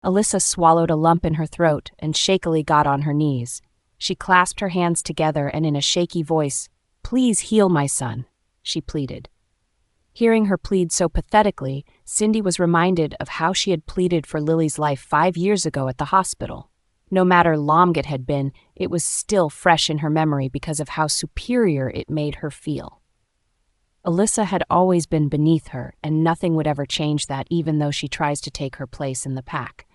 Alyssa swallowed a lump in her throat and shakily got on her knees. She clasped her hands together and in a shaky voice, "Please heal my son," she pleaded. Hearing her plead so pathetically, Cindy was reminded of how she had pleaded for Lily's life 5 years ago at the hospital. No matter long it had been, it was still fresh in her memory because of how superior it made her feel. Alyssa had always been beneath her, and nothing would ever change that, even though she tries to take her place in the pack.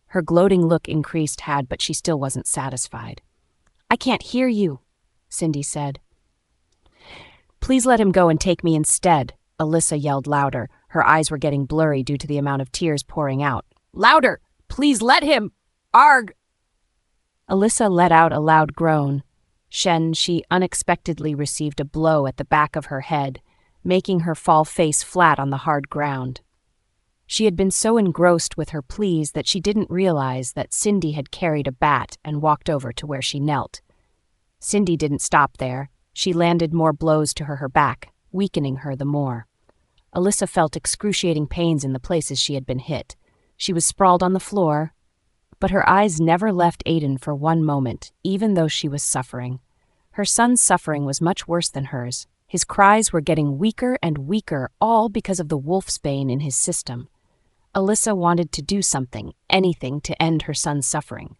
Her gloating look increased but she still wasn't satisfied. "I can't hear you," Cindy said. "Please let him go and take me instead," Alyssa yelled louder. Her eyes were getting blurry due to the amount of tears pouring out. "Louder! Please let him! Arg!" Alyssa let out a loud groan. She unexpectedly received a blow at the back of her head, making her fall face flat on the hard ground. She had been so engrossed with her pleas that she didn't realize that Cindy had carried a bat and walked over to where she knelt. Cindy didn't stop there. She landed more blows to her back, weakening her the more. Alyssa felt excruciating pains in the places she had been hit. She was sprawled on the floor, but her eyes never left Aiden for one moment, even though she was suffering. Her son's suffering was much worse than hers. His cries were getting weaker and weaker, all because of the wolfsbane in his system. Alyssa wanted to do something, anything, to end her son's suffering.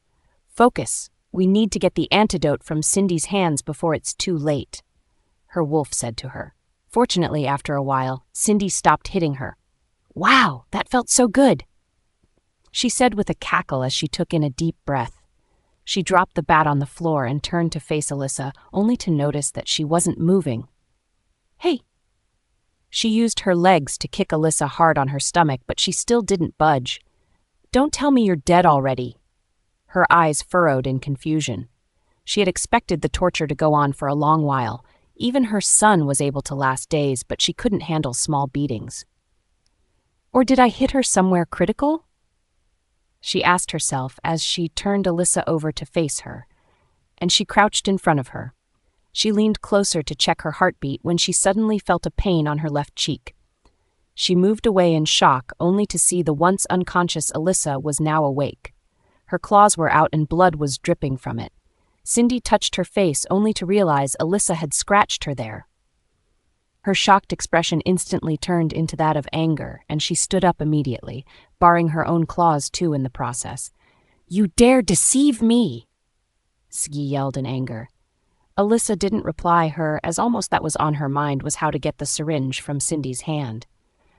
"Focus. We need to get the antidote from Cindy's hands before it's too late," her wolf said to her. Fortunately, after a while, Cindy stopped hitting her. "Wow, that felt so good," she said with a cackle as she took in a deep breath. She dropped the bat on the floor and turned to face Alyssa, only to notice that she wasn't moving. "Hey." She used her legs to kick Alyssa hard on her stomach, but she still didn't budge. "Don't tell me you're dead already." Her eyes furrowed in confusion. She had expected the torture to go on for a long while. Even her son was able to last days, but she couldn't handle small beatings. "Or did I hit her somewhere critical?" she asked herself as she turned Alyssa over to face her, and she crouched in front of her. She leaned closer to check her heartbeat when she suddenly felt a pain on her left cheek. She moved away in shock, only to see the once unconscious Alyssa was now awake. Her claws were out and blood was dripping from it. Cindy touched her face, only to realize Alyssa had scratched her there. Her shocked expression instantly turned into that of anger, and she stood up immediately, barring her own claws too in the process. "You dare deceive me!" Sgi yelled in anger. Alyssa didn't reply her, as almost that was on her mind was how to get the syringe from Cindy's hand.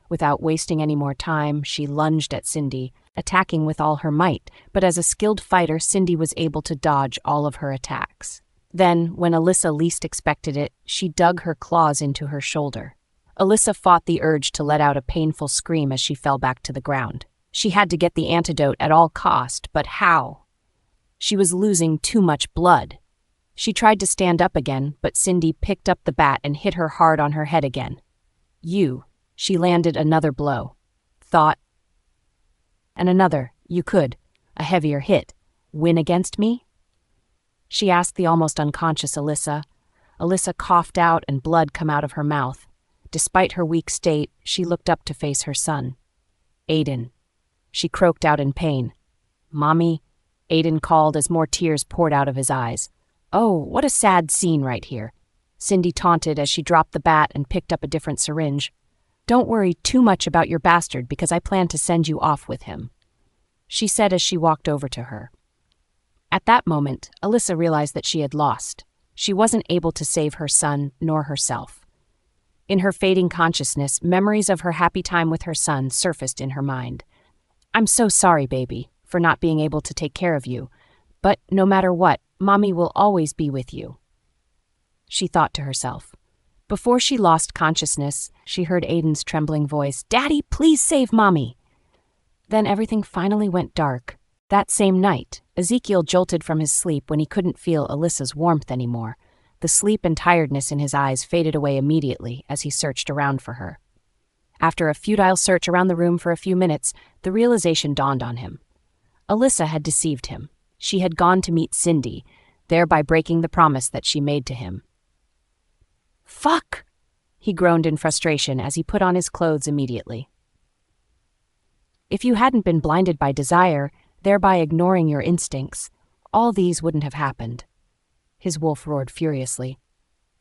Without wasting any more time, she lunged at Cindy, attacking with all her might, but as a skilled fighter, Cindy was able to dodge all of her attacks. Then, when Alyssa least expected it, she dug her claws into her shoulder. Alyssa fought the urge to let out a painful scream as she fell back to the ground. She had to get the antidote at all cost, but how? She was losing too much blood. She tried to stand up again, but Cindy picked up the bat and hit her hard on her head again. She landed another blow. Thought. And another. You could. A heavier hit. Win against me? She asked the almost unconscious Alyssa. Alyssa coughed out and blood come out of her mouth. Despite her weak state, she looked up to face her son. "Aiden." She croaked out in pain. "Mommy," Aiden called as more tears poured out of his eyes. "Oh, what a sad scene right here," Cindy taunted as she dropped the bat and picked up a different syringe. "Don't worry too much about your bastard because I plan to send you off with him," she said as she walked over to her. At that moment, Alyssa realized that she had lost. She wasn't able to save her son nor herself. In her fading consciousness, memories of her happy time with her son surfaced in her mind. "I'm so sorry, baby, for not being able to take care of you. But no matter what, Mommy will always be with you," she thought to herself. Before she lost consciousness, she heard Aiden's trembling voice, "Daddy, please save Mommy." Then everything finally went dark. That same night, Ezekiel jolted from his sleep when he couldn't feel Alyssa's warmth anymore. The sleep and tiredness in his eyes faded away immediately as he searched around for her. After a futile search around the room for a few minutes, the realization dawned on him. Alyssa had deceived him. She had gone to meet Cindy, thereby breaking the promise that she made to him. "Fuck!" he groaned in frustration as he put on his clothes immediately. If you hadn't been blinded by desire, thereby ignoring your instincts, all these wouldn't have happened. His wolf roared furiously.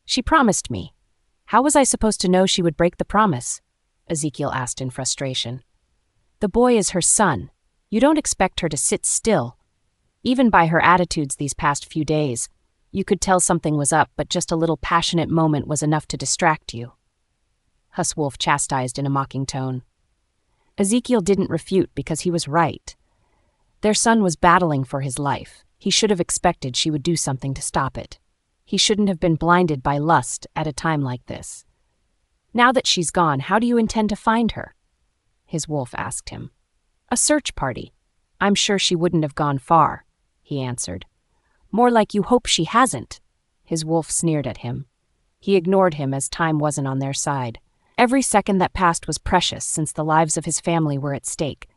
She promised me. How was I supposed to know she would break the promise? Ezekiel asked in frustration. The boy is her son. You don't expect her to sit still. Even by her attitudes these past few days, you could tell something was up, but just a little passionate moment was enough to distract you. Wolf chastised in a mocking tone. Ezekiel didn't refute because he was right. Their son was battling for his life. He should have expected she would do something to stop it. He shouldn't have been blinded by lust at a time like this. Now that she's gone, how do you intend to find her? His wolf asked him. A search party. I'm sure she wouldn't have gone far, he answered. More like you hope she hasn't. His wolf sneered at him. He ignored him as time wasn't on their side. Every second that passed was precious since the lives of his family were at stake.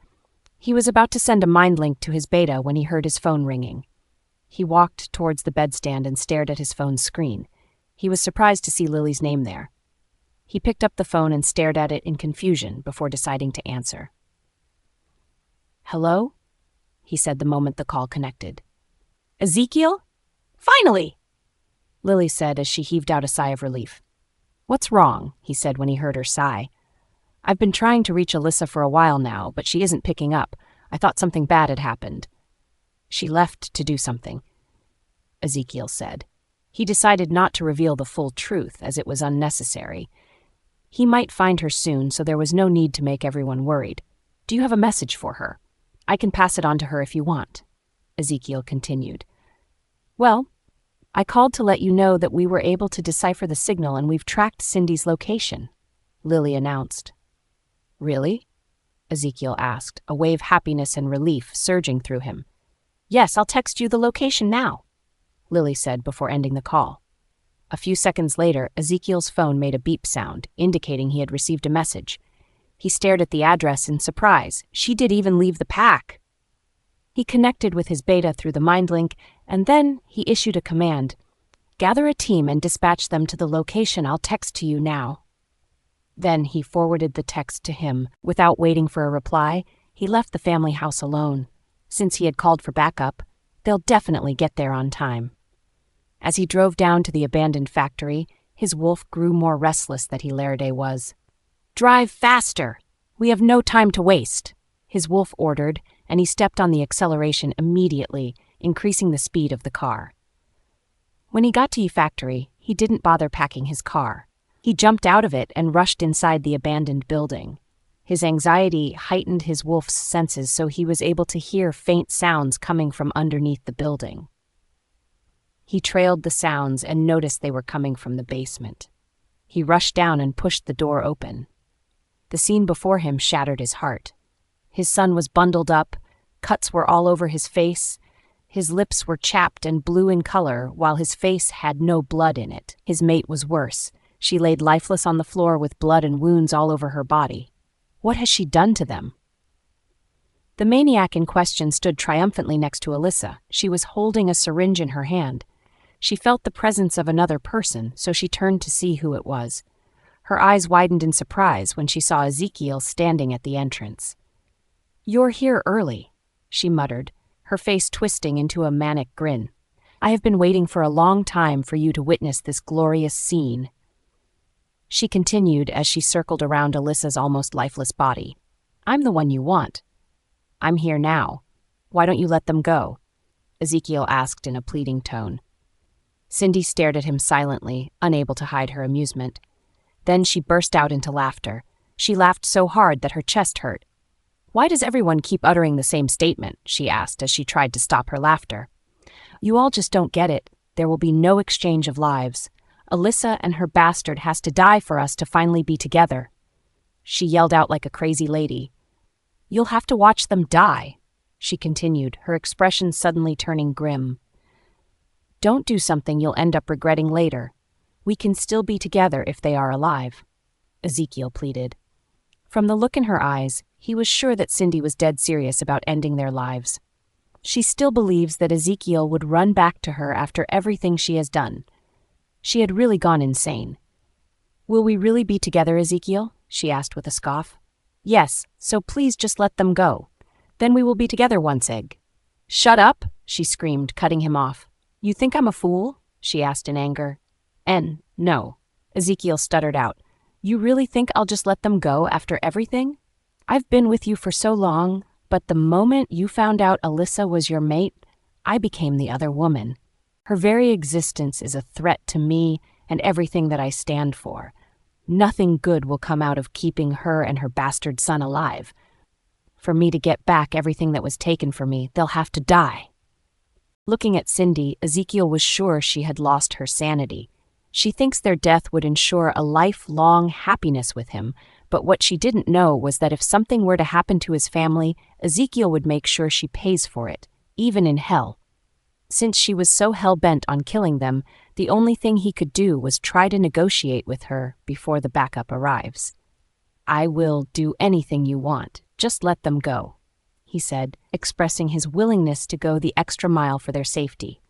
He was about to send a mind link to his beta when he heard his phone ringing. He walked towards the bedstand and stared at his phone's screen. He was surprised to see Lily's name there. He picked up the phone and stared at it in confusion before deciding to answer. Hello? He said the moment the call connected. Ezekiel? Finally! Lily said as she heaved out a sigh of relief. What's wrong? He said when he heard her sigh. I've been trying to reach Alyssa for a while now, but she isn't picking up. I thought something bad had happened. She left to do something, Ezekiel said. He decided not to reveal the full truth, as it was unnecessary. He might find her soon, so there was no need to make everyone worried. Do you have a message for her? I can pass it on to her if you want, Ezekiel continued. Well, I called to let you know that we were able to decipher the signal and we've tracked Cindy's location, Lily announced. Really? Ezekiel asked, a wave of happiness and relief surging through him. Yes, I'll text you the location now, Lily said before ending the call. A few seconds later, Ezekiel's phone made a beep sound, indicating he had received a message. He stared at the address in surprise. She did even leave the pack. He connected with his beta through the mind link, and then he issued a command. Gather a team and dispatch them to the location I'll text to you now. Then he forwarded the text to him. Without waiting for a reply, he left the family house alone. Since he had called for backup, they'll definitely get there on time. As he drove down to the abandoned factory, his wolf grew more restless than he was. Drive faster! We have no time to waste, his wolf ordered, and he stepped on the acceleration immediately, increasing the speed of the car. When he got to the factory, he didn't bother packing his car. He jumped out of it and rushed inside the abandoned building. His anxiety heightened his wolf's senses so he was able to hear faint sounds coming from underneath the building. He trailed the sounds and noticed they were coming from the basement. He rushed down and pushed the door open. The scene before him shattered his heart. His son was bundled up, cuts were all over his face, his lips were chapped and blue in color while his face had no blood in it. His mate was worse. She laid lifeless on the floor with blood and wounds all over her body. What has she done to them? The maniac in question stood triumphantly next to Alyssa. She was holding a syringe in her hand. She felt the presence of another person, so she turned to see who it was. Her eyes widened in surprise when she saw Ezekiel standing at the entrance. You're here early, she muttered, her face twisting into a manic grin. I have been waiting for a long time for you to witness this glorious scene. She continued as she circled around Alyssa's almost lifeless body. I'm the one you want. I'm here now. Why don't you let them go? Ezekiel asked in a pleading tone. Cindy stared at him silently, unable to hide her amusement. Then she burst out into laughter. She laughed so hard that her chest hurt. Why does everyone keep uttering the same statement? She asked as she tried to stop her laughter. You all just don't get it. There will be no exchange of lives. Alyssa and her bastard has to die for us to finally be together. She yelled out like a crazy lady. You'll have to watch them die, she continued, her expression suddenly turning grim. Don't do something you'll end up regretting later. We can still be together if they are alive, Ezekiel pleaded. From the look in her eyes, he was sure that Cindy was dead serious about ending their lives. She still believes that Ezekiel would run back to her after everything she has done. She had really gone insane. Will we really be together, Ezekiel? She asked with a scoff. Yes, so please just let them go. Then we will be together once egg. Shut up, she screamed, cutting him off. You think I'm a fool? She asked in anger. No, Ezekiel stuttered out. You really think I'll just let them go after everything? I've been with you for so long, but the moment you found out Alyssa was your mate, I became the other woman. Her very existence is a threat to me and everything that I stand for. Nothing good will come out of keeping her and her bastard son alive. For me to get back everything that was taken from me, they'll have to die. Looking at Cindy, Ezekiel was sure she had lost her sanity. She thinks their death would ensure a lifelong happiness with him, but what she didn't know was that if something were to happen to his family, Ezekiel would make sure she pays for it, even in hell. Since she was so hell-bent on killing them, the only thing he could do was try to negotiate with her before the backup arrives. I will do anything you want. Just let them go, he said, expressing his willingness to go the extra mile for their safety.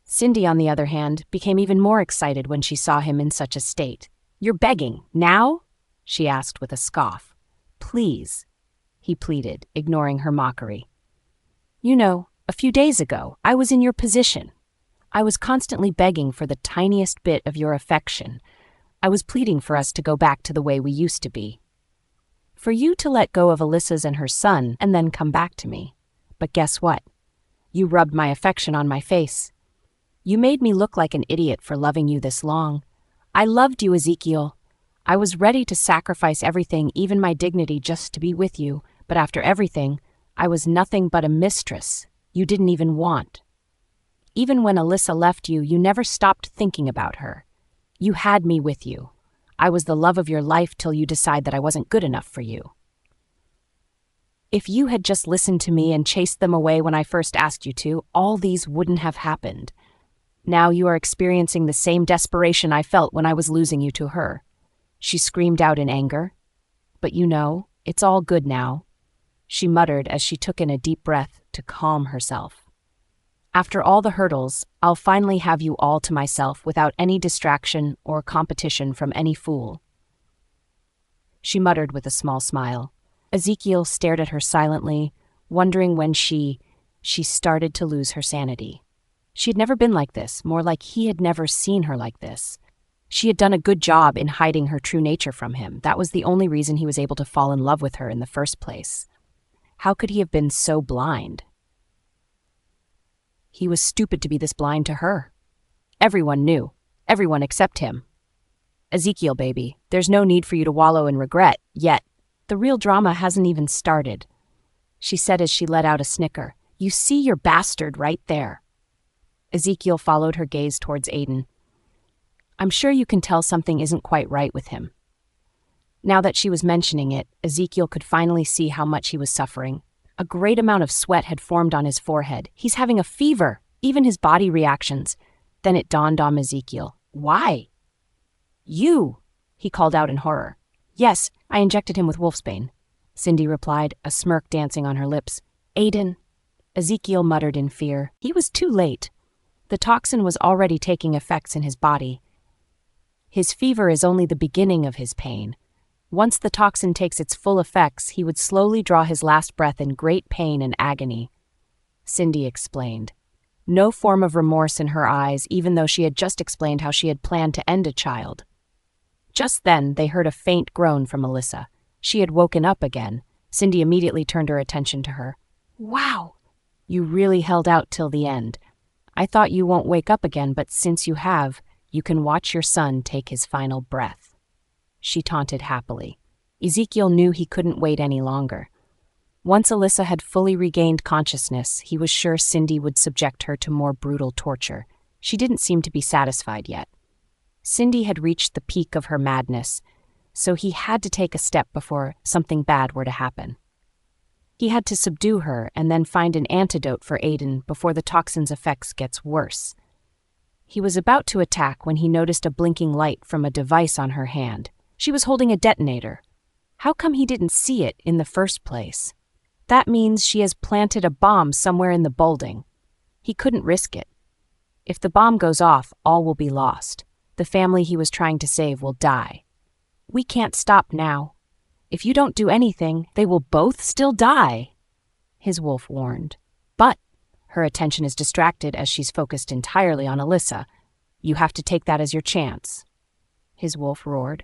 Cindy, on the other hand, became even more excited when she saw him in such a state. You're begging, now? She asked with a scoff. Please, he pleaded, ignoring her mockery. You know, a few days ago, I was in your position. I was constantly begging for the tiniest bit of your affection. I was pleading for us to go back to the way we used to be. For you to let go of Alyssa's and her son and then come back to me. But guess what? You rubbed my affection on my face. You made me look like an idiot for loving you this long. I loved you, Ezekiel. I was ready to sacrifice everything, even my dignity, just to be with you, but after everything, I was nothing but a mistress you didn't even want. Even when Alyssa left you, you never stopped thinking about her. You had me with you. I was the love of your life till you decide that I wasn't good enough for you. If you had just listened to me and chased them away when I first asked you to, all these wouldn't have happened. Now you are experiencing the same desperation I felt when I was losing you to her. She screamed out in anger. But you know, it's all good now, she muttered as she took in a deep breath to calm herself. After all the hurdles, I'll finally have you all to myself without any distraction or competition from any fool. She muttered with a small smile. Ezekiel stared at her silently, wondering when she started to lose her sanity. She had never been like this, more like he had never seen her like this. She had done a good job in hiding her true nature from him. That was the only reason he was able to fall in love with her in the first place. How could he have been so blind? He was stupid to be this blind to her. Everyone knew. Everyone except him. Ezekiel, baby, there's no need for you to wallow in regret, yet. The real drama hasn't even started, she said as she let out a snicker. You see your bastard right there. Ezekiel followed her gaze towards Aiden. I'm sure you can tell something isn't quite right with him. Now that she was mentioning it, Ezekiel could finally see how much he was suffering. A great amount of sweat had formed on his forehead. He's having a fever, even his body reactions. Then it dawned on Ezekiel. Why? You, he called out in horror. Yes, I injected him with wolfsbane, Cindy replied, a smirk dancing on her lips. Aiden, Ezekiel muttered in fear. He was too late. The toxin was already taking effects in his body. His fever is only the beginning of his pain. Once the toxin takes its full effects, he would slowly draw his last breath in great pain and agony, Cindy explained. No form of remorse in her eyes, even though she had just explained how she had planned to end a child. Just then, they heard a faint groan from Alyssa. She had woken up again. Cindy immediately turned her attention to her. Wow! You really held out till the end. I thought you won't wake up again, but since you have, you can watch your son take his final breath, she taunted happily. Ezekiel knew he couldn't wait any longer. Once Alyssa had fully regained consciousness, he was sure Cindy would subject her to more brutal torture. She didn't seem to be satisfied yet. Cindy had reached the peak of her madness, so he had to take a step before something bad were to happen. He had to subdue her and then find an antidote for Aiden before the toxin's effects gets worse. He was about to attack when he noticed a blinking light from a device on her hand. She was holding a detonator. How come he didn't see it in the first place? That means she has planted a bomb somewhere in the building. He couldn't risk it. If the bomb goes off, all will be lost. The family he was trying to save will die. We can't stop now. If you don't do anything, they will both still die, his wolf warned. But her attention is distracted as she's focused entirely on Alyssa. You have to take that as your chance, his wolf roared.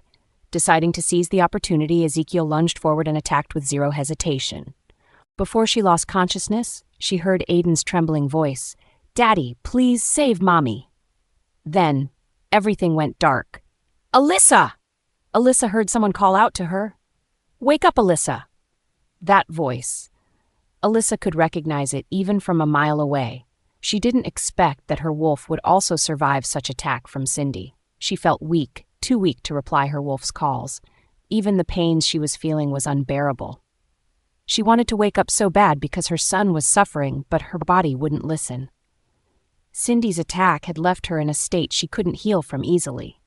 Deciding to seize the opportunity, Ezekiel lunged forward and attacked with zero hesitation. Before she lost consciousness, she heard Aiden's trembling voice. Daddy, please save Mommy. Then, everything went dark. Alyssa! Alyssa heard someone call out to her. Wake up, Alyssa! That voice. Alyssa could recognize it even from a mile away. She didn't expect that her wolf would also survive such attack from Cindy. She felt weak, too weak to reply her wolf's calls. Even the pain she was feeling was unbearable. She wanted to wake up so bad because her son was suffering, but her body wouldn't listen. Cindy's attack had left her in a state she couldn't heal from easily.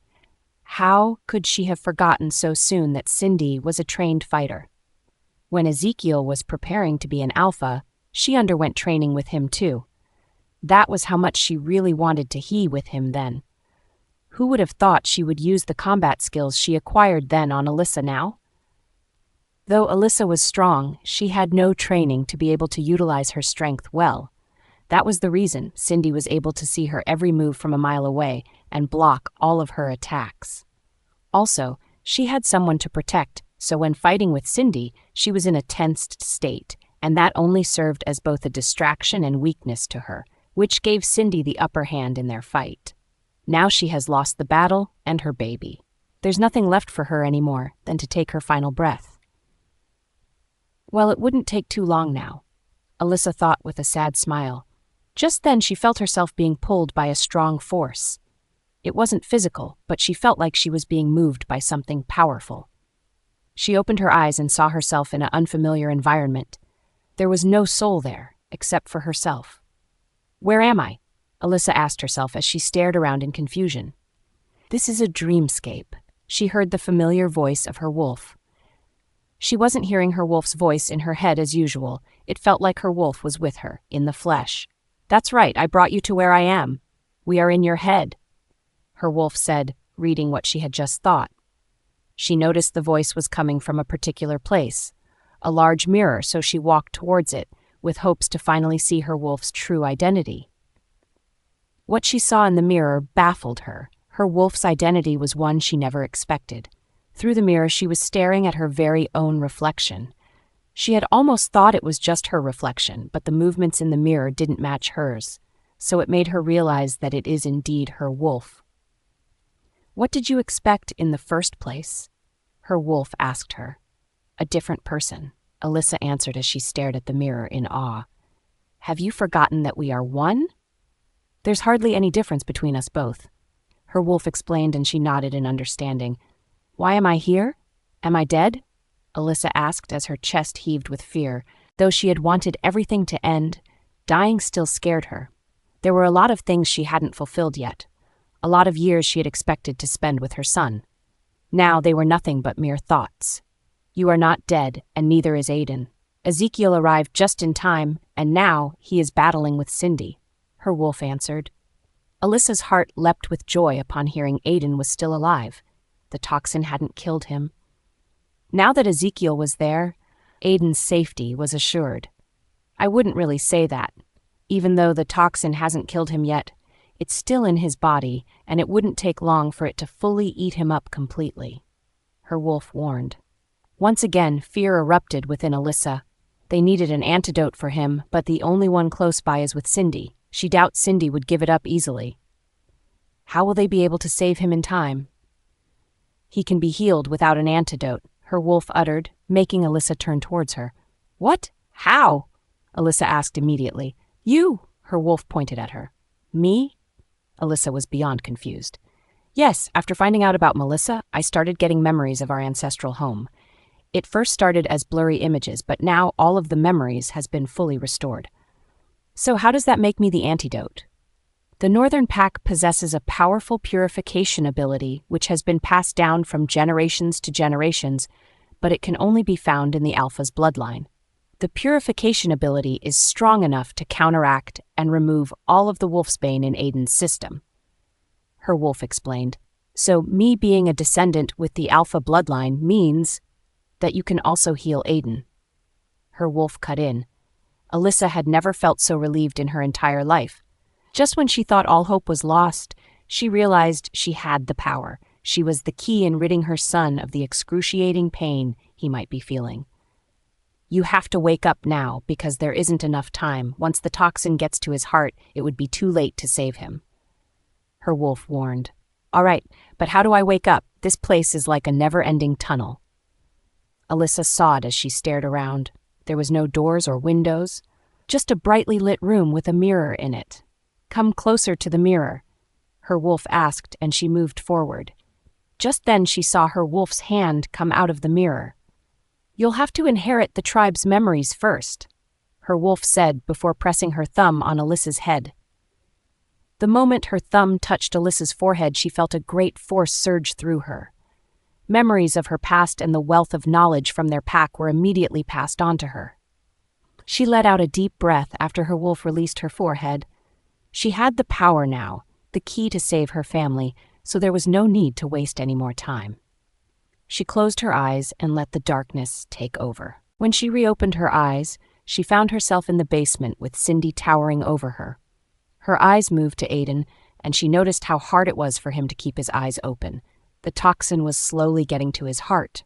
How could she have forgotten so soon that Cindy was a trained fighter? When Ezekiel was preparing to be an alpha, she underwent training with him too. That was how much she really wanted to he with him then. Who would have thought she would use the combat skills she acquired then on Alyssa now? Though Alyssa was strong, she had no training to be able to utilize her strength well. That was the reason Cindy was able to see her every move from a mile away and block all of her attacks. Also, she had someone to protect, so when fighting with Cindy, she was in a tensed state, and that only served as both a distraction and weakness to her, which gave Cindy the upper hand in their fight. Now she has lost the battle and her baby. There's nothing left for her anymore than to take her final breath. Well, it wouldn't take too long now, Alyssa thought with a sad smile. Just then she felt herself being pulled by a strong force. It wasn't physical, but she felt like she was being moved by something powerful. She opened her eyes and saw herself in an unfamiliar environment. There was no soul there, except for herself. Where am I? Alyssa asked herself as she stared around in confusion. This is a dreamscape. She heard the familiar voice of her wolf. She wasn't hearing her wolf's voice in her head as usual. It felt like her wolf was with her, in the flesh. That's right, I brought you to where I am. We are in your head, her wolf said, reading what she had just thought. She noticed the voice was coming from a particular place, a large mirror, so she walked towards it, with hopes to finally see her wolf's true identity. What she saw in the mirror baffled her. Her wolf's identity was one she never expected. Through the mirror, she was staring at her very own reflection. She had almost thought it was just her reflection, but the movements in the mirror didn't match hers, so it made her realize that it is indeed her wolf. What did you expect in the first place? Her wolf asked her. A different person, Alyssa answered as she stared at the mirror in awe. Have you forgotten that we are one? There's hardly any difference between us both. Her wolf explained, and she nodded in understanding. Why am I here? Am I dead? Alyssa asked as her chest heaved with fear. Though she had wanted everything to end, dying still scared her. There were a lot of things she hadn't fulfilled yet. A lot of years she had expected to spend with her son. Now they were nothing but mere thoughts. You are not dead, and neither is Aiden. Ezekiel arrived just in time, and now he is battling with Cindy, her wolf answered. Alyssa's heart leapt with joy upon hearing Aiden was still alive. The toxin hadn't killed him. Now that Ezekiel was there, Aiden's safety was assured. I wouldn't really say that. Even though the toxin hasn't killed him yet, it's still in his body, and it wouldn't take long for it to fully eat him up completely, her wolf warned. Once again, fear erupted within Alyssa. They needed an antidote for him, but the only one close by is with Cindy. She doubts Cindy would give it up easily. How will they be able to save him in time? He can be healed without an antidote, her wolf uttered, making Alyssa turn towards her. What? How? Alyssa asked immediately. You, her wolf pointed at her. Me? Alyssa was beyond confused. Yes, after finding out about Melissa, I started getting memories of our ancestral home. It first started as blurry images, but now all of the memories has been fully restored. So how does that make me the antidote? The Northern Pack possesses a powerful purification ability which has been passed down from generations to generations, but it can only be found in the Alpha's bloodline. The purification ability is strong enough to counteract and remove all of the wolfsbane in Aiden's system, her wolf explained. So me being a descendant with the Alpha bloodline means... that you can also heal Aiden." Her wolf cut in. Alyssa had never felt so relieved in her entire life. Just when she thought all hope was lost, she realized she had the power. She was the key in ridding her son of the excruciating pain he might be feeling. "You have to wake up now, because there isn't enough time. Once the toxin gets to his heart, it would be too late to save him." Her wolf warned. "All right, but how do I wake up? This place is like a never-ending tunnel." Alyssa sobbed as she stared around. There was no doors or windows, just a brightly lit room with a mirror in it. "Come closer to the mirror," her wolf asked, and she moved forward. Just then she saw her wolf's hand come out of the mirror. "You'll have to inherit the tribe's memories first," her wolf said before pressing her thumb on Alyssa's head. The moment her thumb touched Alyssa's forehead, she felt a great force surge through her. Memories of her past and the wealth of knowledge from their pack were immediately passed on to her. She let out a deep breath after her wolf released her forehead. She had the power now, the key to save her family, so there was no need to waste any more time. She closed her eyes and let the darkness take over. When she reopened her eyes, she found herself in the basement with Cindy towering over her. Her eyes moved to Aiden, and she noticed how hard it was for him to keep his eyes open. The toxin was slowly getting to his heart.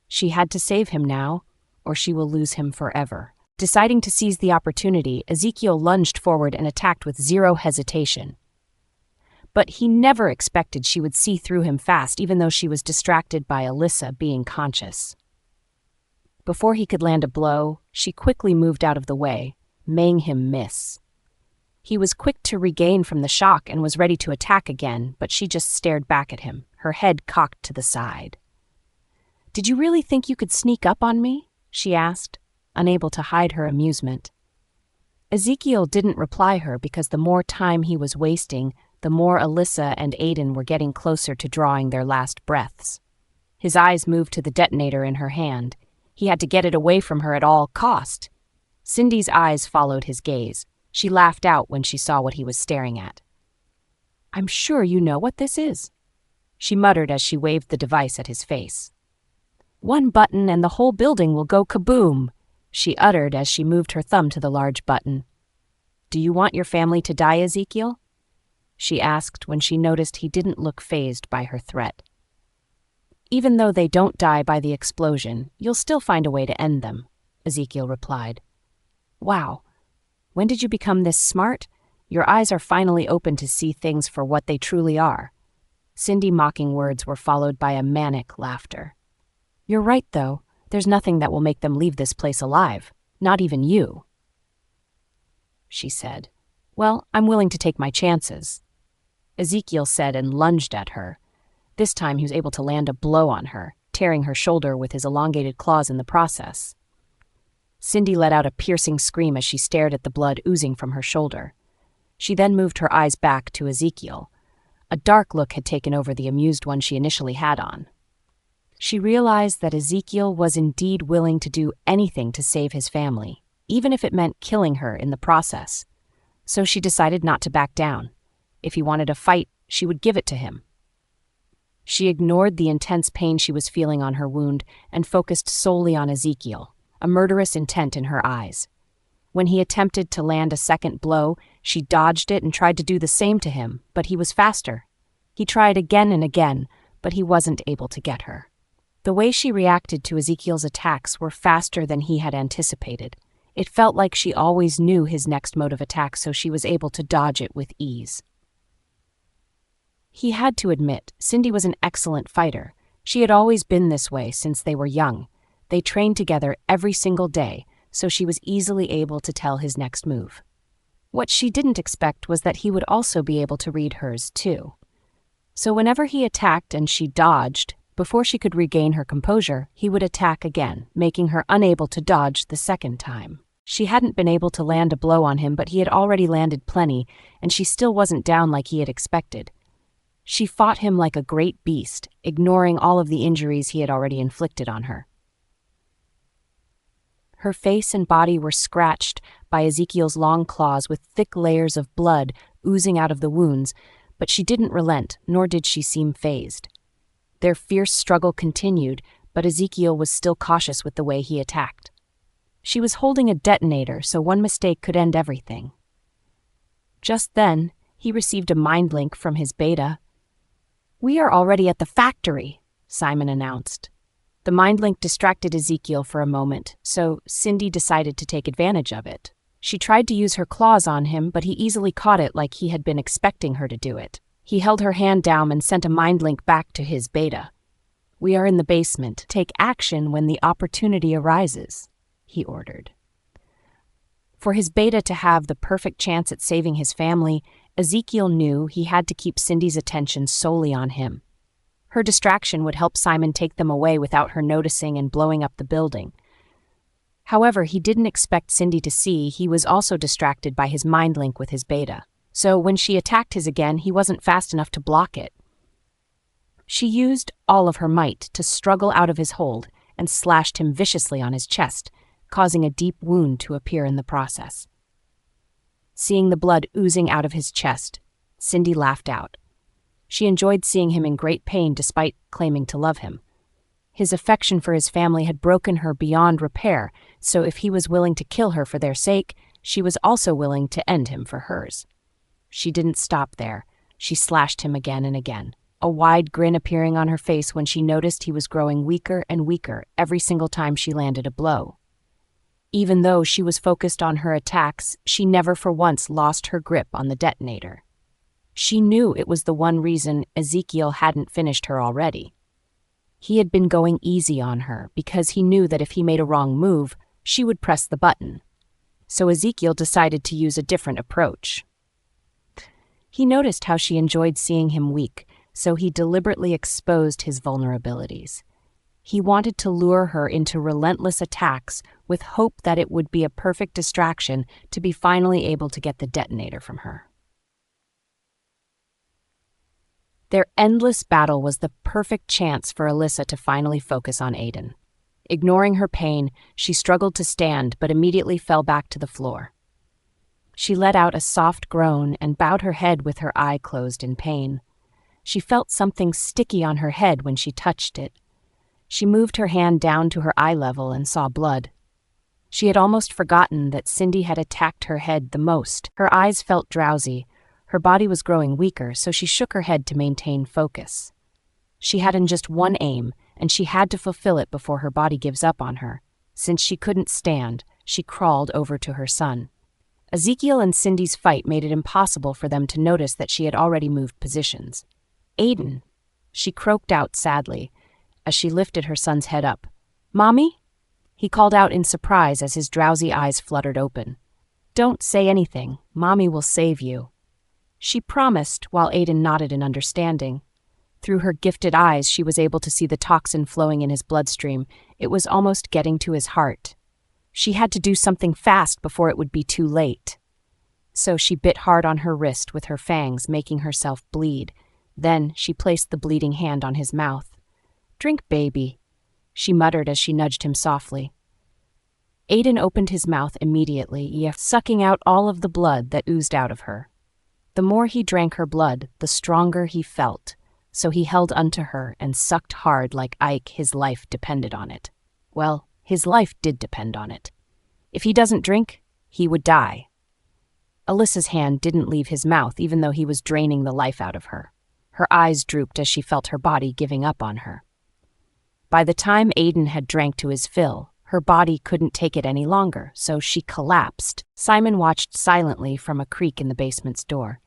She had to save him now, or she will lose him forever. Deciding to seize the opportunity, Ezekiel lunged forward and attacked with zero hesitation. But he never expected she would see through him fast, even though she was distracted by Alyssa being conscious. Before he could land a blow, she quickly moved out of the way, making him miss. He was quick to regain from the shock and was ready to attack again, but she just stared back at him, her head cocked to the side. "Did you really think you could sneak up on me?" she asked, unable to hide her amusement. Ezekiel didn't reply her because the more time he was wasting, the more Alyssa and Aiden were getting closer to drawing their last breaths. His eyes moved to the detonator in her hand. He had to get it away from her at all cost. Cindy's eyes followed his gaze. She laughed out when she saw what he was staring at. "I'm sure you know what this is," she muttered as she waved the device at his face. "One button and the whole building will go kaboom," she uttered as she moved her thumb to the large button. "Do you want your family to die, Ezekiel?" she asked when she noticed he didn't look fazed by her threat. "Even though they don't die by the explosion, you'll still find a way to end them," Ezekiel replied. "Wow, when did you become this smart? Your eyes are finally open to see things for what they truly are." Cindy's mocking words were followed by a manic laughter. "You're right, though. There's nothing that will make them leave this place alive. Not even you," she said. "Well, I'm willing to take my chances," Ezekiel said and lunged at her. This time he was able to land a blow on her, tearing her shoulder with his elongated claws in the process. Cindy let out a piercing scream as she stared at the blood oozing from her shoulder. She then moved her eyes back to Ezekiel. A dark look had taken over the amused one she initially had on. She realized that Ezekiel was indeed willing to do anything to save his family, even if it meant killing her in the process. So she decided not to back down. If he wanted a fight, she would give it to him. She ignored the intense pain she was feeling on her wound and focused solely on Ezekiel, a murderous intent in her eyes. When he attempted to land a second blow, she dodged it and tried to do the same to him, but he was faster. He tried again and again, but he wasn't able to get her. The way she reacted to Ezekiel's attacks were faster than he had anticipated. It felt like she always knew his next mode of attack, so she was able to dodge it with ease. He had to admit, Cindy was an excellent fighter. She had always been this way since they were young. They trained together every single day, so she was easily able to tell his next move. What she didn't expect was that he would also be able to read hers, too. So whenever he attacked and she dodged, before she could regain her composure, he would attack again, making her unable to dodge the second time. She hadn't been able to land a blow on him, but he had already landed plenty, and she still wasn't down like he had expected. She fought him like a great beast, ignoring all of the injuries he had already inflicted on her. Her face and body were scratched by Ezekiel's long claws with thick layers of blood oozing out of the wounds, but she didn't relent, nor did she seem fazed. Their fierce struggle continued, but Ezekiel was still cautious with the way he attacked. She was holding a detonator, so one mistake could end everything. Just then, he received a mind link from his beta. "We are already at the factory," Simon announced. The mind link distracted Ezekiel for a moment, so Cindy decided to take advantage of it. She tried to use her claws on him, but he easily caught it like he had been expecting her to do it. He held her hand down and sent a mind link back to his beta. "We are in the basement. Take action when the opportunity arises," he ordered. For his beta to have the perfect chance at saving his family, Ezekiel knew he had to keep Cindy's attention solely on him. Her distraction would help Simon take them away without her noticing and blowing up the building. However, he didn't expect Cindy to see he was also distracted by his mind link with his beta. So when she attacked his again, he wasn't fast enough to block it. She used all of her might to struggle out of his hold and slashed him viciously on his chest, causing a deep wound to appear in the process. Seeing the blood oozing out of his chest, Cindy laughed out. She enjoyed seeing him in great pain despite claiming to love him. His affection for his family had broken her beyond repair, so if he was willing to kill her for their sake, she was also willing to end him for hers. She didn't stop there. She slashed him again and again, a wide grin appearing on her face when she noticed he was growing weaker and weaker every single time she landed a blow. Even though she was focused on her attacks, she never for once lost her grip on the detonator. She knew it was the one reason Ezekiel hadn't finished her already. He had been going easy on her because he knew that if he made a wrong move, she would press the button. So Ezekiel decided to use a different approach. He noticed how she enjoyed seeing him weak, so he deliberately exposed his vulnerabilities. He wanted to lure her into relentless attacks with hope that it would be a perfect distraction to be finally able to get the detonator from her. Their endless battle was the perfect chance for Alyssa to finally focus on Aiden. Ignoring her pain, she struggled to stand but immediately fell back to the floor. She let out a soft groan and bowed her head with her eye closed in pain. She felt something sticky on her head when she touched it. She moved her hand down to her eye level and saw blood. She had almost forgotten that Cindy had attacked her head the most. Her eyes felt drowsy. Her body was growing weaker, so she shook her head to maintain focus. She had just one aim, and she had to fulfill it before her body gives up on her. Since she couldn't stand, she crawled over to her son. Ezekiel and Cindy's fight made it impossible for them to notice that she had already moved positions. "Aiden," she croaked out sadly as she lifted her son's head up. "Mommy?" He called out in surprise as his drowsy eyes fluttered open. "Don't say anything. Mommy will save you," she promised while Aiden nodded in understanding. Through her gifted eyes, she was able to see the toxin flowing in his bloodstream. It was almost getting to his heart. She had to do something fast before it would be too late. So she bit hard on her wrist with her fangs, making herself bleed. Then she placed the bleeding hand on his mouth. "Drink, baby," she muttered as she nudged him softly. Aiden opened his mouth immediately, sucking out all of the blood that oozed out of her. The more he drank her blood, the stronger he felt, so he held onto her and sucked hard like Ike. His life depended on it. Well, his life did depend on it. If he doesn't drink, he would die. Alyssa's hand didn't leave his mouth even though he was draining the life out of her. Her eyes drooped as she felt her body giving up on her. By the time Aiden had drank to his fill, her body couldn't take it any longer, so she collapsed. Simon watched silently from a creak in the basement's door.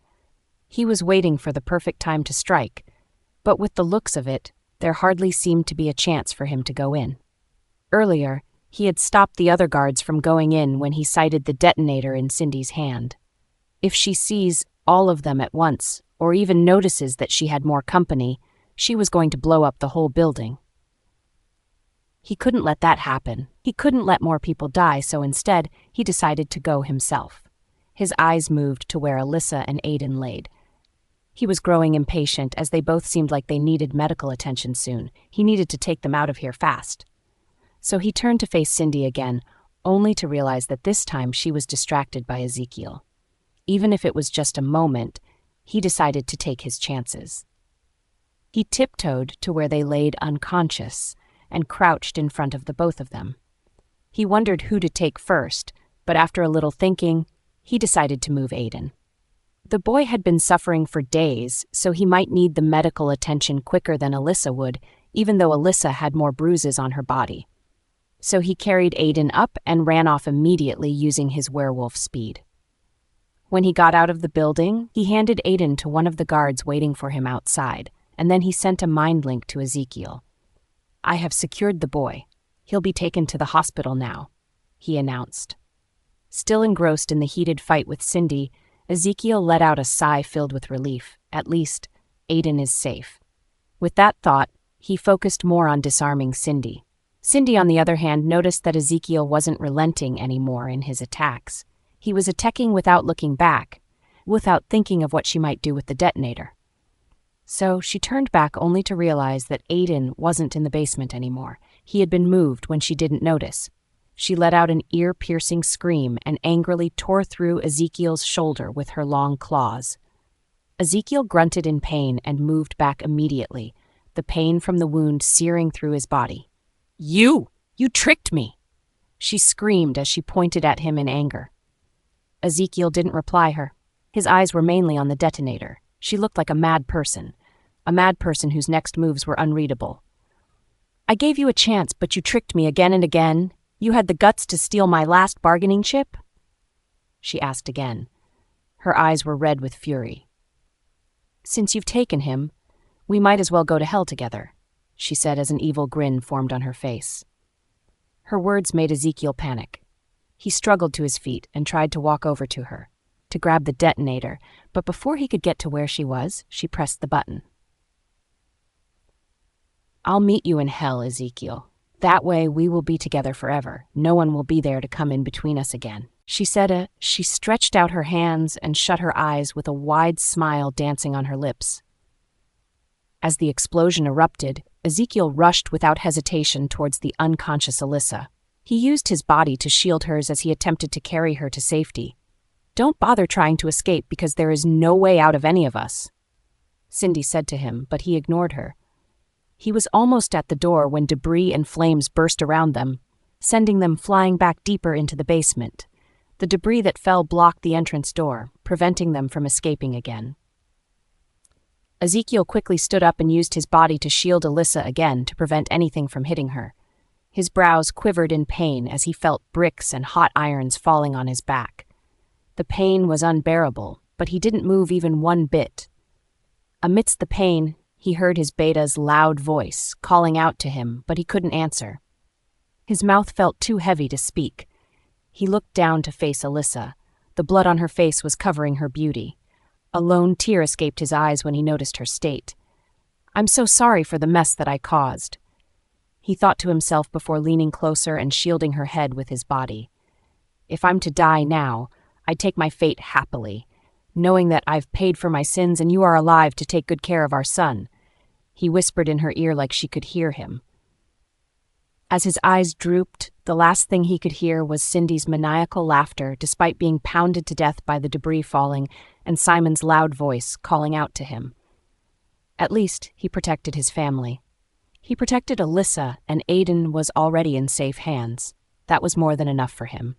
He was waiting for the perfect time to strike, but with the looks of it, there hardly seemed to be a chance for him to go in. Earlier, he had stopped the other guards from going in when he sighted the detonator in Cindy's hand. If she sees all of them at once, or even notices that she had more company, she was going to blow up the whole building. He couldn't let that happen. He couldn't let more people die, so instead, he decided to go himself. His eyes moved to where Alyssa and Aiden laid. He was growing impatient as they both seemed like they needed medical attention soon. He needed to take them out of here fast. So he turned to face Cindy again, only to realize that this time she was distracted by Ezekiel. Even if it was just a moment, he decided to take his chances. He tiptoed to where they laid unconscious and crouched in front of the both of them. He wondered who to take first, but after a little thinking, he decided to move Aiden. The boy had been suffering for days, so he might need the medical attention quicker than Alyssa would, even though Alyssa had more bruises on her body. So he carried Aiden up and ran off immediately using his werewolf speed. When he got out of the building, he handed Aiden to one of the guards waiting for him outside, and then he sent a mind link to Ezekiel. "I have secured the boy. He'll be taken to the hospital now," he announced. Still engrossed in the heated fight with Cindy, Ezekiel let out a sigh filled with relief. At least, Aiden is safe. With that thought, he focused more on disarming Cindy. Cindy, on the other hand, noticed that Ezekiel wasn't relenting anymore in his attacks. He was attacking without looking back, without thinking of what she might do with the detonator. So she turned back only to realize that Aiden wasn't in the basement anymore. He had been moved when she didn't notice. She let out an ear-piercing scream and angrily tore through Ezekiel's shoulder with her long claws. Ezekiel grunted in pain and moved back immediately, the pain from the wound searing through his body. You tricked me!" she screamed as she pointed at him in anger. Ezekiel didn't reply her. His eyes were mainly on the detonator. She looked like a mad person whose next moves were unreadable. "I gave you a chance, but you tricked me again and again. You had the guts to steal my last bargaining chip?" she asked again. Her eyes were red with fury. "Since you've taken him, we might as well go to hell together," she said as an evil grin formed on her face. Her words made Ezekiel panic. He struggled to his feet and tried to walk over to her, to grab the detonator, but before he could get to where she was, she pressed the button. "I'll meet you in hell, Ezekiel. That way we will be together forever. No one will be there to come in between us again," she said. She stretched out her hands and shut her eyes with a wide smile dancing on her lips. As the explosion erupted, Ezekiel rushed without hesitation towards the unconscious Alyssa. He used his body to shield hers as he attempted to carry her to safety. "Don't bother trying to escape because there is no way out of any of us," Cindy said to him, but he ignored her. He was almost at the door when debris and flames burst around them, sending them flying back deeper into the basement. The debris that fell blocked the entrance door, preventing them from escaping again. Ezekiel quickly stood up and used his body to shield Alyssa again to prevent anything from hitting her. His brows quivered in pain as he felt bricks and hot irons falling on his back. The pain was unbearable, but he didn't move even one bit. Amidst the pain, he heard his beta's loud voice calling out to him, but he couldn't answer. His mouth felt too heavy to speak. He looked down to face Alyssa. The blood on her face was covering her beauty. A lone tear escaped his eyes when he noticed her state. "I'm so sorry for the mess that I caused," he thought to himself before leaning closer and shielding her head with his body. "If I'm to die now, I'd take my fate happily, knowing that I've paid for my sins and you are alive to take good care of our son," he whispered in her ear like she could hear him. As his eyes drooped, the last thing he could hear was Cindy's maniacal laughter despite being pounded to death by the debris falling and Simon's loud voice calling out to him. At least, he protected his family. He protected Alyssa, and Aiden was already in safe hands. That was more than enough for him.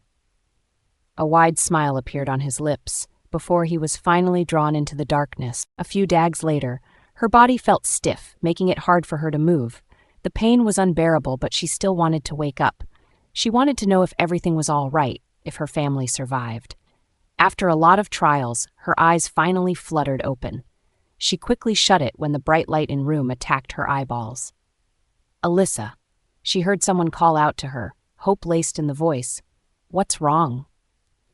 A wide smile appeared on his lips before he was finally drawn into the darkness. A few dags later, her body felt stiff, making it hard for her to move. The pain was unbearable, but she still wanted to wake up. She wanted to know if everything was all right, if her family survived. After a lot of trials, her eyes finally fluttered open. She quickly shut it when the bright light in room attacked her eyeballs. "Alyssa," she heard someone call out to her, hope laced in the voice. "What's wrong?"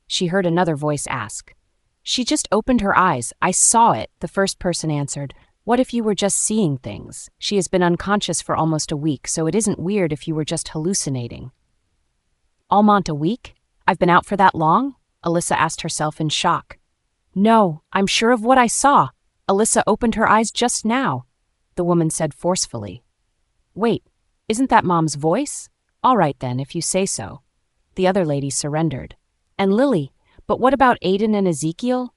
She heard another voice ask. "She just opened her eyes. I saw it," the first person answered. "What if you were just seeing things? She has been unconscious for almost a week, so it isn't weird if you were just hallucinating." "Almost a week? I've been out for that long?" Alyssa asked herself in shock. "No, I'm sure of what I saw. Alyssa opened her eyes just now," the woman said forcefully. "Wait, isn't that Mom's voice? All right then, if you say so." The other lady surrendered. "And Lily, but what about Aiden and Ezekiel?"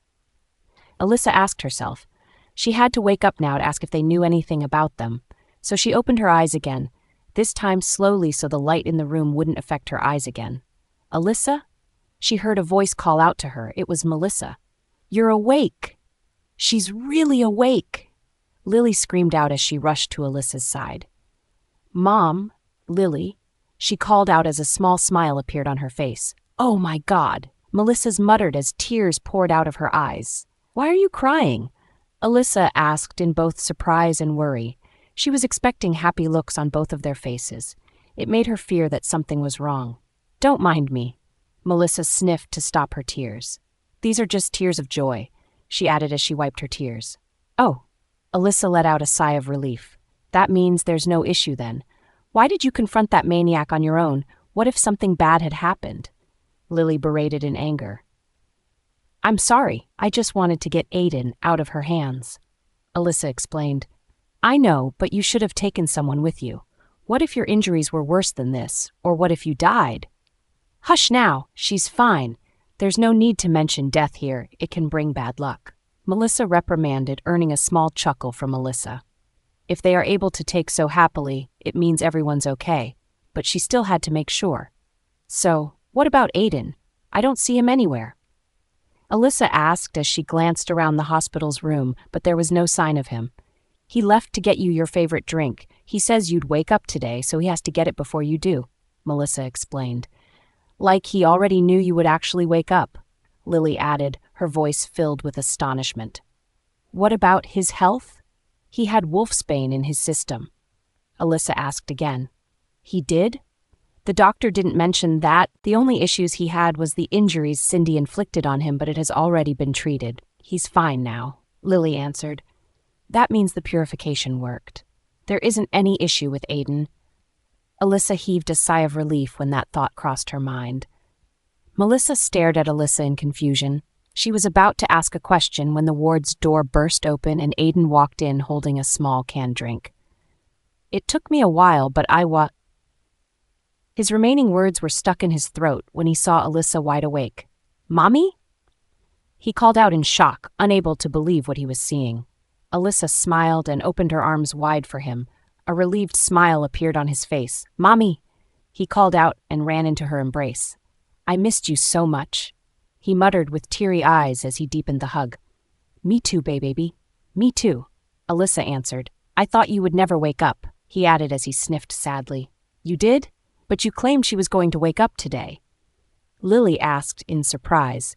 Alyssa asked herself. She had to wake up now to ask if they knew anything about them, so she opened her eyes again. this time slowly so the light in the room wouldn't affect her eyes again. "Alyssa?" She heard a voice call out to her. It was Melissa. "You're awake!" "She's really awake!" Lily screamed out as she rushed to Alyssa's side. "Mom, Lily," she called out as a small smile appeared on her face. "Oh my God," Melissa's muttered as tears poured out of her eyes. "Why are you crying?" Alyssa asked in both surprise and worry. She was expecting happy looks on both of their faces. It made her fear that something was wrong. "Don't mind me." Melissa sniffed to stop her tears. "These are just tears of joy," she added as she wiped her tears. "Oh." Alyssa let out a sigh of relief. "That means there's no issue then. Why did you confront that maniac on your own? What if something bad had happened?" Lily berated in anger. "I'm sorry, I just wanted to get Aiden out of her hands." Alyssa explained. "I know, but you should have taken someone with you. What if your injuries were worse than this, or what if you died?" "Hush now, she's fine. There's no need to mention death here, it can bring bad luck." Melissa reprimanded, earning a small chuckle from Alyssa. If they are able to take so happily, it means everyone's okay, but she still had to make sure. "So, what about Aiden? I don't see him anywhere." Alyssa asked as she glanced around the hospital's room, but there was no sign of him. "He left to get you your favorite drink. He says you'd wake up today, so he has to get it before you do," Melissa explained. "Like he already knew you would actually wake up," Lily added, her voice filled with astonishment. "What about his health?" "He had wolfsbane in his system," Alyssa asked again. "He did?" "The doctor didn't mention that. The only issues he had was the injuries Cindy inflicted on him, but it has already been treated. He's fine now," Lily answered. "That means the purification worked. There isn't any issue with Aiden." Alyssa heaved a sigh of relief when that thought crossed her mind. Melissa stared at Alyssa in confusion. She was about to ask a question when the ward's door burst open and Aiden walked in holding a small canned drink. "It took me a while, but His remaining words were stuck in his throat when he saw Alyssa wide awake. "Mommy?" He called out in shock, unable to believe what he was seeing. Alyssa smiled and opened her arms wide for him. A relieved smile appeared on his face. "Mommy!" He called out and ran into her embrace. "I missed you so much," he muttered with teary eyes as he deepened the hug. "Me too, baby. Me too," Alyssa answered. "I thought you would never wake up," he added as he sniffed sadly. "You did? But you claimed she was going to wake up today," Lily asked in surprise.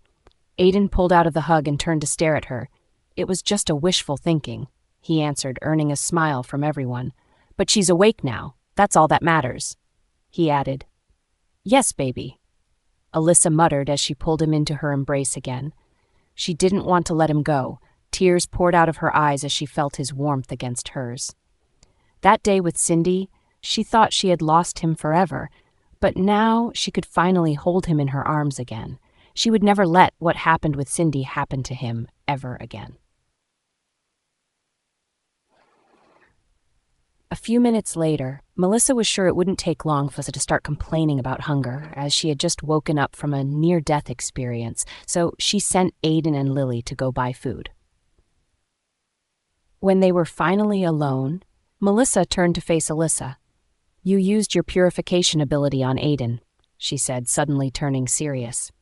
Aiden pulled out of the hug and turned to stare at her. "It was just a wishful thinking," he answered, earning a smile from everyone. "But she's awake now. That's all that matters," he added. "Yes, baby," Alyssa muttered as she pulled him into her embrace again. She didn't want to let him go. Tears poured out of her eyes as she felt his warmth against hers. That day with Cindy, she thought she had lost him forever, but now she could finally hold him in her arms again. She would never let what happened with Cindy happen to him ever again. A few minutes later, Melissa was sure it wouldn't take long for Alyssa to start complaining about hunger, as she had just woken up from a near-death experience, so she sent Aiden and Lily to go buy food. When they were finally alone, Melissa turned to face Alyssa. "You used your purification ability on Aiden," she said, suddenly turning serious.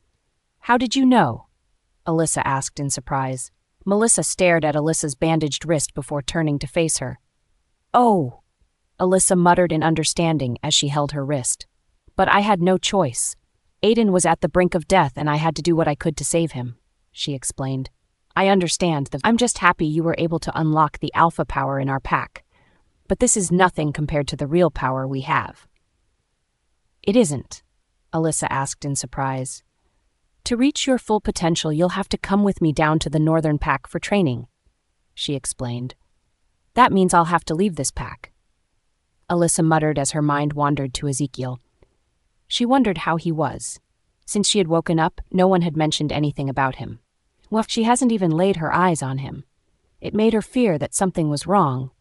"How did you know?" Alyssa asked in surprise. Melissa stared at Alyssa's bandaged wrist before turning to face her. "Oh," Alyssa muttered in understanding as she held her wrist. "But I had no choice. Aiden was at the brink of death and I had to do what I could to save him," she explained. "I understand. I'm just happy you were able to unlock the alpha power in our pack. But this is nothing compared to the real power we have." "It isn't?" Alyssa asked in surprise. "To reach your full potential, you'll have to come with me down to the northern pack for training," she explained. "That means I'll have to leave this pack." Alyssa muttered as her mind wandered to Ezekiel. She wondered how he was. Since she had woken up, no one had mentioned anything about him. Well, she hasn't even laid her eyes on him. It made her fear that something was wrong.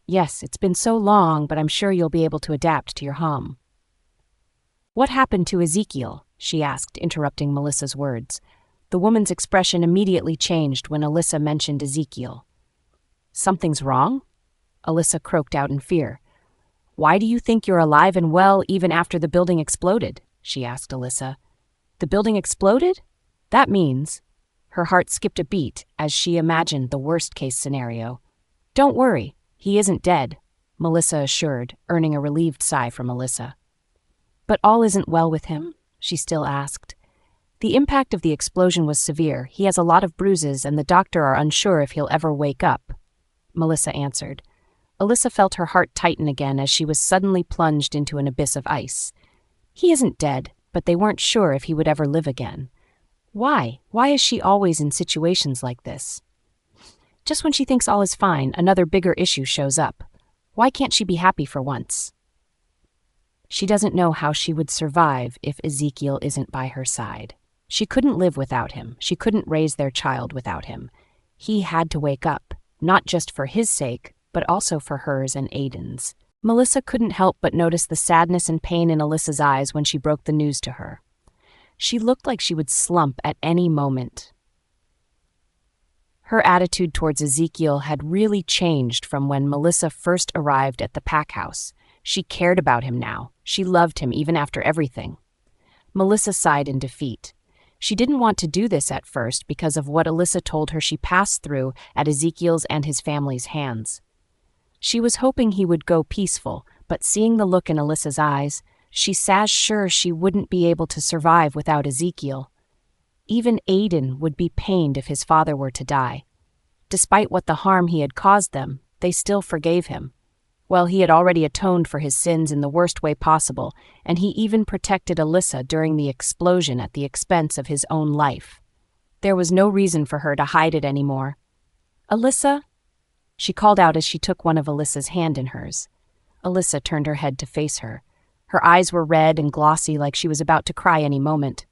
"Yes, it's been so long, but I'm sure you'll be able to adapt to your home." "What happened to Ezekiel?" she asked, interrupting Melissa's words. The woman's expression immediately changed when Alyssa mentioned Ezekiel. "Something's wrong?" Alyssa croaked out in fear. "Why do you think you're alive and well even after the building exploded?" she asked Alyssa. "The building exploded? That means—" Her heart skipped a beat as she imagined the worst-case scenario. "Don't worry, he isn't dead," Melissa assured, earning a relieved sigh from Alyssa. "But all isn't well with him?" she still asked. "The impact of the explosion was severe. He has a lot of bruises and the doctor are unsure if he'll ever wake up," Melissa answered. Alyssa felt her heart tighten again as she was suddenly plunged into an abyss of ice. He isn't dead, but they weren't sure if he would ever live again. Why? Why is she always in situations like this? Just when she thinks all is fine, another bigger issue shows up. Why can't she be happy for once? She doesn't know how she would survive if Ezekiel isn't by her side. She couldn't live without him. She couldn't raise their child without him. He had to wake up, not just for his sake, but also for hers and Aiden's. Melissa couldn't help but notice the sadness and pain in Alyssa's eyes when she broke the news to her. She looked like she would slump at any moment. Her attitude towards Ezekiel had really changed from when Melissa first arrived at the pack house. She cared about him now. She loved him even after everything. Melissa sighed in defeat. She didn't want to do this at first because of what Alyssa told her she passed through at Ezekiel's and his family's hands. She was hoping he would go peaceful, but seeing the look in Alyssa's eyes, she was sure she wouldn't be able to survive without Ezekiel. Even Aiden would be pained if his father were to die. Despite what the harm he had caused them, they still forgave him. Well, he had already atoned for his sins in the worst way possible, and he even protected Alyssa during the explosion at the expense of his own life. There was no reason for her to hide it anymore. "Alyssa?" she called out as she took one of Alyssa's hand in hers. Alyssa turned her head to face her. Her eyes were red and glossy like she was about to cry any moment.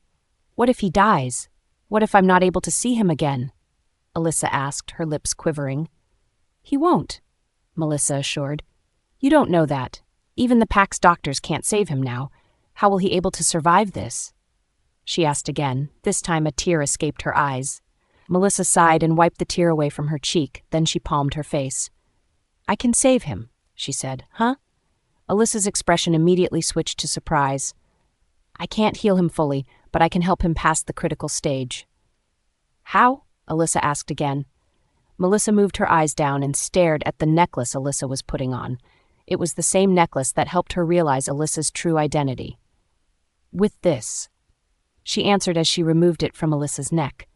"What if he dies? What if I'm not able to see him again?" Alyssa asked, her lips quivering. "He won't," Melissa assured. "You don't know that. Even the pack's doctors can't save him now. How will he able to survive this?" she asked again. This time a tear escaped her eyes. Melissa sighed and wiped the tear away from her cheek, then she palmed her face. "I can save him," she said. "Huh?" Alyssa's expression immediately switched to surprise. "I can't heal him fully, but I can help him past the critical stage." "How?" Alyssa asked again. Melissa moved her eyes down and stared at the necklace Alyssa was putting on. It was the same necklace that helped her realize Alyssa's true identity. "With this," she answered as she removed it from Alyssa's neck.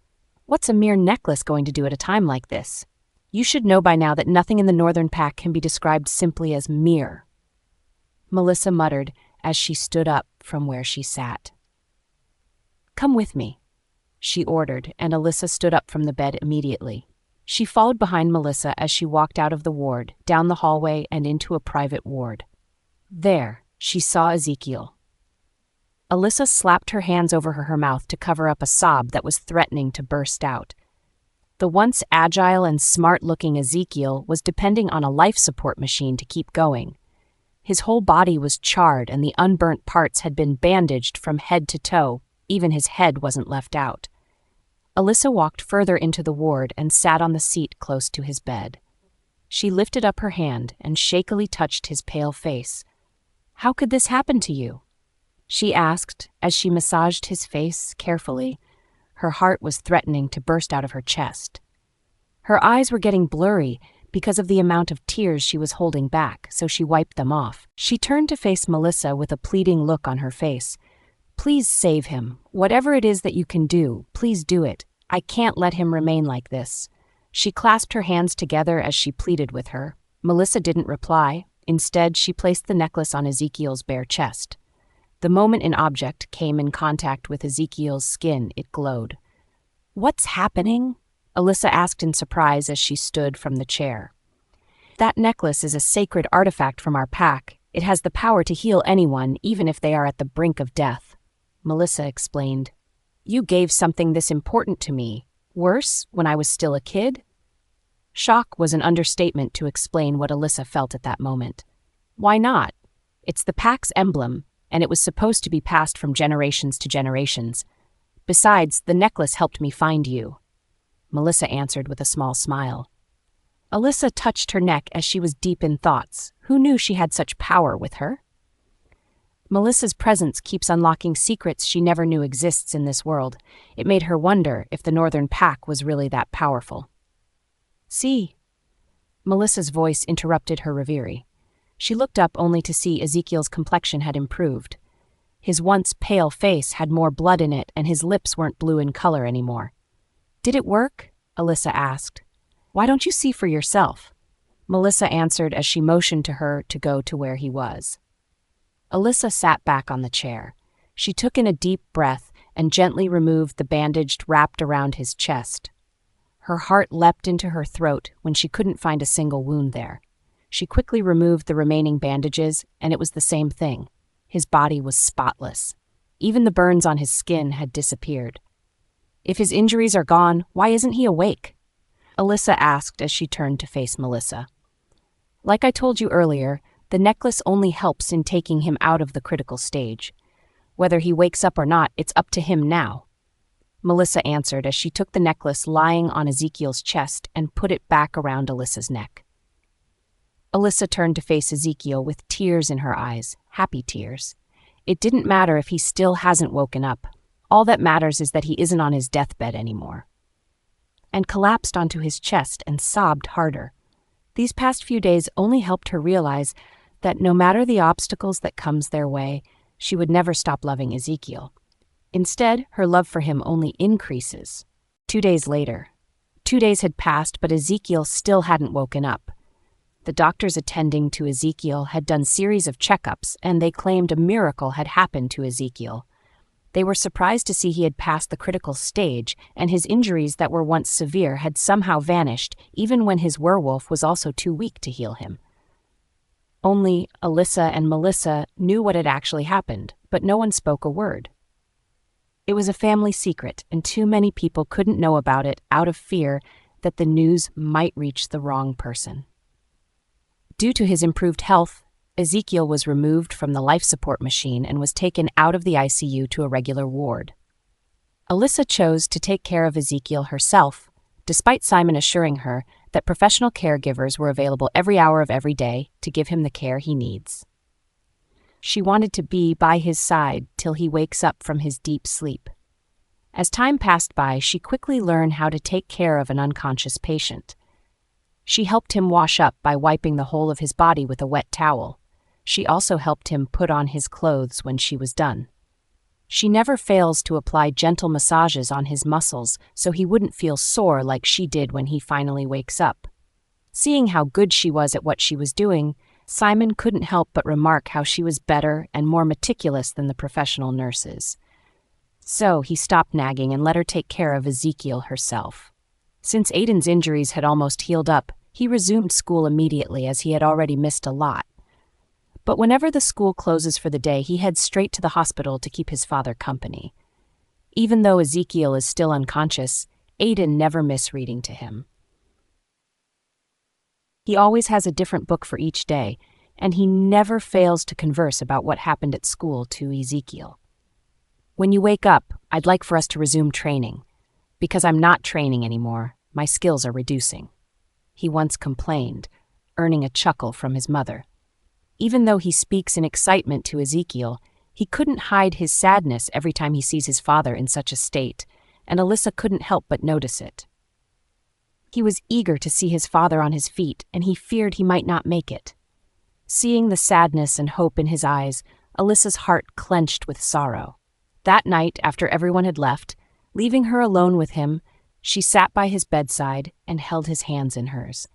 "What's a mere necklace going to do at a time like this? You should know by now that nothing in the Northern Pack can be described simply as mere," Melissa muttered as she stood up from where she sat. "Come with me," she ordered, and Alyssa stood up from the bed immediately. She followed behind Melissa as she walked out of the ward, down the hallway, and into a private ward. There, she saw Ezekiel. Alyssa slapped her hands over her mouth to cover up a sob that was threatening to burst out. The once agile and smart-looking Ezekiel was depending on a life support machine to keep going. His whole body was charred and the unburnt parts had been bandaged from head to toe. Even his head wasn't left out. Alyssa walked further into the ward and sat on the seat close to his bed. She lifted up her hand and shakily touched his pale face. "How could this happen to you?" she asked as she massaged his face carefully. Her heart was threatening to burst out of her chest. Her eyes were getting blurry because of the amount of tears she was holding back, so she wiped them off. She turned to face Melissa with a pleading look on her face. "Please save him. Whatever it is that you can do, please do it. I can't let him remain like this." She clasped her hands together as she pleaded with her. Melissa didn't reply. Instead, she placed the necklace on Ezekiel's bare chest. The moment an object came in contact with Ezekiel's skin, it glowed. "What's happening?" Alyssa asked in surprise as she stood from the chair. "That necklace is a sacred artifact from our pack. It has the power to heal anyone, even if they are at the brink of death," Melissa explained. "You gave something this important to me. Worse, when I was still a kid?" Shock was an understatement to explain what Alyssa felt at that moment. "Why not? It's the pack's emblem, and it was supposed to be passed from generations to generations. Besides, the necklace helped me find you," Melissa answered with a small smile. Alyssa touched her neck as she was deep in thoughts. Who knew she had such power with her? Melissa's presence keeps unlocking secrets she never knew exists in this world. It made her wonder if the Northern Pack was really that powerful. See? Melissa's voice interrupted her reverie. She looked up only to see Ezekiel's complexion had improved. His once pale face had more blood in it, and his lips weren't blue in color anymore. Did it work? Alyssa asked. Why don't you see for yourself? Melissa answered as she motioned to her to go to where he was. Alyssa sat back on the chair. She took in a deep breath and gently removed the bandage wrapped around his chest. Her heart leapt into her throat when she couldn't find a single wound there. She quickly removed the remaining bandages, and it was the same thing. His body was spotless. Even the burns on his skin had disappeared. If his injuries are gone, why isn't he awake? Alyssa asked as she turned to face Melissa. Like I told you earlier, the necklace only helps in taking him out of the critical stage. Whether he wakes up or not, it's up to him now. Melissa answered as she took the necklace lying on Ezekiel's chest and put it back around Alyssa's neck. Alyssa turned to face Ezekiel with tears in her eyes, happy tears. It didn't matter if he still hasn't woken up. All that matters is that he isn't on his deathbed anymore. And collapsed onto his chest and sobbed harder. These past few days only helped her realize that no matter the obstacles that comes their way, she would never stop loving Ezekiel. Instead, her love for him only increases. 2 days later. 2 days had passed, but Ezekiel still hadn't woken up. The doctors attending to Ezekiel had done series of checkups, and they claimed a miracle had happened to Ezekiel. They were surprised to see he had passed the critical stage, and his injuries that were once severe had somehow vanished, even when his werewolf was also too weak to heal him. Only Alyssa and Melissa knew what had actually happened, but no one spoke a word. It was a family secret, and too many people couldn't know about it out of fear that the news might reach the wrong person. Due to his improved health, Ezekiel was removed from the life support machine and was taken out of the ICU to a regular ward. Alyssa chose to take care of Ezekiel herself, despite Simon assuring her that professional caregivers were available every hour of every day to give him the care he needs. She wanted to be by his side till he wakes up from his deep sleep. As time passed by, she quickly learned how to take care of an unconscious patient. She helped him wash up by wiping the whole of his body with a wet towel. She also helped him put on his clothes when she was done. She never fails to apply gentle massages on his muscles so he wouldn't feel sore like she did when he finally wakes up. Seeing how good she was at what she was doing, Simon couldn't help but remark how she was better and more meticulous than the professional nurses. So he stopped nagging and let her take care of Ezekiel herself. Since Aiden's injuries had almost healed up, he resumed school immediately as he had already missed a lot. But whenever the school closes for the day, he heads straight to the hospital to keep his father company. Even though Ezekiel is still unconscious, Aiden never misses reading to him. He always has a different book for each day, and he never fails to converse about what happened at school to Ezekiel. When you wake up, I'd like for us to resume training. Because I'm not training anymore, my skills are reducing. He once complained, earning a chuckle from his mother. Even though he speaks in excitement to Ezekiel, he couldn't hide his sadness every time he sees his father in such a state, and Alyssa couldn't help but notice it. He was eager to see his father on his feet, and he feared he might not make it. Seeing the sadness and hope in his eyes, Alyssa's heart clenched with sorrow. That night, after everyone had left, leaving her alone with him, she sat by his bedside and held his hands in hers.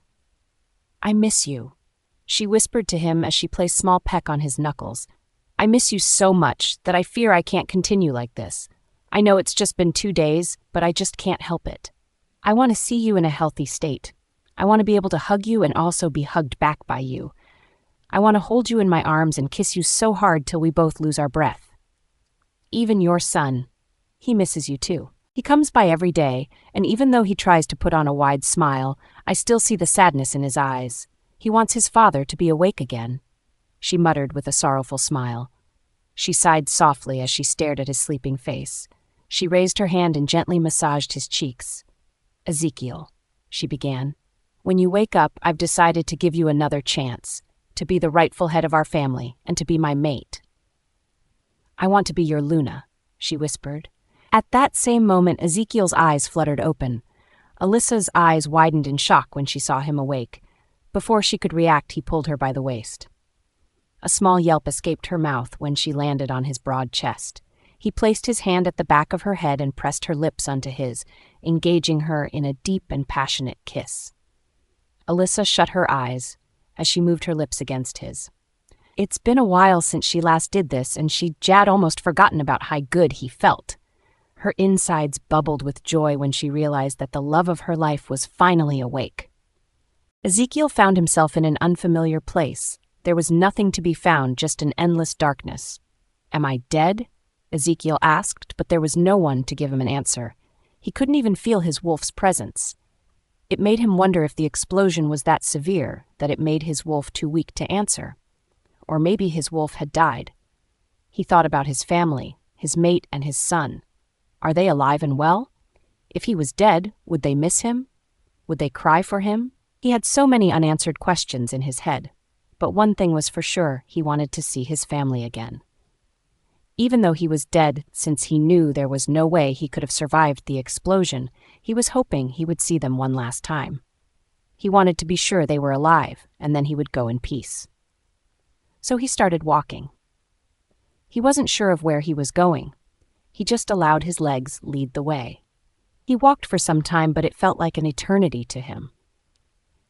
"I miss you," she whispered to him as she placed small peck on his knuckles. "I miss you so much that I fear I can't continue like this. I know it's just been 2 days, but I just can't help it. I want to see you in a healthy state. I want to be able to hug you and also be hugged back by you. I want to hold you in my arms and kiss you so hard till we both lose our breath. Even your son, he misses you too. He comes by every day, and even though he tries to put on a wide smile, I still see the sadness in his eyes. He wants his father to be awake again," she muttered with a sorrowful smile. She sighed softly as she stared at his sleeping face. She raised her hand and gently massaged his cheeks. "Ezekiel," she began, When you wake up, I've decided to give you another chance, to be the rightful head of our family and to be my mate. I want to be your Luna, she whispered. At that same moment, Ezekiel's eyes fluttered open. Alyssa's eyes widened in shock when she saw him awake. Before she could react, he pulled her by the waist. A small yelp escaped her mouth when she landed on his broad chest. He placed his hand at the back of her head and pressed her lips onto his, engaging her in a deep and passionate kiss. Alyssa shut her eyes as she moved her lips against his. It's been a while since she last did this, and she'd almost forgotten about how good he felt. Her insides bubbled with joy when she realized that the love of her life was finally awake. Ezekiel found himself in an unfamiliar place. There was nothing to be found, just an endless darkness. Am I dead? Ezekiel asked, but there was no one to give him an answer. He couldn't even feel his wolf's presence. It made him wonder if the explosion was that severe that it made his wolf too weak to answer. Or maybe his wolf had died. He thought about his family, his mate and his son. Are they alive and well? If he was dead, would they miss him? Would they cry for him? He had so many unanswered questions in his head. But one thing was for sure, he wanted to see his family again. Even though he was dead, since he knew there was no way he could have survived the explosion, he was hoping he would see them one last time. He wanted to be sure they were alive, and then he would go in peace. So he started walking. He wasn't sure of where he was going. He just allowed his legs lead the way. He walked for some time, but it felt like an eternity to him.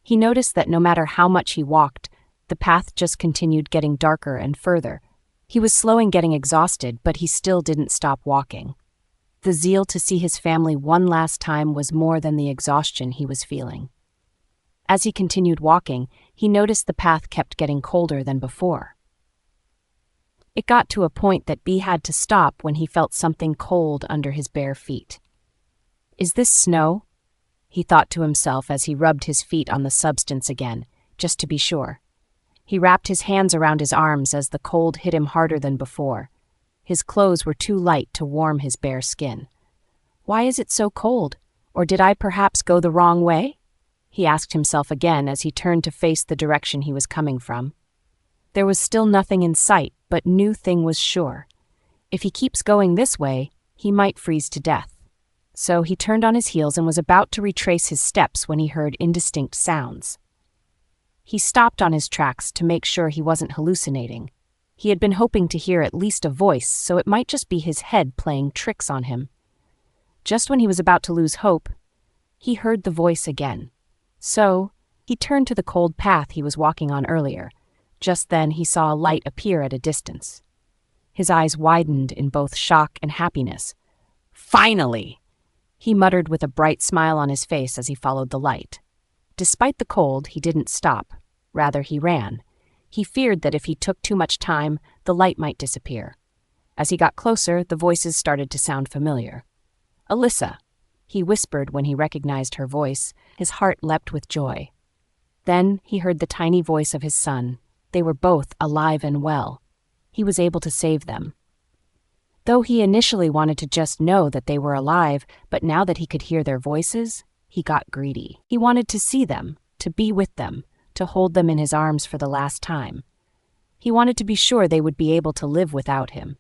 He noticed that no matter how much he walked, the path just continued getting darker and further. He was slowing, getting exhausted, but he still didn't stop walking. The zeal to see his family one last time was more than the exhaustion he was feeling. As he continued walking, he noticed the path kept getting colder than before. It got to a point that B had to stop when he felt something cold under his bare feet. Is this snow? He thought to himself as he rubbed his feet on the substance again, just to be sure. He wrapped his hands around his arms as the cold hit him harder than before. His clothes were too light to warm his bare skin. Why is it so cold? Or did I perhaps go the wrong way? He asked himself again as he turned to face the direction he was coming from. There was still nothing in sight, but new thing was sure. If he keeps going this way, he might freeze to death. So he turned on his heels and was about to retrace his steps when he heard indistinct sounds. He stopped on his tracks to make sure he wasn't hallucinating. He had been hoping to hear at least a voice, so it might just be his head playing tricks on him. Just when he was about to lose hope, he heard the voice again. So he turned to the cold path he was walking on earlier. Just then he saw a light appear at a distance. His eyes widened in both shock and happiness. Finally! He muttered with a bright smile on his face as he followed the light. Despite the cold, he didn't stop. Rather, he ran. He feared that if he took too much time, the light might disappear. As he got closer, the voices started to sound familiar. Alyssa, he whispered when he recognized her voice. His heart leapt with joy. Then he heard the tiny voice of his son. They were both alive and well. He was able to save them. Though he initially wanted to just know that they were alive, but now that he could hear their voices, he got greedy. He wanted to see them, to be with them, to hold them in his arms for the last time. He wanted to be sure they would be able to live without him.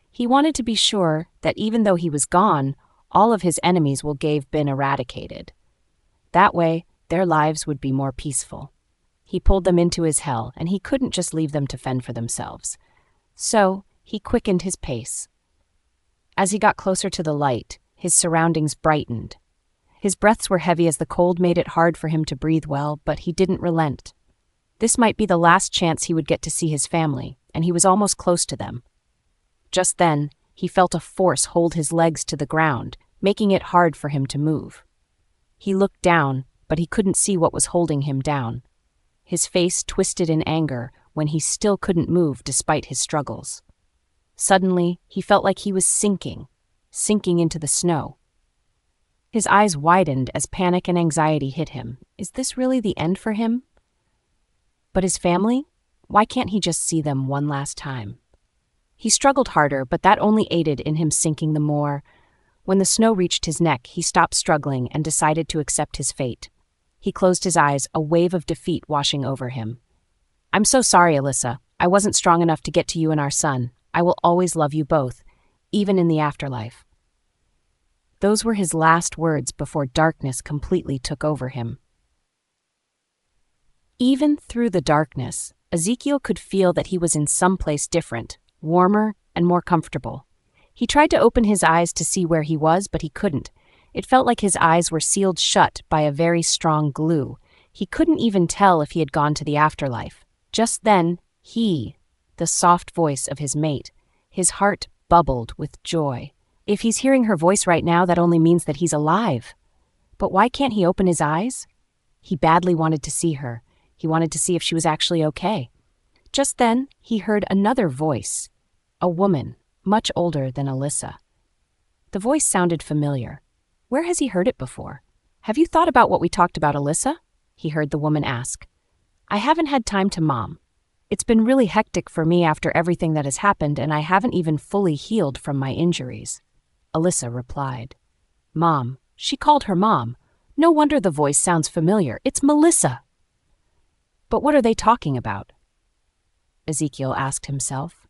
He wanted to be sure that even though he was gone, all of his enemies will have been eradicated. That way, their lives would be more peaceful. He pulled them into his hell, and he couldn't just leave them to fend for themselves. So, he quickened his pace. As he got closer to the light, his surroundings brightened. His breaths were heavy as the cold made it hard for him to breathe well, but he didn't relent. This might be the last chance he would get to see his family, and he was almost close to them. Just then, he felt a force hold his legs to the ground, making it hard for him to move. He looked down, but he couldn't see what was holding him down. His face twisted in anger when he still couldn't move despite his struggles. Suddenly, he felt like he was sinking into the snow. His eyes widened as panic and anxiety hit him. Is this really the end for him? But his family? Why can't he just see them one last time? He struggled harder, but that only aided in him sinking the more. When the snow reached his neck, he stopped struggling and decided to accept his fate. He closed his eyes, a wave of defeat washing over him. "I'm so sorry, Alyssa. I wasn't strong enough to get to you and our son. I will always love you both, even in the afterlife." Those were his last words before darkness completely took over him. Even through the darkness, Ezekiel could feel that he was in some place different, warmer, and more comfortable. He tried to open his eyes to see where he was, but he couldn't. It felt like his eyes were sealed shut by a very strong glue. He couldn't even tell if he had gone to the afterlife. Just then, the soft voice of his mate, his heart bubbled with joy. If he's hearing her voice right now, that only means that he's alive. But why can't he open his eyes? He badly wanted to see her. He wanted to see if she was actually okay. Just then, he heard another voice, a woman, much older than Alyssa. The voice sounded familiar. Where has he heard it before? "Have you thought about what we talked about, Alyssa?" he heard the woman ask. "I haven't had time to, Mom. It's been really hectic for me after everything that has happened, and I haven't even fully healed from my injuries." Alyssa replied. "Mom." She called her mom. No wonder the voice sounds familiar. It's Melissa. But what are they talking about? Ezekiel asked himself.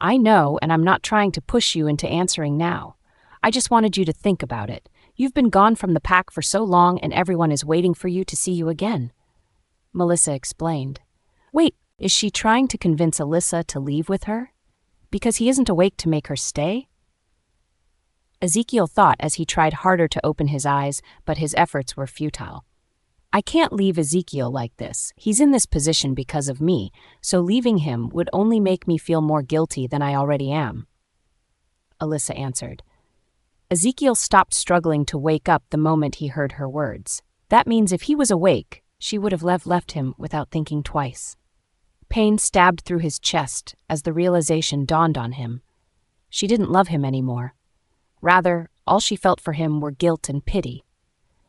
"I know, and I'm not trying to push you into answering now. I just wanted you to think about it. You've been gone from the pack for so long, and everyone is waiting for you to see you again." Melissa explained. Wait, is she trying to convince Alyssa to leave with her? Because he isn't awake to make her stay? Ezekiel thought as he tried harder to open his eyes, but his efforts were futile. "I can't leave Ezekiel like this. He's in this position because of me, so leaving him would only make me feel more guilty than I already am," Alyssa answered. Ezekiel stopped struggling to wake up the moment he heard her words. That means if he was awake, she would have left him without thinking twice. Pain stabbed through his chest as the realization dawned on him. She didn't love him anymore. Rather, all she felt for him were guilt and pity.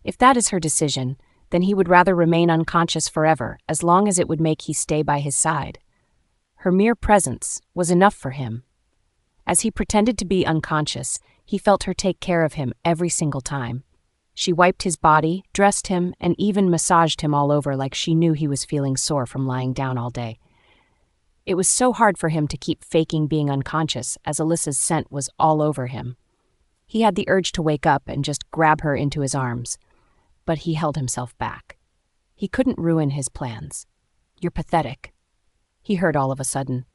If that is her decision, then he would rather remain unconscious forever, as long as it would make he stay by his side. Her mere presence was enough for him. As he pretended to be unconscious, he felt her take care of him every single time. She wiped his body, dressed him, and even massaged him all over like she knew he was feeling sore from lying down all day. It was so hard for him to keep faking being unconscious, as Alyssa's scent was all over him. He had the urge to wake up and just grab her into his arms, but he held himself back. He couldn't ruin his plans. "You're pathetic," he heard all of a sudden.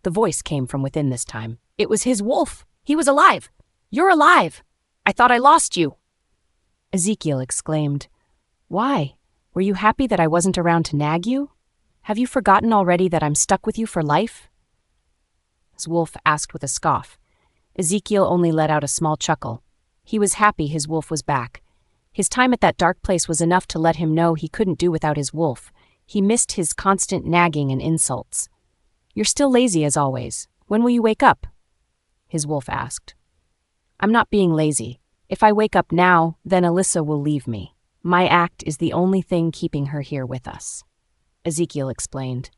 The voice came from within this time. It was his wolf! He was alive! "You're alive! I thought I lost you!" Ezekiel exclaimed. "Why? Were you happy that I wasn't around to nag you? Have you forgotten already that I'm stuck with you for life?" His wolf asked with a scoff. Ezekiel only let out a small chuckle. He was happy his wolf was back. His time at that dark place was enough to let him know he couldn't do without his wolf. He missed his constant nagging and insults. "You're still lazy as always. When will you wake up?" his wolf asked. "I'm not being lazy. If I wake up now, then Alyssa will leave me. My act is the only thing keeping her here with us," Ezekiel explained.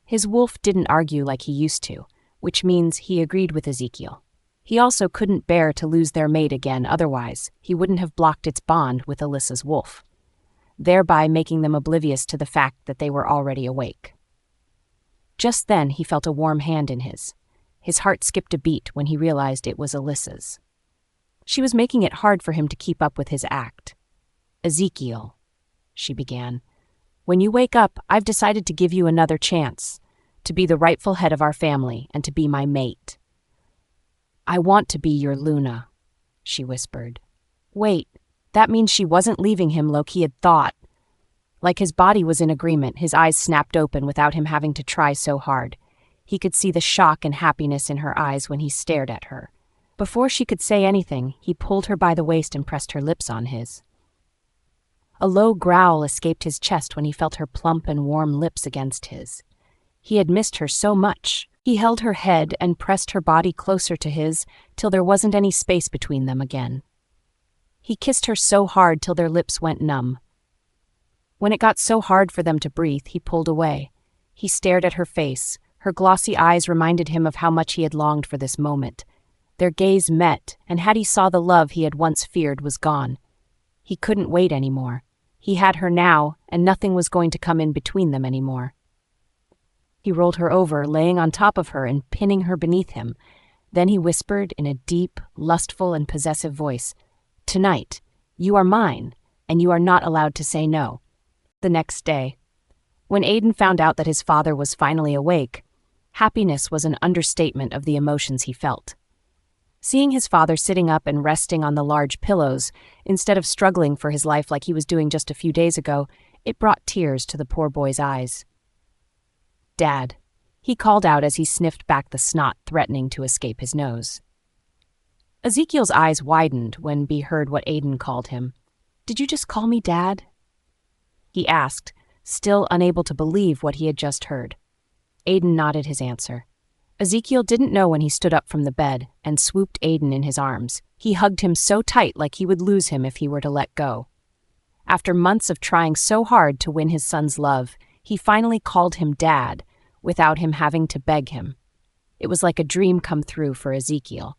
His wolf didn't argue like he used to, which means he agreed with Ezekiel. He also couldn't bear to lose their mate again, otherwise he wouldn't have blocked its bond with Alyssa's wolf, thereby making them oblivious to the fact that they were already awake. Just then he felt a warm hand in his. His heart skipped a beat when he realized it was Alyssa's. She was making it hard for him to keep up with his act. "Ezekiel," she began, "when you wake up, I've decided to give you another chance, to be the rightful head of our family and to be my mate." "I want to be your Luna," she whispered. Wait, that means she wasn't leaving him like he had thought. Like his body was in agreement, his eyes snapped open without him having to try so hard. He could see the shock and happiness in her eyes when he stared at her. Before she could say anything, he pulled her by the waist and pressed her lips on his. A low growl escaped his chest when he felt her plump and warm lips against his. He had missed her so much. He held her head and pressed her body closer to his till there wasn't any space between them again. He kissed her so hard till their lips went numb. When it got so hard for them to breathe, he pulled away. He stared at her face. Her glossy eyes reminded him of how much he had longed for this moment. Their gaze met, and had he saw the love he had once feared was gone. He couldn't wait anymore. He had her now, and nothing was going to come in between them anymore. He rolled her over, laying on top of her and pinning her beneath him. Then he whispered in a deep, lustful, and possessive voice, "Tonight, you are mine, and you are not allowed to say no." The next day, when Aiden found out that his father was finally awake, happiness was an understatement of the emotions he felt. Seeing his father sitting up and resting on the large pillows, instead of struggling for his life like he was doing just a few days ago, it brought tears to the poor boy's eyes. "Dad," he called out as he sniffed back the snot threatening to escape his nose. Ezekiel's eyes widened when he heard what Aiden called him. "Did you just call me Dad?" he asked, still unable to believe what he had just heard. Aiden nodded his answer. Ezekiel didn't know when he stood up from the bed and swooped Aiden in his arms. He hugged him so tight like he would lose him if he were to let go. After months of trying so hard to win his son's love, he finally called him Dad, without him having to beg him. It was like a dream come true for Ezekiel.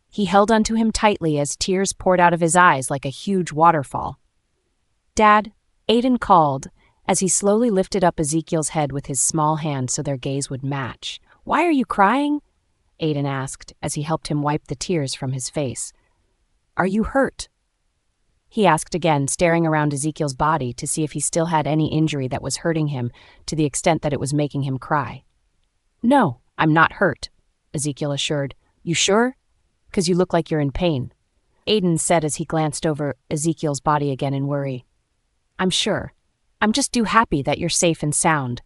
He held onto him tightly as tears poured out of his eyes like a huge waterfall. "Dad," Aiden called, as he slowly lifted up Ezekiel's head with his small hand so their gaze would match. "Why are you crying?" Aiden asked, as he helped him wipe the tears from his face. "Are you hurt?" he asked again, staring around Ezekiel's body to see if he still had any injury that was hurting him to the extent that it was making him cry. "No, I'm not hurt," Ezekiel assured. "You sure? 'Cause you look like you're in pain," Aiden said as he glanced over Ezekiel's body again in worry. "I'm sure. I'm just too happy that you're safe and sound,"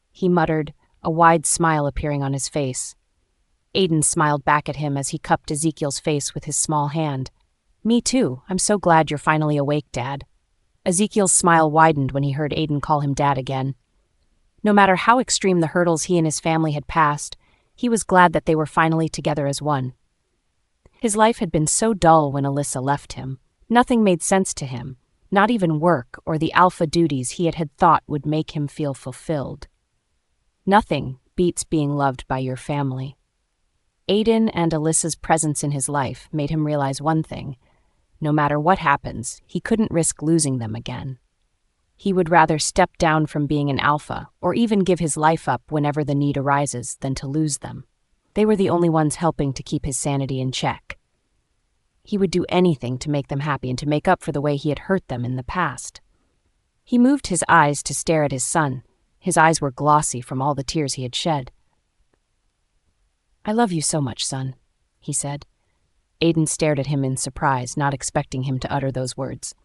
he muttered, a wide smile appearing on his face. Aiden smiled back at him as he cupped Ezekiel's face with his small hand. "Me too. I'm so glad you're finally awake, Dad." Ezekiel's smile widened when he heard Aiden call him Dad again. No matter how extreme the hurdles he and his family had passed, he was glad that they were finally together as one. His life had been so dull when Alyssa left him. Nothing made sense to him, not even work or the alpha duties he had thought would make him feel fulfilled. Nothing beats being loved by your family. Aiden and Alyssa's presence in his life made him realize one thing. No matter what happens, he couldn't risk losing them again. He would rather step down from being an alpha or even give his life up whenever the need arises than to lose them. They were the only ones helping to keep his sanity in check. He would do anything to make them happy and to make up for the way he had hurt them in the past. He moved his eyes to stare at his son. His eyes were glossy from all the tears he had shed. "I love you so much, son," he said. Aiden stared at him in surprise, not expecting him to utter those words.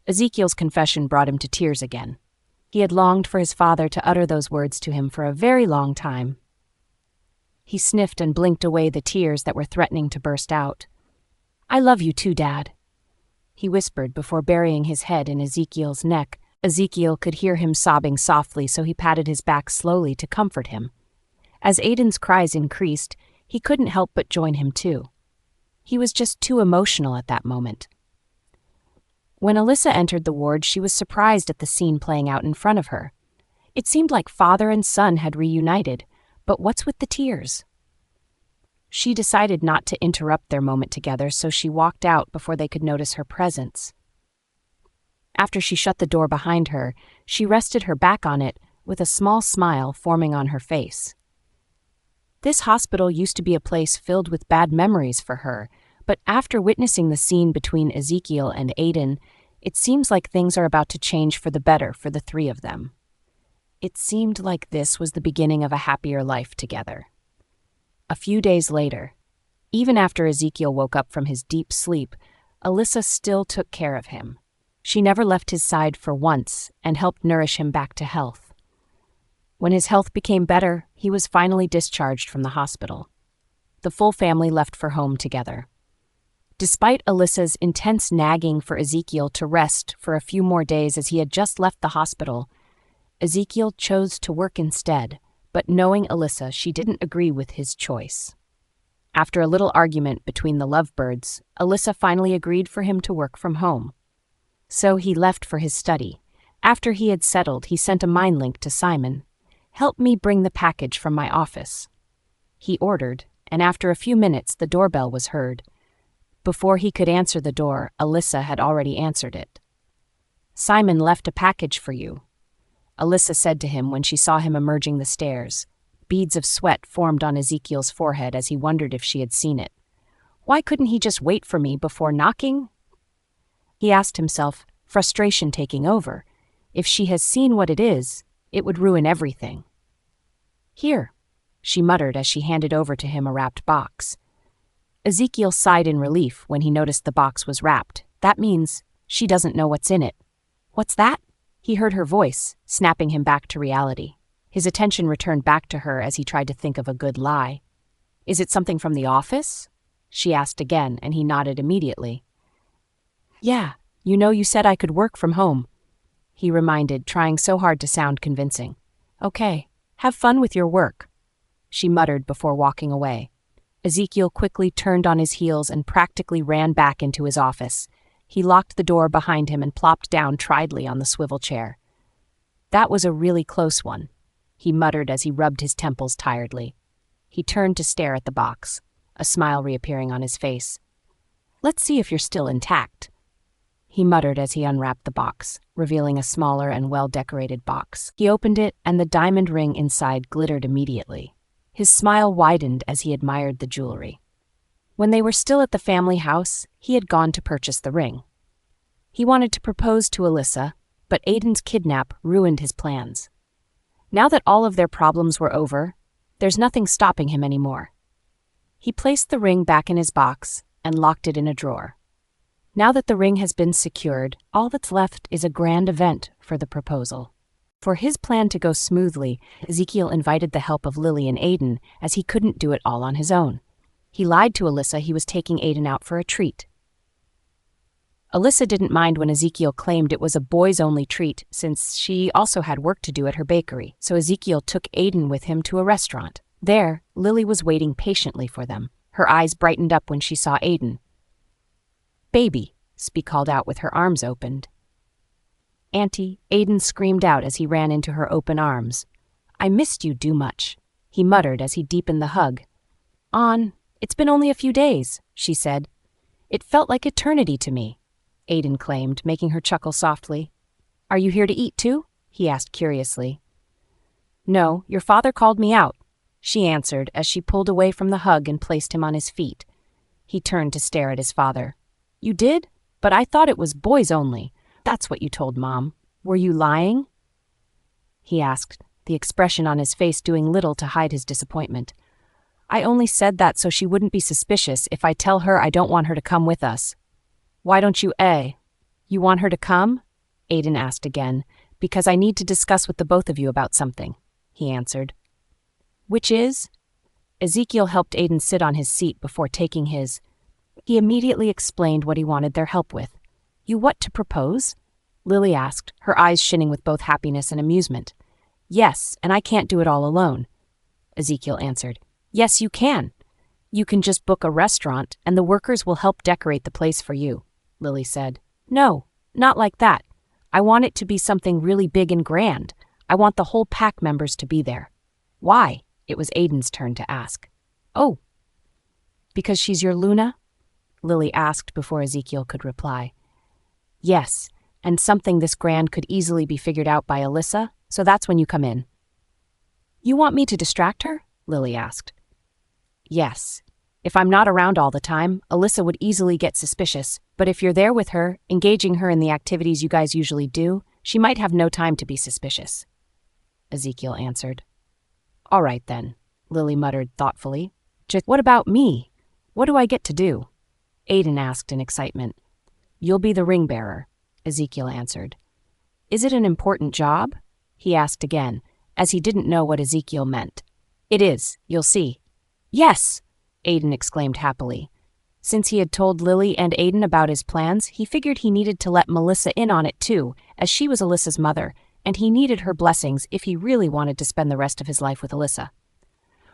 Ezekiel's confession brought him to tears again. He had longed for his father to utter those words to him for a very long time. He sniffed and blinked away the tears that were threatening to burst out. "I love you too, Dad," he whispered before burying his head in Ezekiel's neck. Ezekiel could hear him sobbing softly, so he patted his back slowly to comfort him. As Aiden's cries increased, he couldn't help but join him too. He was just too emotional at that moment. When Alyssa entered the ward, she was surprised at the scene playing out in front of her. It seemed like father and son had reunited, but what's with the tears? She decided not to interrupt their moment together, so she walked out before they could notice her presence. After she shut the door behind her, she rested her back on it with a small smile forming on her face. This hospital used to be a place filled with bad memories for her, but after witnessing the scene between Ezekiel and Aiden, it seems like things are about to change for the better for the three of them. It seemed like this was the beginning of a happier life together. A few days later, even after Ezekiel woke up from his deep sleep, Alyssa still took care of him. She never left his side for once and helped nourish him back to health. When his health became better, he was finally discharged from the hospital. The full family left for home together. Despite Alyssa's intense nagging for Ezekiel to rest for a few more days as he had just left the hospital, Ezekiel chose to work instead, but knowing Alyssa, she didn't agree with his choice. After a little argument between the lovebirds, Alyssa finally agreed for him to work from home. So he left for his study. After he had settled, he sent a mind link to Simon. "Help me bring the package from my office," he ordered, and after a few minutes the doorbell was heard. Before he could answer the door, Alyssa had already answered it. "Simon left a package for you," Alyssa said to him when she saw him emerging the stairs. Beads of sweat formed on Ezekiel's forehead as he wondered if she had seen it. Why couldn't he just wait for me before knocking? He asked himself, frustration taking over. If she has seen what it is, it would ruin everything. "Here," she muttered as she handed over to him a wrapped box. Ezekiel sighed in relief when he noticed the box was wrapped. That means she doesn't know what's in it. "What's that?" He heard her voice, snapping him back to reality. His attention returned back to her as he tried to think of a good lie. "Is it something from the office?" she asked again, and he nodded immediately. "Yeah, you said I could work from home," he reminded, trying so hard to sound convincing. "Okay, have fun with your work," she muttered before walking away. Ezekiel quickly turned on his heels and practically ran back into his office. He locked the door behind him and plopped down tritely on the swivel chair. "That was a really close one," he muttered as he rubbed his temples tiredly. He turned to stare at the box, a smile reappearing on his face. "Let's see if you're still intact," he muttered as he unwrapped the box, revealing a smaller and well-decorated box. He opened it, and the diamond ring inside glittered immediately. His smile widened as he admired the jewelry. When they were still at the family house, he had gone to purchase the ring. He wanted to propose to Alyssa, but Aiden's kidnap ruined his plans. Now that all of their problems were over, there's nothing stopping him anymore. He placed the ring back in his box and locked it in a drawer. Now that the ring has been secured, all that's left is a grand event for the proposal. For his plan to go smoothly, Ezekiel invited the help of Lily and Aiden, as he couldn't do it all on his own. He lied to Alyssa he was taking Aiden out for a treat. Alyssa didn't mind when Ezekiel claimed it was a boys-only treat, since she also had work to do at her bakery, so Ezekiel took Aiden with him to a restaurant. There, Lily was waiting patiently for them. Her eyes brightened up when she saw Aiden. "Baby," Spee called out with her arms opened. "Auntie," Aiden screamed out as he ran into her open arms. "I missed you too much," he muttered as he deepened the hug. "It's been only a few days," she said. "It felt like eternity to me," Aiden claimed, making her chuckle softly. "Are you here to eat too?" he asked curiously. "No, your father called me out," she answered as she pulled away from the hug and placed him on his feet. He turned to stare at his father. "You did? But I thought it was boys only. That's what you told Mom. Were you lying?" he asked, the expression on his face doing little to hide his disappointment. "I only said that so she wouldn't be suspicious if I tell her I don't want her to come with us." "Why don't you, You want her to come?" Aiden asked again. "Because I need to discuss with the both of you about something," he answered. "Which is?" Ezekiel helped Aiden sit on his seat before taking his. He immediately explained what he wanted their help with. "You what to propose?" Lily asked, her eyes shining with both happiness and amusement. "Yes, and I can't do it all alone," Ezekiel answered. "Yes, you can. You can just book a restaurant, and the workers will help decorate the place for you," Lily said. "No, not like that. I want it to be something really big and grand. I want the whole pack members to be there." "Why?" It was Aiden's turn to ask. "Oh, because she's your Luna?" Lily asked before Ezekiel could reply. "Yes, and something this grand could easily be figured out by Alyssa, so that's when you come in." "You want me to distract her?" Lily asked. "Yes. If I'm not around all the time, Alyssa would easily get suspicious, but if you're there with her, engaging her in the activities you guys usually do, she might have no time to be suspicious," Ezekiel answered. "All right then," Lily muttered thoughtfully. "Just what about me? What do I get to do?" Aiden asked in excitement. "You'll be the ring bearer," Ezekiel answered. "Is it an important job?" he asked again, as he didn't know what Ezekiel meant. "It is, you'll see." "Yes!" Aiden exclaimed happily. Since he had told Lily and Aiden about his plans, he figured he needed to let Melissa in on it too, as she was Alyssa's mother, and he needed her blessings if he really wanted to spend the rest of his life with Alyssa.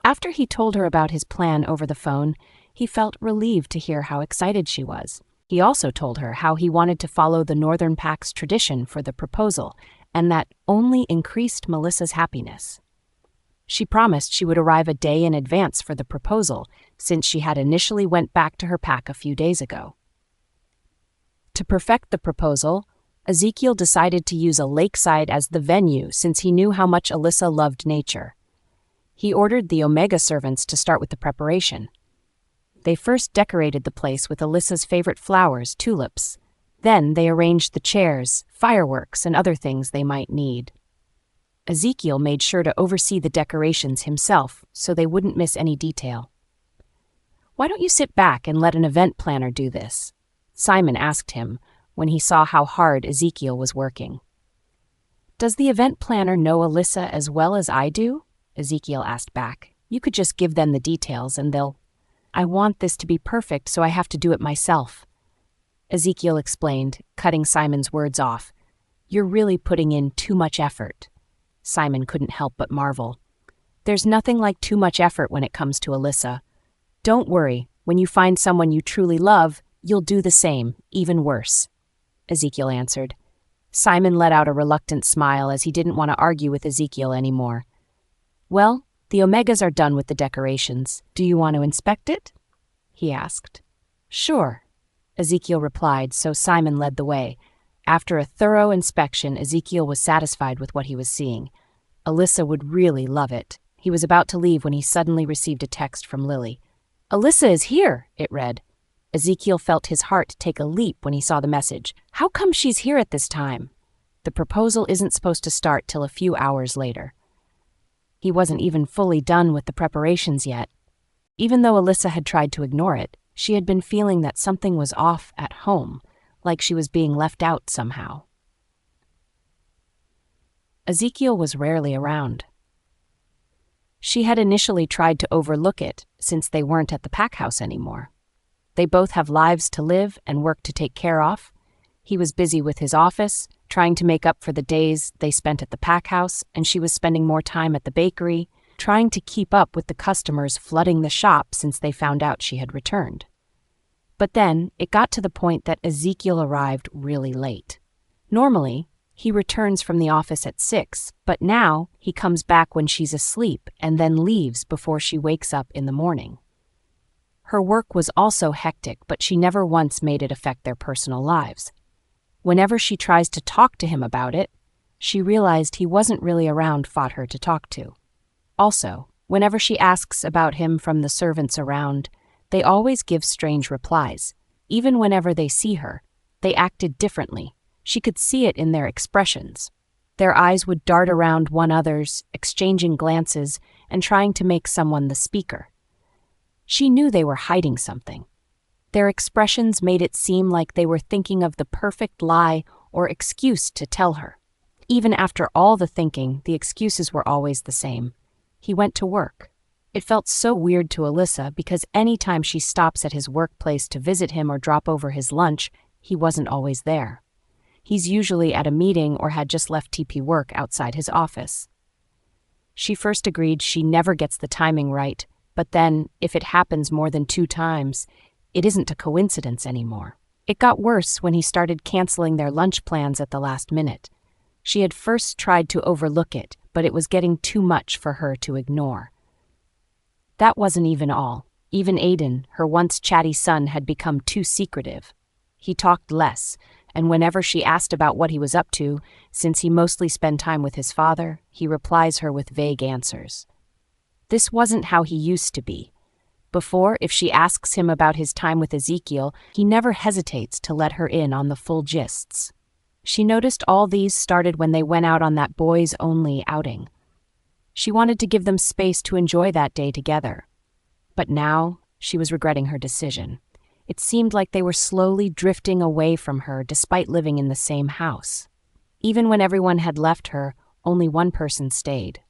After he told her about his plan over the phone, he felt relieved to hear how excited she was. He also told her how he wanted to follow the Northern Pack's tradition for the proposal, and that only increased Melissa's happiness. She promised she would arrive a day in advance for the proposal, since she had initially went back to her pack a few days ago. To perfect the proposal, Ezekiel decided to use a lakeside as the venue since he knew how much Alyssa loved nature. He ordered the Omega servants to start with the preparation. They first decorated the place with Alyssa's favorite flowers, tulips. Then they arranged the chairs, fireworks, and other things they might need. Ezekiel made sure to oversee the decorations himself so they wouldn't miss any detail. "Why don't you sit back and let an event planner do this?" Simon asked him when he saw how hard Ezekiel was working. "Does the event planner know Alyssa as well as I do?" Ezekiel asked back. "You could just give them the details and they'll—" "I want this to be perfect, so I have to do it myself," Ezekiel explained, cutting Simon's words off. "You're really putting in too much effort." Simon couldn't help but marvel. "There's nothing like too much effort when it comes to Alyssa. Don't worry, when you find someone you truly love, you'll do the same, even worse," Ezekiel answered. Simon let out a reluctant smile as he didn't want to argue with Ezekiel anymore. "Well, the Omegas are done with the decorations. Do you want to inspect it?" he asked. "Sure," Ezekiel replied, so Simon led the way. After a thorough inspection, Ezekiel was satisfied with what he was seeing. Alyssa would really love it. He was about to leave when he suddenly received a text from Lily. "Alyssa is here," it read. Ezekiel felt his heart take a leap when he saw the message. How come she's here at this time? The proposal isn't supposed to start till a few hours later. He wasn't even fully done with the preparations yet. Even though Alyssa had tried to ignore it, she had been feeling that something was off at home, like she was being left out somehow. Ezekiel was rarely around. She had initially tried to overlook it since they weren't at the pack house anymore. They both have lives to live and work to take care of. He was busy with his office, trying to make up for the days they spent at the pack house, and she was spending more time at the bakery, trying to keep up with the customers flooding the shop since they found out she had returned. But then it got to the point that Ezekiel arrived really late. Normally, he returns from the office at 6, but now he comes back when she's asleep and then leaves before she wakes up in the morning. Her work was also hectic, but she never once made it affect their personal lives. Whenever she tries to talk to him about it, she realized he wasn't really around for her to talk to. Also, whenever she asks about him from the servants around, they always give strange replies. Even whenever they see her, they acted differently. She could see it in their expressions. Their eyes would dart around one another's, exchanging glances and trying to make someone the speaker. She knew they were hiding something. Their expressions made it seem like they were thinking of the perfect lie or excuse to tell her. Even after all the thinking, the excuses were always the same. He went to work. It felt so weird to Alyssa because any time she stops at his workplace to visit him or drop over his lunch, he wasn't always there. He's usually at a meeting or had just left TP work outside his office. She first agreed she never gets the timing right, but then, if it happens more than 2 times, it isn't a coincidence anymore. It got worse when he started canceling their lunch plans at the last minute. She had first tried to overlook it, but it was getting too much for her to ignore. That wasn't even all. Even Aiden, her once chatty son, had become too secretive. He talked less, and whenever she asked about what he was up to, since he mostly spent time with his father, he replies her with vague answers. This wasn't how he used to be. Before, if she asks him about his time with Ezekiel, he never hesitates to let her in on the full gists. She noticed all these started when they went out on that boys-only outing. She wanted to give them space to enjoy that day together. But now, she was regretting her decision. It seemed like they were slowly drifting away from her despite living in the same house. Even when everyone had left her, only one person stayed.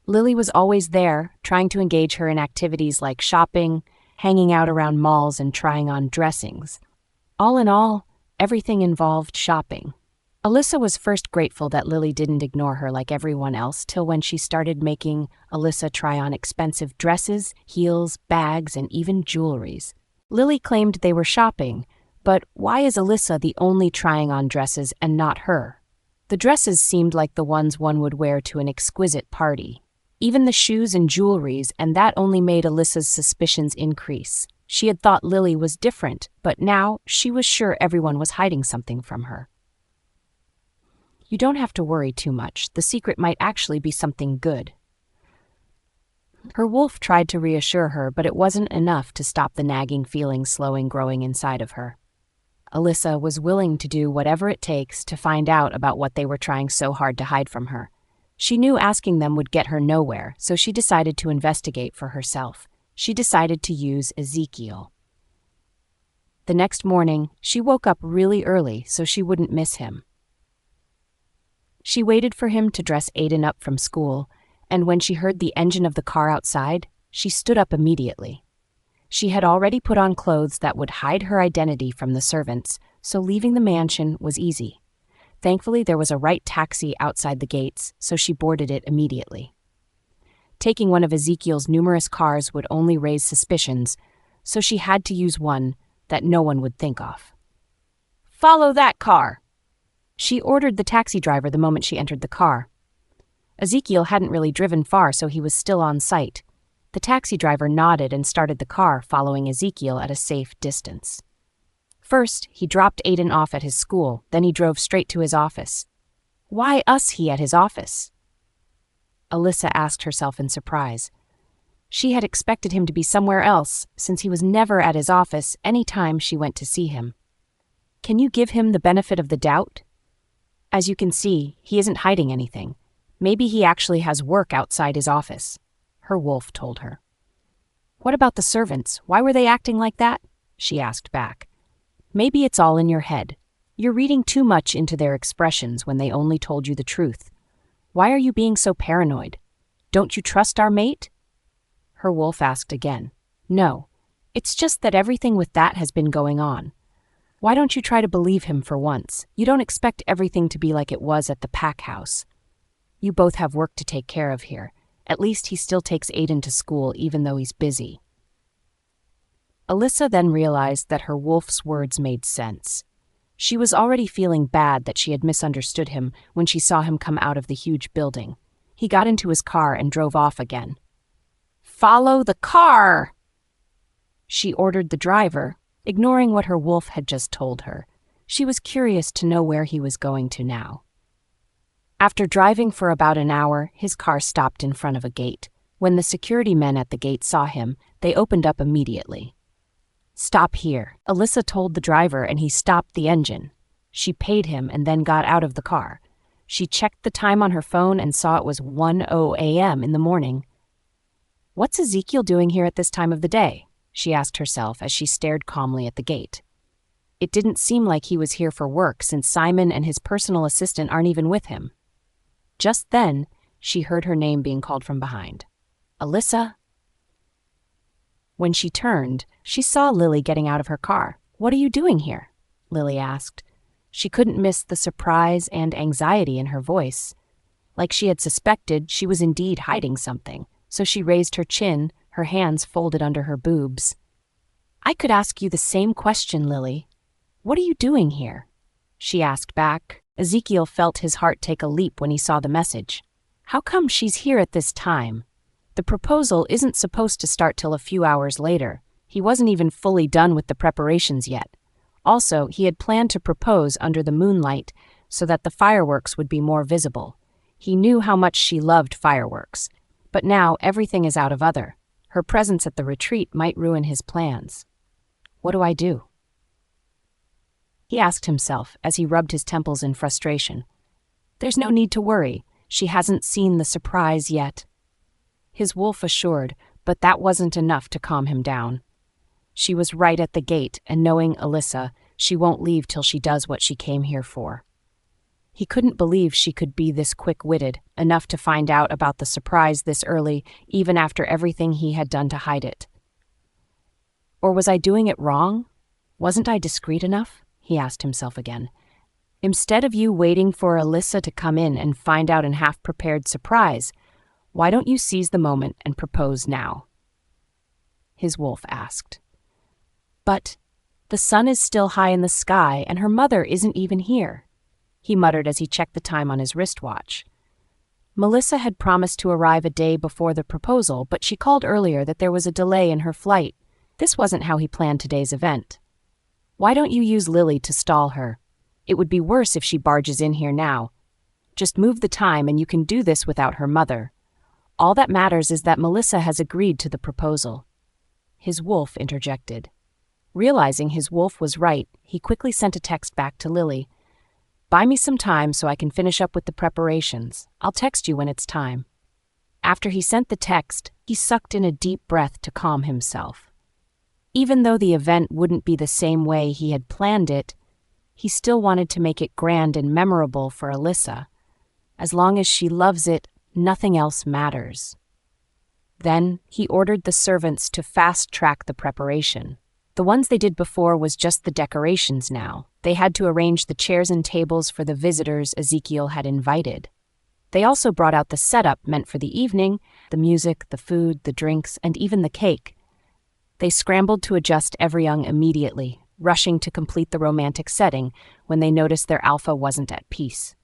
Lily was always there, trying to engage her in activities like shopping, hanging out around malls, and trying on dressings. All in all, everything involved shopping. Alyssa was first grateful that Lily didn't ignore her like everyone else till when she started making Alyssa try on expensive dresses, heels, bags, and even jewelries. Lily claimed they were shopping, but why is Alyssa the only trying on dresses and not her? The dresses seemed like the ones one would wear to an exquisite party. Even the shoes and jewelries, and that only made Alyssa's suspicions increase. She had thought Lily was different, but now she was sure everyone was hiding something from her. You don't have to worry too much. The secret might actually be something good. Her wolf tried to reassure her, but it wasn't enough to stop the nagging feeling growing inside of her. Alyssa was willing to do whatever it takes to find out about what they were trying so hard to hide from her. She knew asking them would get her nowhere, so she decided to investigate for herself. She decided to use Ezekiel. The next morning, she woke up really early so she wouldn't miss him. She waited for him to dress Aiden up from school, and when she heard the engine of the car outside, she stood up immediately. She had already put on clothes that would hide her identity from the servants, so leaving the mansion was easy. Thankfully, there was a right taxi outside the gates, so she boarded it immediately. Taking one of Ezekiel's numerous cars would only raise suspicions, so she had to use one that no one would think of. "Follow that car!" She ordered the taxi driver the moment she entered the car. Ezekiel hadn't really driven far, so he was still on site. The taxi driver nodded and started the car, following Ezekiel at a safe distance. First, he dropped Aiden off at his school, then he drove straight to his office. Why he at his office? Alyssa asked herself in surprise. She had expected him to be somewhere else, since he was never at his office any time she went to see him. Can you give him the benefit of the doubt? As you can see, he isn't hiding anything. Maybe he actually has work outside his office, her wolf told her. What about the servants? Why were they acting like that? She asked back. Maybe it's all in your head. You're reading too much into their expressions when they only told you the truth. Why are you being so paranoid? Don't you trust our mate? Her wolf asked again. No, it's just that everything with that has been going on. Why don't you try to believe him for once? You don't expect everything to be like it was at the pack house. You both have work to take care of here. At least he still takes Aiden to school even though he's busy. Alyssa then realized that her wolf's words made sense. She was already feeling bad that she had misunderstood him when she saw him come out of the huge building. He got into his car and drove off again. Follow the car! She ordered the driver, ignoring what her wolf had just told her. She was curious to know where he was going to now. After driving for about an hour, his car stopped in front of a gate. When the security men at the gate saw him, they opened up immediately. Stop here, Alyssa told the driver, and he stopped the engine. She paid him and then got out of the car. She checked the time on her phone and saw it was 1:00 a.m. in the morning. What's Ezekiel doing here at this time of the day? She asked herself as she stared calmly at the gate. It didn't seem like he was here for work since Simon and his personal assistant aren't even with him. Just then, she heard her name being called from behind. Alyssa? When she turned, she saw Lily getting out of her car. What are you doing here? Lily asked. She couldn't miss the surprise and anxiety in her voice. Like she had suspected, she was indeed hiding something, so she raised her chin, her hands folded under her boobs. I could ask you the same question, Lily. What are you doing here? She asked back. Ezekiel felt his heart take a leap when he saw the message. How come she's here at this time? The proposal isn't supposed to start till a few hours later. He wasn't even fully done with the preparations yet. Also, he had planned to propose under the moonlight so that the fireworks would be more visible. He knew how much she loved fireworks. But now everything is out of order. Her presence at the retreat might ruin his plans. What do I do? He asked himself as he rubbed his temples in frustration. There's no need to worry. She hasn't seen the surprise yet. His wolf assured, but that wasn't enough to calm him down. She was right at the gate, and knowing Alyssa, she won't leave till she does what she came here for. He couldn't believe she could be this quick-witted, enough to find out about the surprise this early, even after everything he had done to hide it. Or was I doing it wrong? Wasn't I discreet enough? He asked himself again. Instead of you waiting for Alyssa to come in and find out an half-prepared surprise, why don't you seize the moment and propose now? His wolf asked. But the sun is still high in the sky and her mother isn't even here, he muttered as he checked the time on his wristwatch. Melissa had promised to arrive a day before the proposal, but she called earlier that there was a delay in her flight. This wasn't how he planned today's event. Why don't you use Lily to stall her? It would be worse if she barges in here now. Just move the time and you can do this without her mother. All that matters is that Melissa has agreed to the proposal." His wolf interjected. Realizing his wolf was right, he quickly sent a text back to Lily. "Buy me some time so I can finish up with the preparations. I'll text you when it's time." After he sent the text, he sucked in a deep breath to calm himself. Even though the event wouldn't be the same way he had planned it, he still wanted to make it grand and memorable for Alyssa. As long as she loves it, nothing else matters. Then he ordered the servants to fast-track the preparation. The ones they did before was just the decorations now. They had to arrange the chairs and tables for the visitors Ezekiel had invited. They also brought out the setup meant for the evening, the music, the food, the drinks, and even the cake. They scrambled to adjust everything immediately, rushing to complete the romantic setting when they noticed their alpha wasn't at peace.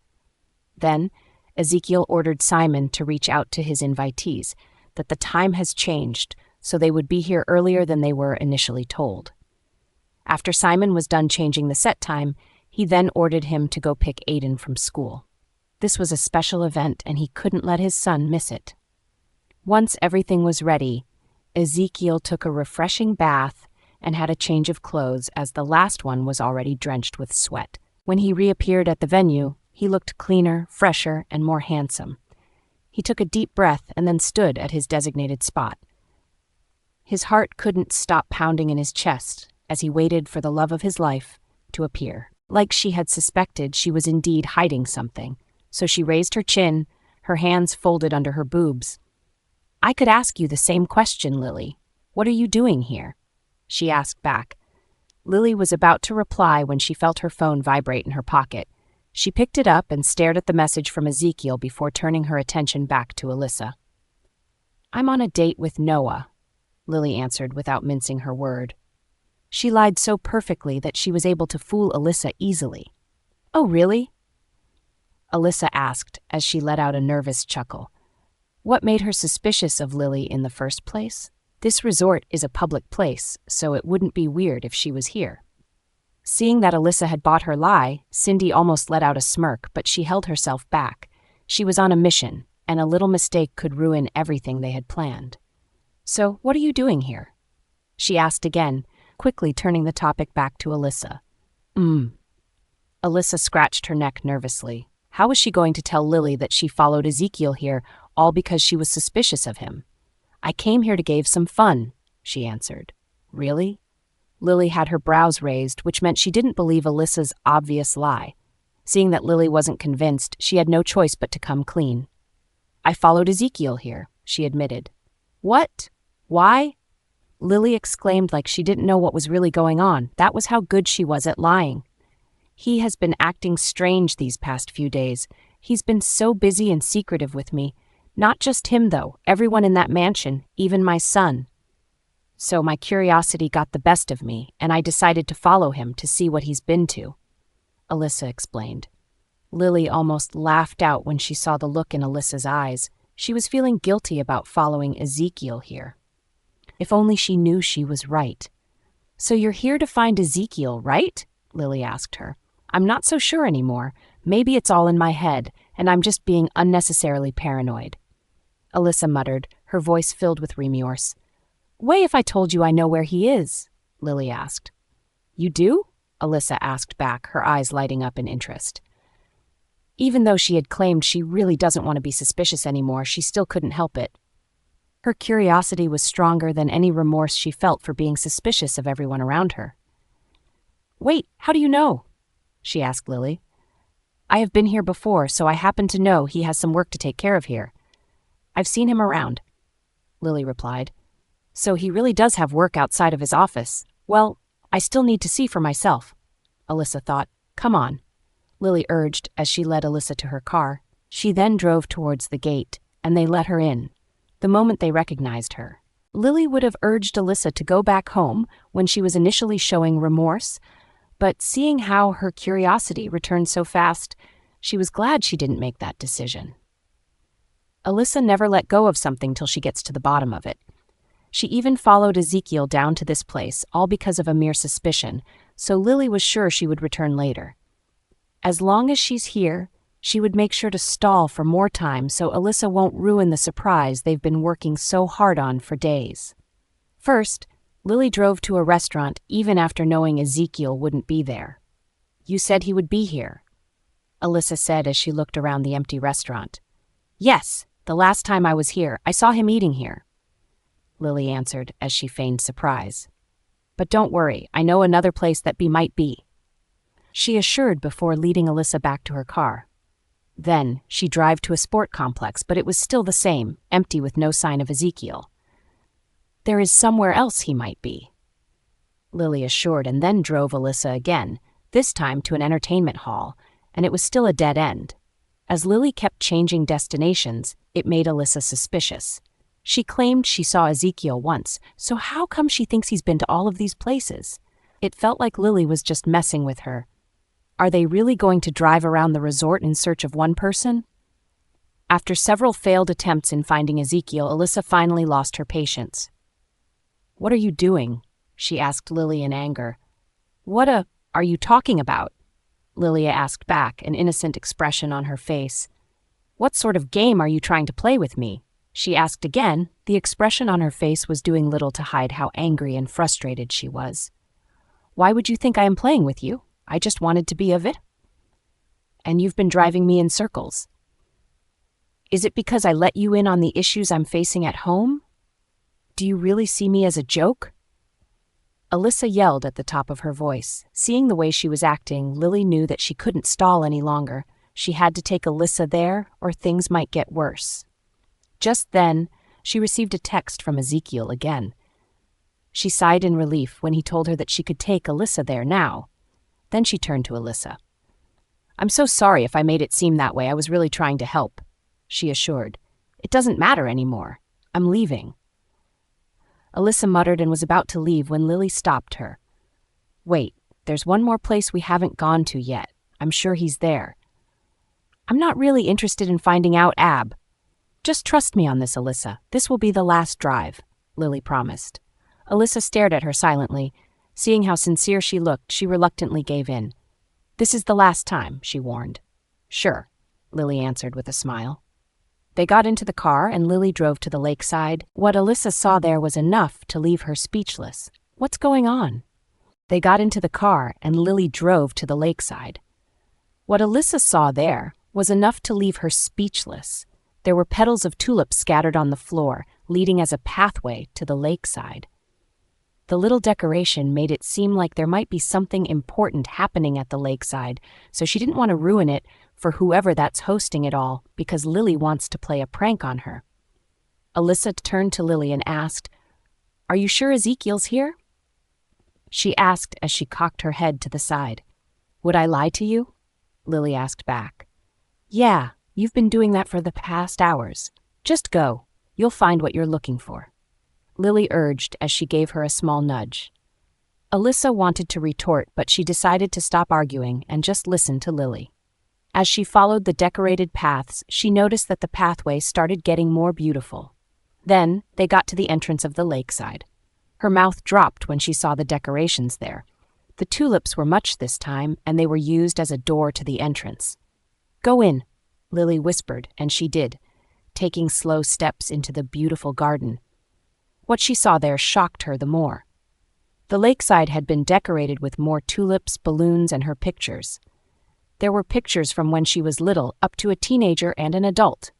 Then, Ezekiel ordered Simon to reach out to his invitees, that the time has changed, so they would be here earlier than they were initially told. After Simon was done changing the set time, he then ordered him to go pick Aiden from school. This was a special event, and he couldn't let his son miss it. Once everything was ready, Ezekiel took a refreshing bath and had a change of clothes, as the last one was already drenched with sweat. When he reappeared at the venue, he looked cleaner, fresher, and more handsome. He took a deep breath and then stood at his designated spot. His heart couldn't stop pounding in his chest as he waited for the love of his life to appear. Like she had suspected, she was indeed hiding something, so she raised her chin, her hands folded under her boobs. "I could ask you the same question, Lily. What are you doing here?" she asked back. Lily was about to reply when she felt her phone vibrate in her pocket. She picked it up and stared at the message from Ezekiel before turning her attention back to Alyssa. "I'm on a date with Noah," Lily answered without mincing her word. She lied so perfectly that she was able to fool Alyssa easily. "Oh, really?" Alyssa asked as she let out a nervous chuckle. What made her suspicious of Lily in the first place? This resort is a public place, so it wouldn't be weird if she was here. Seeing that Alyssa had bought her lie, Cindy almost let out a smirk, but she held herself back. She was on a mission, and a little mistake could ruin everything they had planned. "So, what are you doing here?" she asked again, quickly turning the topic back to Alyssa. Alyssa scratched her neck nervously. How was she going to tell Lily that she followed Ezekiel here, all because she was suspicious of him? "I came here to give some fun," she answered. "Really?" Lily had her brows raised, which meant she didn't believe Alyssa's obvious lie. Seeing that Lily wasn't convinced, she had no choice but to come clean. "I followed Ezekiel here," she admitted. "What? Why?" Lily exclaimed like she didn't know what was really going on. That was how good she was at lying. "He has been acting strange these past few days. He's been so busy and secretive with me. Not just him, though. Everyone in that mansion, even my son. So my curiosity got the best of me, and I decided to follow him to see what he's been to," Alyssa explained. Lily almost laughed out when she saw the look in Alyssa's eyes. She was feeling guilty about following Ezekiel here. If only she knew she was right. "So you're here to find Ezekiel, right?" Lily asked her. "I'm not so sure anymore. Maybe it's all in my head, and I'm just being unnecessarily paranoid." Alyssa muttered, her voice filled with remorse. "Way if I told you I know where he is?" Lily asked. "You do?" Alyssa asked back, her eyes lighting up in interest. Even though she had claimed she really doesn't want to be suspicious anymore, she still couldn't help it. Her curiosity was stronger than any remorse she felt for being suspicious of everyone around her. "Wait, how do you know?" she asked Lily. "I have been here before, so I happen to know he has some work to take care of here. I've seen him around," Lily replied. "So he really does have work outside of his office. Well, I still need to see for myself," Alyssa thought. "Come on," Lily urged as she led Alyssa to her car. She then drove towards the gate, and they let her in. The moment they recognized her, Lily would have urged Alyssa to go back home when she was initially showing remorse, but seeing how her curiosity returned so fast, she was glad she didn't make that decision. Alyssa never let go of something till she gets to the bottom of it. She even followed Ezekiel down to this place, all because of a mere suspicion, so Lily was sure she would return later. As long as she's here, She would make sure to stall for more time so Alyssa won't ruin the surprise they've been working so hard on for days. First, Lily drove to a restaurant even after knowing Ezekiel wouldn't be there. "You said he would be here," Alyssa said as she looked around the empty restaurant. "Yes, the last time I was here, I saw him eating here," Lily answered as she feigned surprise. "But don't worry, I know another place that might be," she assured before leading Alyssa back to her car. Then, she drove to a sport complex, but it was still the same, empty with no sign of Ezekiel. "There is somewhere else he might be," Lily assured, and then drove Alyssa again, this time to an entertainment hall, and it was still a dead end. As Lily kept changing destinations, it made Alyssa suspicious. She claimed she saw Ezekiel once, so how come she thinks he's been to all of these places? It felt like Lily was just messing with her. Are they really going to drive around the resort in search of one person? After several failed attempts in finding Ezekiel, Alyssa finally lost her patience. "What are you doing?" she asked Lily in anger. "What are you talking about?" Lily asked back, an innocent expression on her face. "What sort of game are you trying to play with me?" she asked again. The expression on her face was doing little to hide how angry and frustrated she was. "Why would you think I am playing with you? I just wanted to be of it. And you've been driving me in circles. Is it because I let you in on the issues I'm facing at home? Do you really see me as a joke?" Alyssa yelled at the top of her voice. Seeing the way she was acting, Lily knew that she couldn't stall any longer. She had to take Alyssa there, or things might get worse. Just then, she received a text from Ezekiel again. She sighed in relief when he told her that she could take Alyssa there now. Then she turned to Alyssa. "I'm so sorry if I made it seem that way. I was really trying to help," she assured. "It doesn't matter anymore. I'm leaving." Alyssa muttered and was about to leave when Lily stopped her. "Wait, there's one more place we haven't gone to yet. I'm sure he's there." "I'm not really interested in finding out, Ab. Just trust me on this, Alyssa. This will be the last drive," Lily promised. Alyssa stared at her silently. Seeing how sincere she looked, she reluctantly gave in. "This is the last time," she warned. "Sure," Lily answered with a smile. They got into the car and Lily drove to the lakeside. What Alyssa saw there was enough to leave her speechless. What's going on? They got into the car and Lily drove to the lakeside. What Alyssa saw there was enough to leave her speechless. There were petals of tulips scattered on the floor, leading as a pathway to the lakeside. The little decoration made it seem like there might be something important happening at the lakeside, so she didn't want to ruin it for whoever that's hosting it all, because Lily wants to play a prank on her. Alyssa turned to Lily and asked, "Are you sure Ezekiel's here?" she asked as she cocked her head to the side. "Would I lie to you?" Lily asked back. "Yeah, you've been doing that for the past hours. Just go. You'll find what you're looking for," Lily urged as she gave her a small nudge. Alyssa wanted to retort, but she decided to stop arguing and just listen to Lily. As she followed the decorated paths, she noticed that the pathway started getting more beautiful. Then, they got to the entrance of the lakeside. Her mouth dropped when she saw the decorations there. The tulips were much this time, and they were used as a door to the entrance. "Go in," Lily whispered, and she did, taking slow steps into the beautiful garden. What she saw there shocked her the more. The lakeside had been decorated with more tulips, balloons, and her pictures. There were pictures from when she was little up to a teenager and an adult.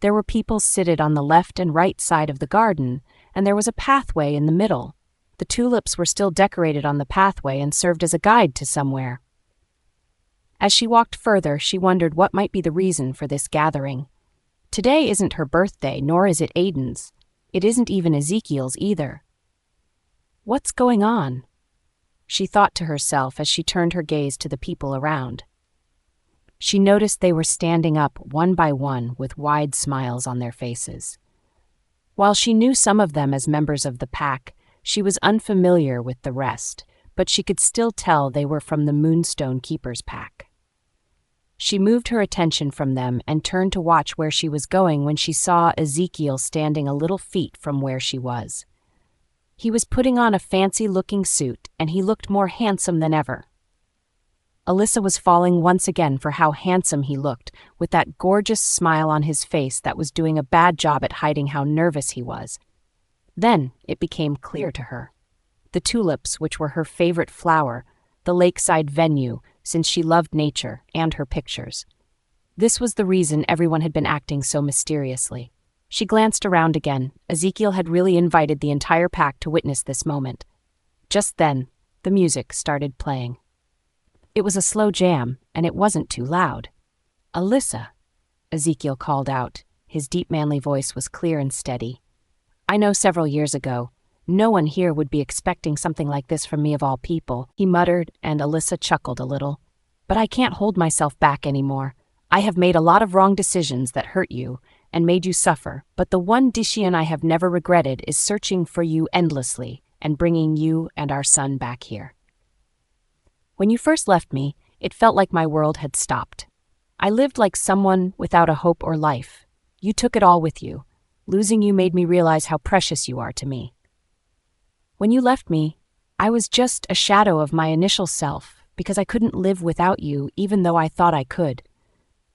There were people seated on the left and right side of the garden, and there was a pathway in the middle. The tulips were still decorated on the pathway and served as a guide to somewhere. As she walked further, she wondered what might be the reason for this gathering. Today isn't her birthday, nor is it Aiden's. It isn't even Ezekiel's either. What's going on? She thought to herself as she turned her gaze to the people around. She noticed they were standing up one by one with wide smiles on their faces. While she knew some of them as members of the pack, she was unfamiliar with the rest, but she could still tell they were from the Moonstone Keepers pack. She moved her attention from them and turned to watch where she was going when she saw Ezekiel standing a little feet from where she was. He was putting on a fancy-looking suit, and he looked more handsome than ever. Alyssa was falling once again for how handsome he looked, with that gorgeous smile on his face that was doing a bad job at hiding how nervous he was. Then it became clear to her. The tulips, which were her favorite flower, the lakeside venue, since she loved nature and her pictures. This was the reason everyone had been acting so mysteriously. She glanced around again. Ezekiel had really invited the entire pack to witness this moment. Just then, the music started playing. It was a slow jam, and it wasn't too loud. "Alyssa," Ezekiel called out. His deep manly voice was clear and steady. "I know several years ago, no one here would be expecting something like this from me of all people," he muttered, and Alyssa chuckled a little. "But I can't hold myself back anymore. I have made a lot of wrong decisions that hurt you and made you suffer, but the one decision I have never regretted is searching for you endlessly and bringing you and our son back here. When you first left me, it felt like my world had stopped. I lived like someone without a hope or life. You took it all with you. Losing you made me realize how precious you are to me. When you left me, I was just a shadow of my initial self because I couldn't live without you even though I thought I could.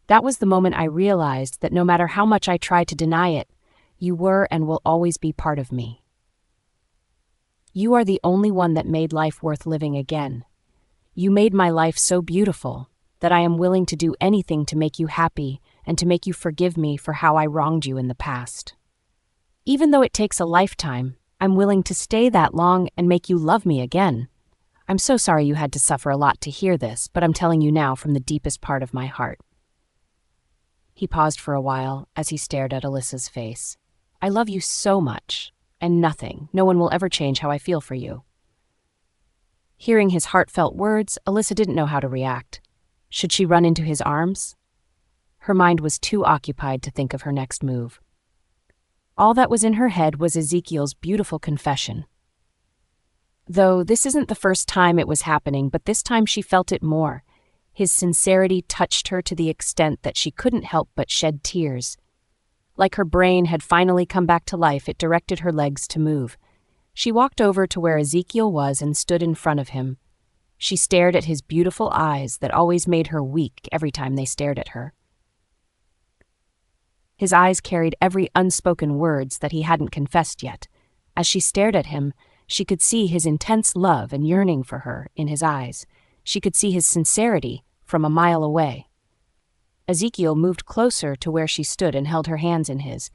That was the moment I realized that no matter how much I tried to deny it, you were and will always be part of me. You are the only one that made life worth living again. You made my life so beautiful that I am willing to do anything to make you happy and to make you forgive me for how I wronged you in the past. Even though it takes a lifetime, I'm willing to stay that long and make you love me again. I'm so sorry you had to suffer a lot to hear this, but I'm telling you now from the deepest part of my heart." He paused for a while as he stared at Alyssa's face. "I love you so much, and no one will ever change how I feel for you." Hearing his heartfelt words, Alyssa didn't know how to react. Should she run into his arms? Her mind was too occupied to think of her next move. All that was in her head was Ezekiel's beautiful confession. Though this isn't the first time it was happening, but this time she felt it more. His sincerity touched her to the extent that she couldn't help but shed tears. Like her brain had finally come back to life, it directed her legs to move. She walked over to where Ezekiel was and stood in front of him. She stared at his beautiful eyes that always made her weak every time they stared at her. His eyes carried every unspoken words that he hadn't confessed yet. As she stared at him, she could see his intense love and yearning for her in his eyes. She could see his sincerity from a mile away. Ezekiel moved closer to where she stood and held her hands in his.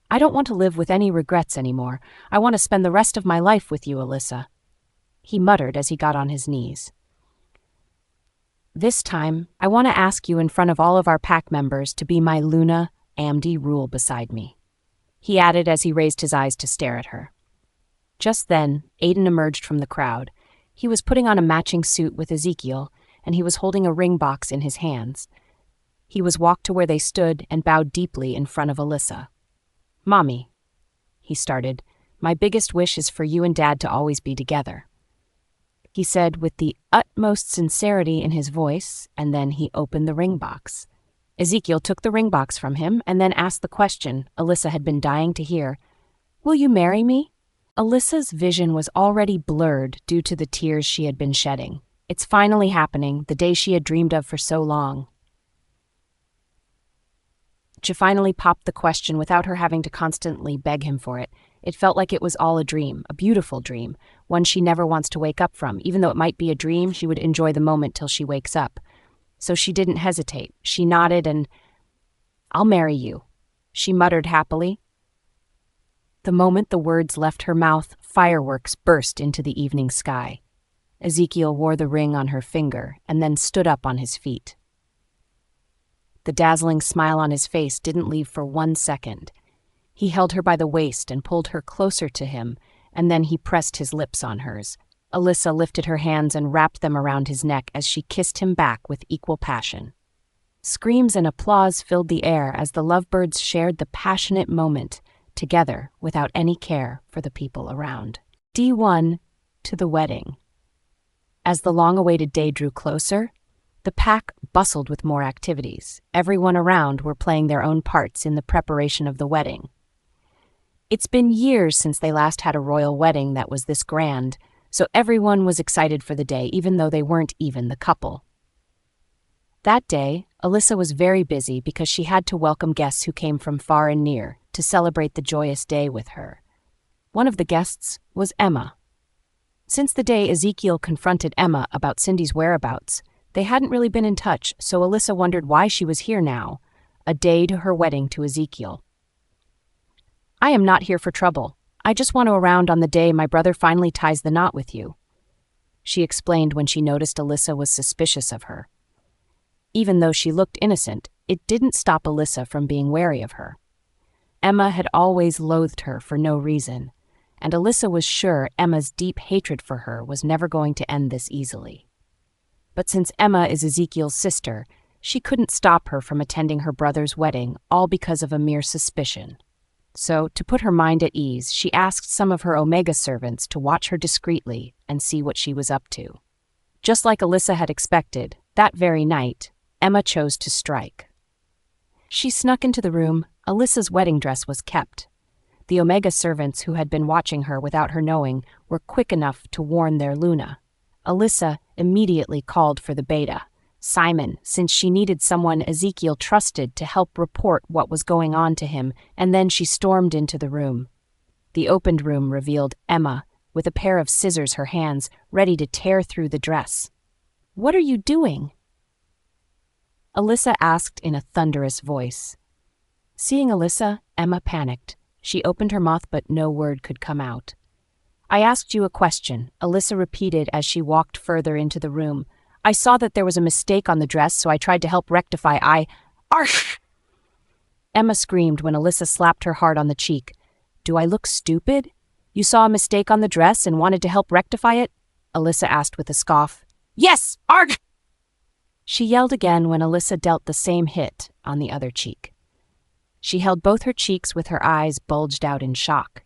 "I don't want to live with any regrets anymore. I want to spend the rest of my life with you, Alyssa," he muttered as he got on his knees. "This time, I want to ask you in front of all of our pack members to be my Luna Amdi rule beside me," he added as he raised his eyes to stare at her. Just then, Aiden emerged from the crowd. He was putting on a matching suit with Ezekiel, and he was holding a ring box in his hands. He walked to where they stood and bowed deeply in front of Alyssa. "Mommy," he started, "my biggest wish is for you and Dad to always be together," he said with the utmost sincerity in his voice, and then he opened the ring box. Ezekiel took the ring box from him and then asked the question Alyssa had been dying to hear. "Will you marry me?" Alyssa's vision was already blurred due to the tears she had been shedding. It's finally happening, the day she had dreamed of for so long. She finally popped the question without her having to constantly beg him for it. It felt like it was all a dream, a beautiful dream, one she never wants to wake up from. Even though it might be a dream, she would enjoy the moment till she wakes up. So she didn't hesitate. She nodded and, "I'll marry you," she muttered happily. The moment the words left her mouth, fireworks burst into the evening sky. Ezekiel wore the ring on her finger and then stood up on his feet. The dazzling smile on his face didn't leave for 1 second. He held her by the waist and pulled her closer to him, and then he pressed his lips on hers. Alyssa lifted her hands and wrapped them around his neck as she kissed him back with equal passion. Screams and applause filled the air as the lovebirds shared the passionate moment together without any care for the people around. D1 to the wedding. As the long-awaited day drew closer, the pack bustled with more activities. Everyone around were playing their own parts in the preparation of the wedding. It's been years since they last had a royal wedding that was this grand, so everyone was excited for the day, even though they weren't even the couple. That day, Alyssa was very busy because she had to welcome guests who came from far and near to celebrate the joyous day with her. One of the guests was Emma. Since the day Ezekiel confronted Emma about Cindy's whereabouts, they hadn't really been in touch, so Alyssa wondered why she was here now, a day to her wedding to Ezekiel. "I am not here for trouble. I just want to around on the day my brother finally ties the knot with you," she explained when she noticed Alyssa was suspicious of her. Even though she looked innocent, it didn't stop Alyssa from being wary of her. Emma had always loathed her for no reason, and Alyssa was sure Emma's deep hatred for her was never going to end this easily. But since Emma is Ezekiel's sister, she couldn't stop her from attending her brother's wedding, all because of a mere suspicion. So, to put her mind at ease, she asked some of her Omega servants to watch her discreetly and see what she was up to. Just like Alyssa had expected, that very night, Emma chose to strike. She snuck into the room. Alyssa's wedding dress was kept. The Omega servants who had been watching her without her knowing were quick enough to warn their Luna. Alyssa immediately called for the beta, Simon, since she needed someone Ezekiel trusted to help report what was going on to him, and then she stormed into the room. The opened room revealed Emma, with a pair of scissors her hands, ready to tear through the dress. "What are you doing?" Alyssa asked in a thunderous voice. Seeing Alyssa, Emma panicked. She opened her mouth, but no word could come out. "I asked you a question," Alyssa repeated as she walked further into the room. "I saw that there was a mistake on the dress, so I tried to help rectify. Arsh!" Emma screamed when Alyssa slapped her hard on the cheek. "Do I look stupid? You saw a mistake on the dress and wanted to help rectify it?" Alyssa asked with a scoff. "Yes, arg!" She yelled again when Alyssa dealt the same hit on the other cheek. She held both her cheeks with her eyes bulged out in shock.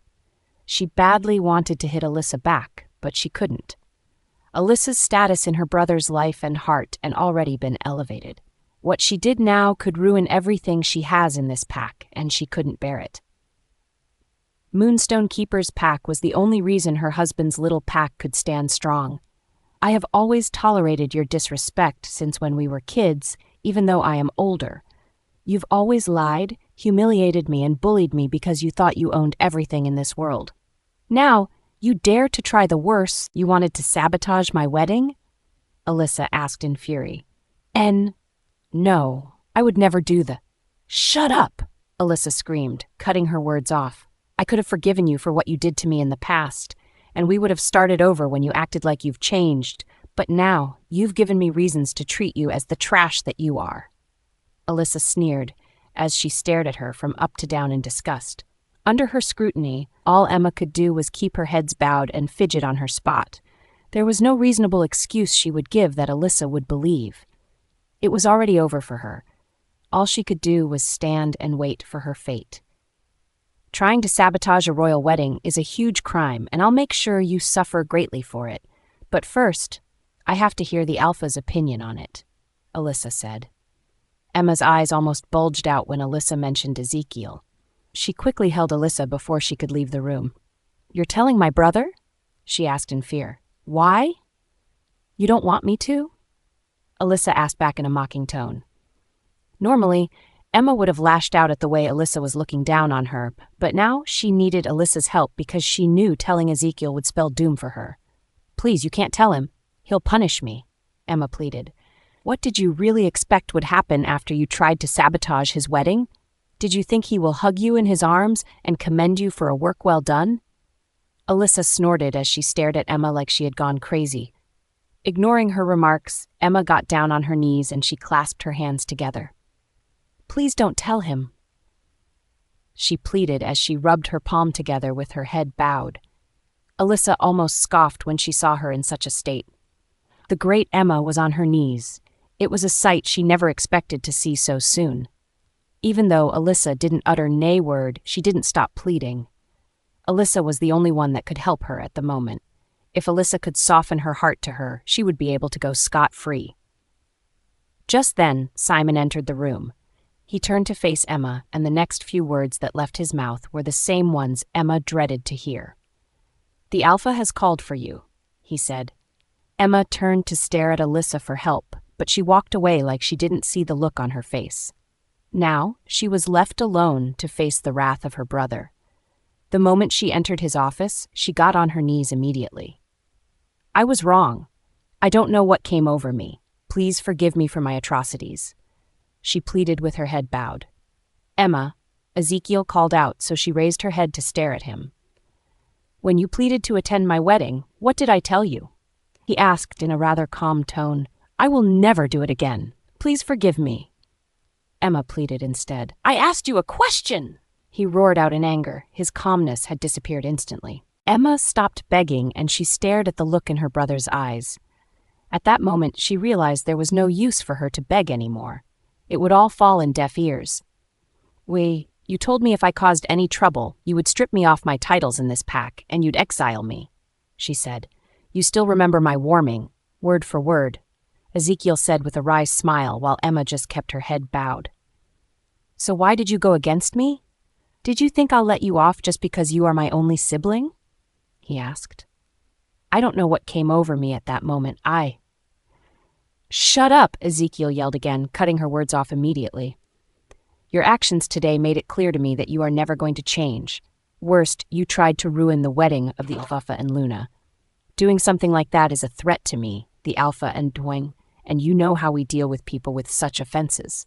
She badly wanted to hit Alyssa back, but she couldn't. Alyssa's status in her brother's life and heart had already been elevated. What she did now could ruin everything she has in this pack, and she couldn't bear it. Moonstone Keeper's pack was the only reason her husband's little pack could stand strong. "I have always tolerated your disrespect since when we were kids, even though I am older. You've always lied, humiliated me, and bullied me because you thought you owned everything in this world. Now, you dare to try the worse. You wanted to sabotage my wedding?" Alyssa asked in fury. No, I would never do the—" "Shut up!" Alyssa screamed, cutting her words off. "I could have forgiven you for what you did to me in the past, and we would have started over when you acted like you've changed, but now you've given me reasons to treat you as the trash that you are." Alyssa sneered as she stared at her from up to down in disgust. Under her scrutiny, all Emma could do was keep her head bowed and fidget on her spot. There was no reasonable excuse she would give that Alyssa would believe. It was already over for her. All she could do was stand and wait for her fate. "Trying to sabotage a royal wedding is a huge crime, and I'll make sure you suffer greatly for it. But first, I have to hear the Alpha's opinion on it," Alyssa said. Emma's eyes almost bulged out when Alyssa mentioned Ezekiel. She quickly held Alyssa before she could leave the room. "You're telling my brother?" she asked in fear. "Why? You don't want me to?" Alyssa asked back in a mocking tone. Normally, Emma would have lashed out at the way Alyssa was looking down on her, but now she needed Alyssa's help because she knew telling Ezekiel would spell doom for her. "Please, you can't tell him. He'll punish me," Emma pleaded. "What did you really expect would happen after you tried to sabotage his wedding? Did you think he will hug you in his arms and commend you for a work well done?" Alyssa snorted as she stared at Emma like she had gone crazy. Ignoring her remarks, Emma got down on her knees and she clasped her hands together. "Please don't tell him," she pleaded as she rubbed her palm together with her head bowed. Alyssa almost scoffed when she saw her in such a state. The great Emma was on her knees. It was a sight she never expected to see so soon. Even though Alyssa didn't utter nay word, she didn't stop pleading. Alyssa was the only one that could help her at the moment. If Alyssa could soften her heart to her, she would be able to go scot-free. Just then, Simon entered the room. He turned to face Emma, and the next few words that left his mouth were the same ones Emma dreaded to hear. "The Alpha has called for you," he said. Emma turned to stare at Alyssa for help, but she walked away like she didn't see the look on her face. Now, she was left alone to face the wrath of her brother. The moment she entered his office, she got on her knees immediately. "I was wrong. I don't know what came over me. Please forgive me for my atrocities," she pleaded with her head bowed. "Emma," Ezekiel called out, so she raised her head to stare at him. "When you pleaded to attend my wedding, what did I tell you?" he asked in a rather calm tone. "I will never do it again. Please forgive me." Emma pleaded instead. "I asked you a question!" he roared out in anger. His calmness had disappeared instantly. Emma stopped begging and she stared at the look in her brother's eyes. At that moment, she realized there was no use for her to beg anymore. It would all fall in deaf ears. You told me if I caused any trouble, you would strip me off my titles in this pack and you'd exile me," she said. "You still remember my warning, word for word," Ezekiel said with a wry smile while Emma just kept her head bowed. "So why did you go against me? Did you think I'll let you off just because you are my only sibling?" he asked. I don't know what came over me at that moment. "Shut up," Ezekiel yelled again, cutting her words off immediately. "Your actions today made it clear to me that you are never going to change. Worst, you tried to ruin the wedding of the Alpha and Luna. Doing something like that is a threat to me, the Alpha and Owing, and you know how we deal with people with such offenses,"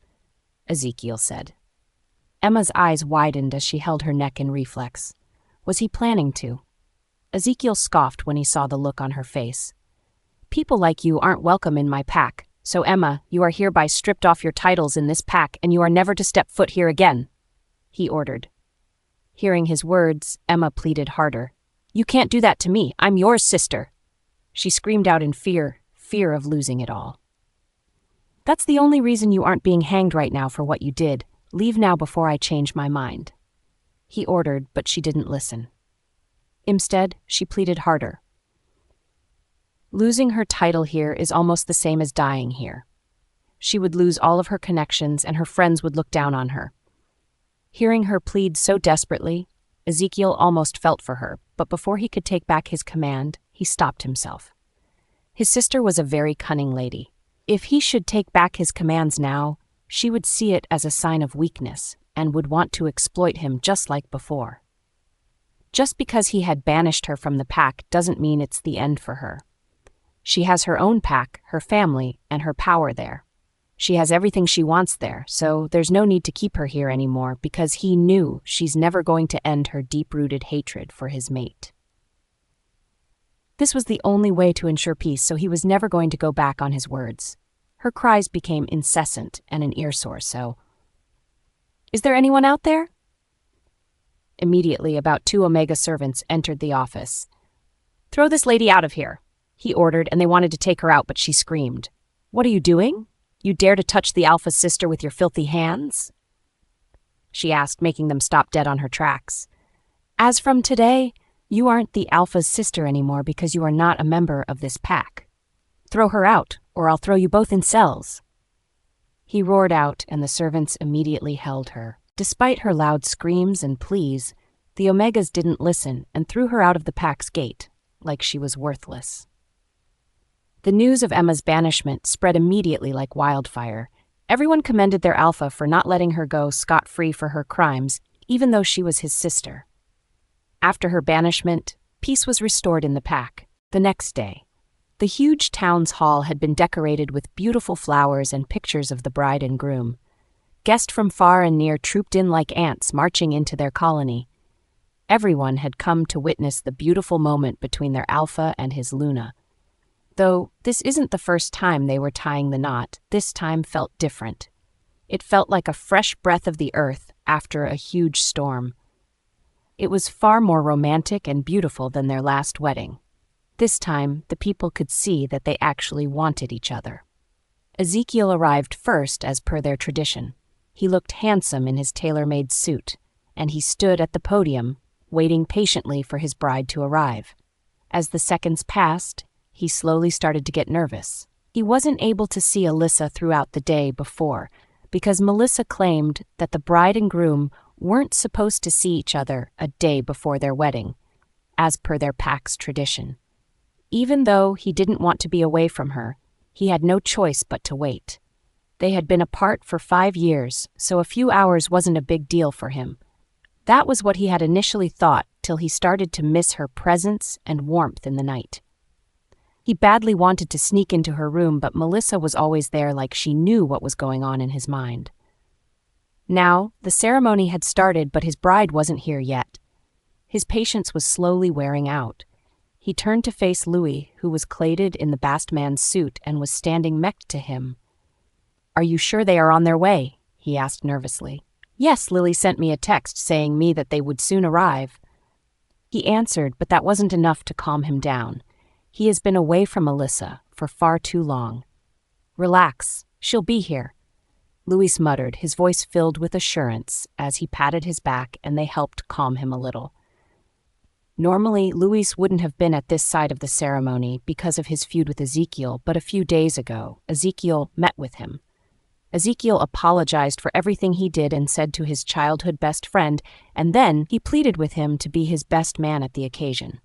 Ezekiel said. Emma's eyes widened as she held her neck in reflex. Was he planning to? Ezekiel scoffed when he saw the look on her face. "People like you aren't welcome in my pack. So Emma, you are hereby stripped off your titles in this pack and you are never to step foot here again," he ordered. Hearing his words, Emma pleaded harder. "You can't do that to me. I'm your sister," she screamed out in fear of losing it all. "That's the only reason you aren't being hanged right now for what you did. Leave now before I change my mind," he ordered, but she didn't listen. Instead, she pleaded harder. Losing her title here is almost the same as dying here. She would lose all of her connections and her friends would look down on her. Hearing her plead so desperately, Ezekiel almost felt for her, but before he could take back his command, he stopped himself. His sister was a very cunning lady. If he should take back his commands now, she would see it as a sign of weakness and would want to exploit him just like before. Just because he had banished her from the pack doesn't mean it's the end for her. She has her own pack, her family, and her power there. She has everything she wants there, so there's no need to keep her here anymore because he knew she's never going to end her deep-rooted hatred for his mate. This was the only way to ensure peace, so he was never going to go back on his words. Her cries became incessant and an ear-sore, so... "Is there anyone out there?" Immediately, about 2 Omega servants entered the office. "Throw this lady out of here," he ordered, and they wanted to take her out, but she screamed. "What are you doing? You dare to touch the Alpha's sister with your filthy hands?" she asked, making them stop dead on her tracks. "As from today, you aren't the Alpha's sister anymore because you are not a member of this pack. Throw her out, or I'll throw you both in cells." He roared out, and the servants immediately held her. Despite her loud screams and pleas, the Omegas didn't listen and threw her out of the pack's gate, like she was worthless. The news of Emma's banishment spread immediately like wildfire. Everyone commended their Alpha for not letting her go scot-free for her crimes, even though she was his sister. After her banishment, peace was restored in the pack. The next day, the huge town's hall had been decorated with beautiful flowers and pictures of the bride and groom. Guests from far and near trooped in like ants marching into their colony. Everyone had come to witness the beautiful moment between their Alpha and his Luna. Though this isn't the first time they were tying the knot, this time felt different. It felt like a fresh breath of the earth after a huge storm. It was far more romantic and beautiful than their last wedding. This time, the people could see that they actually wanted each other. Ezekiel arrived first as per their tradition. He looked handsome in his tailor-made suit, and he stood at the podium, waiting patiently for his bride to arrive. As the seconds passed, he slowly started to get nervous. He wasn't able to see Alyssa throughout the day before, because Melissa claimed that the bride and groom weren't supposed to see each other a day before their wedding, as per their pack's tradition. Even though he didn't want to be away from her, He had no choice but to wait. They had been apart for 5 years, so a few hours wasn't a big deal for him. That was what he had initially thought, till he started to miss her presence and warmth in the night. He badly wanted to sneak into her room, but Melissa was always there, like she knew what was going on in his mind. Now, the ceremony had started, but his bride wasn't here yet. His patience was slowly wearing out. He turned to face Louis, who was clad in the bast man's suit and was standing next to him. "Are you sure they are on their way?" he asked nervously. "Yes, Lily sent me a text saying that they would soon arrive." He answered, but that wasn't enough to calm him down. He has been away from Alyssa for far too long. "Relax, she'll be here," Louis muttered, his voice filled with assurance as he patted his back and they helped calm him a little. Normally, Louis wouldn't have been at this side of the ceremony because of his feud with Ezekiel, but a few days ago, Ezekiel met with him. Ezekiel apologized for everything he did and said to his childhood best friend, and then he pleaded with him to be his best man at the occasion.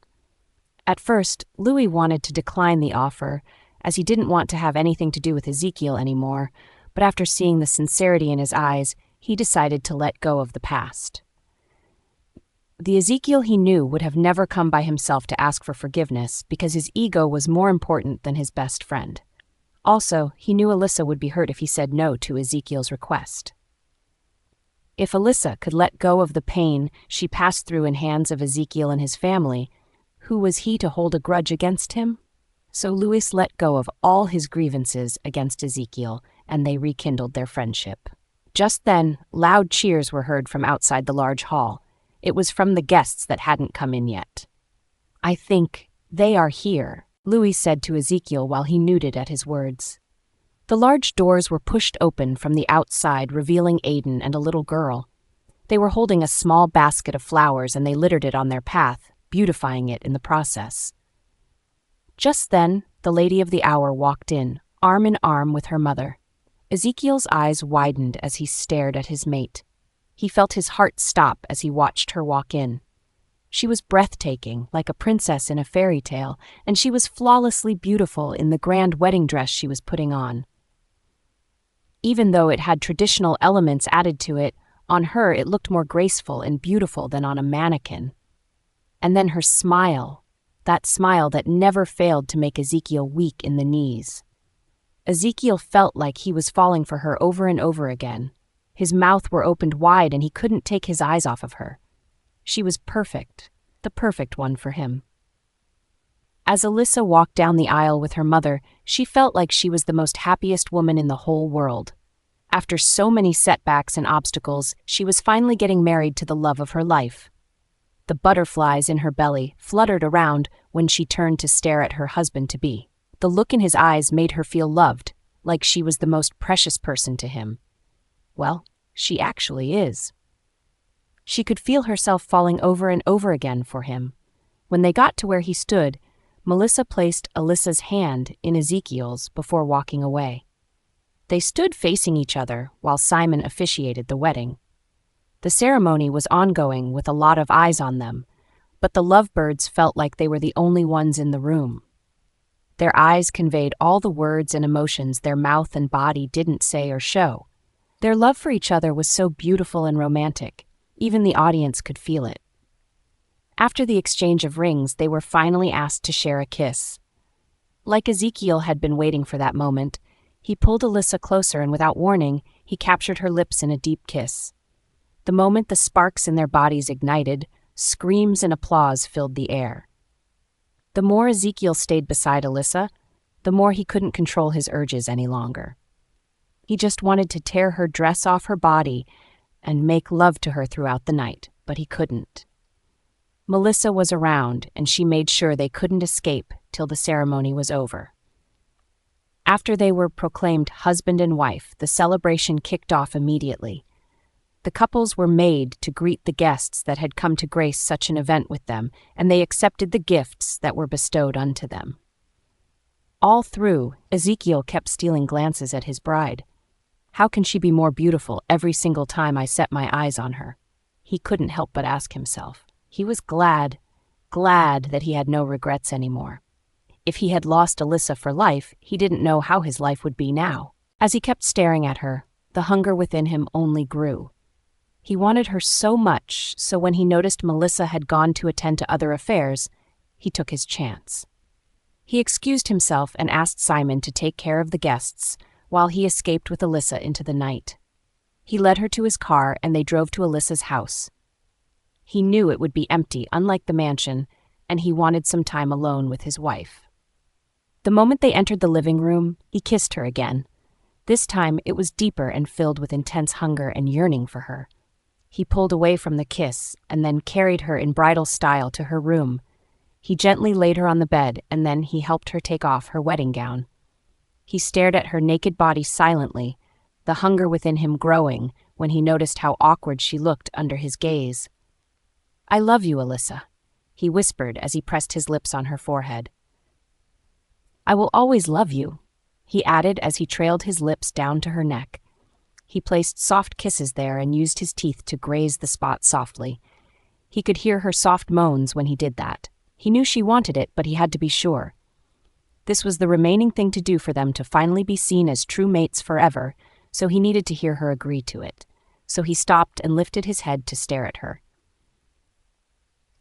At first, Louis wanted to decline the offer, as he didn't want to have anything to do with Ezekiel anymore, but after seeing the sincerity in his eyes, he decided to let go of the past. The Ezekiel he knew would have never come by himself to ask for forgiveness because his ego was more important than his best friend. Also, he knew Alyssa would be hurt if he said no to Ezekiel's request. If Alyssa could let go of the pain she passed through in hands of Ezekiel and his family, who was he to hold a grudge against him? So Louis let go of all his grievances against Ezekiel, and they rekindled their friendship. Just then, loud cheers were heard from outside the large hall. It was from the guests that hadn't come in yet. "I think they are here," Louis said to Ezekiel while he nodded at his words. The large doors were pushed open from the outside, revealing Aiden and a little girl. They were holding a small basket of flowers and they littered it on their path, beautifying it in the process. Just then, the lady of the hour walked in, arm in arm with her mother. Ezekiel's eyes widened as he stared at his mate. He felt his heart stop as he watched her walk in. She was breathtaking, like a princess in a fairy tale, and she was flawlessly beautiful in the grand wedding dress she was putting on. Even though it had traditional elements added to it, on her it looked more graceful and beautiful than on a mannequin. And then her smile, that smile that never failed to make Ezekiel weak in the knees. Ezekiel felt like he was falling for her over and over again. His mouth were opened wide and he couldn't take his eyes off of her. She was perfect, the perfect one for him. As Alyssa walked down the aisle with her mother, she felt like she was the most happiest woman in the whole world. After so many setbacks and obstacles, she was finally getting married to the love of her life. The butterflies in her belly fluttered around when she turned to stare at her husband-to-be. The look in his eyes made her feel loved, like she was the most precious person to him. Well, she actually is. She could feel herself falling over and over again for him. When they got to where he stood, Melissa placed Alyssa's hand in Ezekiel's before walking away. They stood facing each other while Simon officiated the wedding. The ceremony was ongoing with a lot of eyes on them, but the lovebirds felt like they were the only ones in the room. Their eyes conveyed all the words and emotions their mouth and body didn't say or show. Their love for each other was so beautiful and romantic, even the audience could feel it. After the exchange of rings, they were finally asked to share a kiss. Like Ezekiel had been waiting for that moment, he pulled Alyssa closer and without warning, he captured her lips in a deep kiss. The moment the sparks in their bodies ignited, screams and applause filled the air. The more Ezekiel stayed beside Alyssa, the more he couldn't control his urges any longer. He just wanted to tear her dress off her body and make love to her throughout the night, but he couldn't. Melissa was around, and she made sure they couldn't escape till the ceremony was over. After they were proclaimed husband and wife, the celebration kicked off immediately. The couples were made to greet the guests that had come to grace such an event with them, and they accepted the gifts that were bestowed unto them. All through, Ezekiel kept stealing glances at his bride. How can she be more beautiful every single time I set my eyes on her? He couldn't help but ask himself. He was glad that he had no regrets anymore. If he had lost Alyssa for life, he didn't know how his life would be now. As he kept staring at her, the hunger within him only grew. He wanted her so much, so when he noticed Melissa had gone to attend to other affairs, he took his chance. He excused himself and asked Simon to take care of the guests while he escaped with Alyssa into the night. He led her to his car and they drove to Alyssa's house. He knew it would be empty, unlike the mansion, and he wanted some time alone with his wife. The moment they entered the living room, he kissed her again. This time it was deeper and filled with intense hunger and yearning for her. He pulled away from the kiss and then carried her in bridal style to her room. He gently laid her on the bed and then he helped her take off her wedding gown. He stared at her naked body silently, the hunger within him growing when he noticed how awkward she looked under his gaze. "I love you, Alyssa," he whispered as he pressed his lips on her forehead. "I will always love you," he added as he trailed his lips down to her neck. He placed soft kisses there and used his teeth to graze the spot softly. He could hear her soft moans when he did that. He knew she wanted it, but he had to be sure. This was the remaining thing to do for them to finally be seen as true mates forever, so he needed to hear her agree to it. So he stopped and lifted his head to stare at her.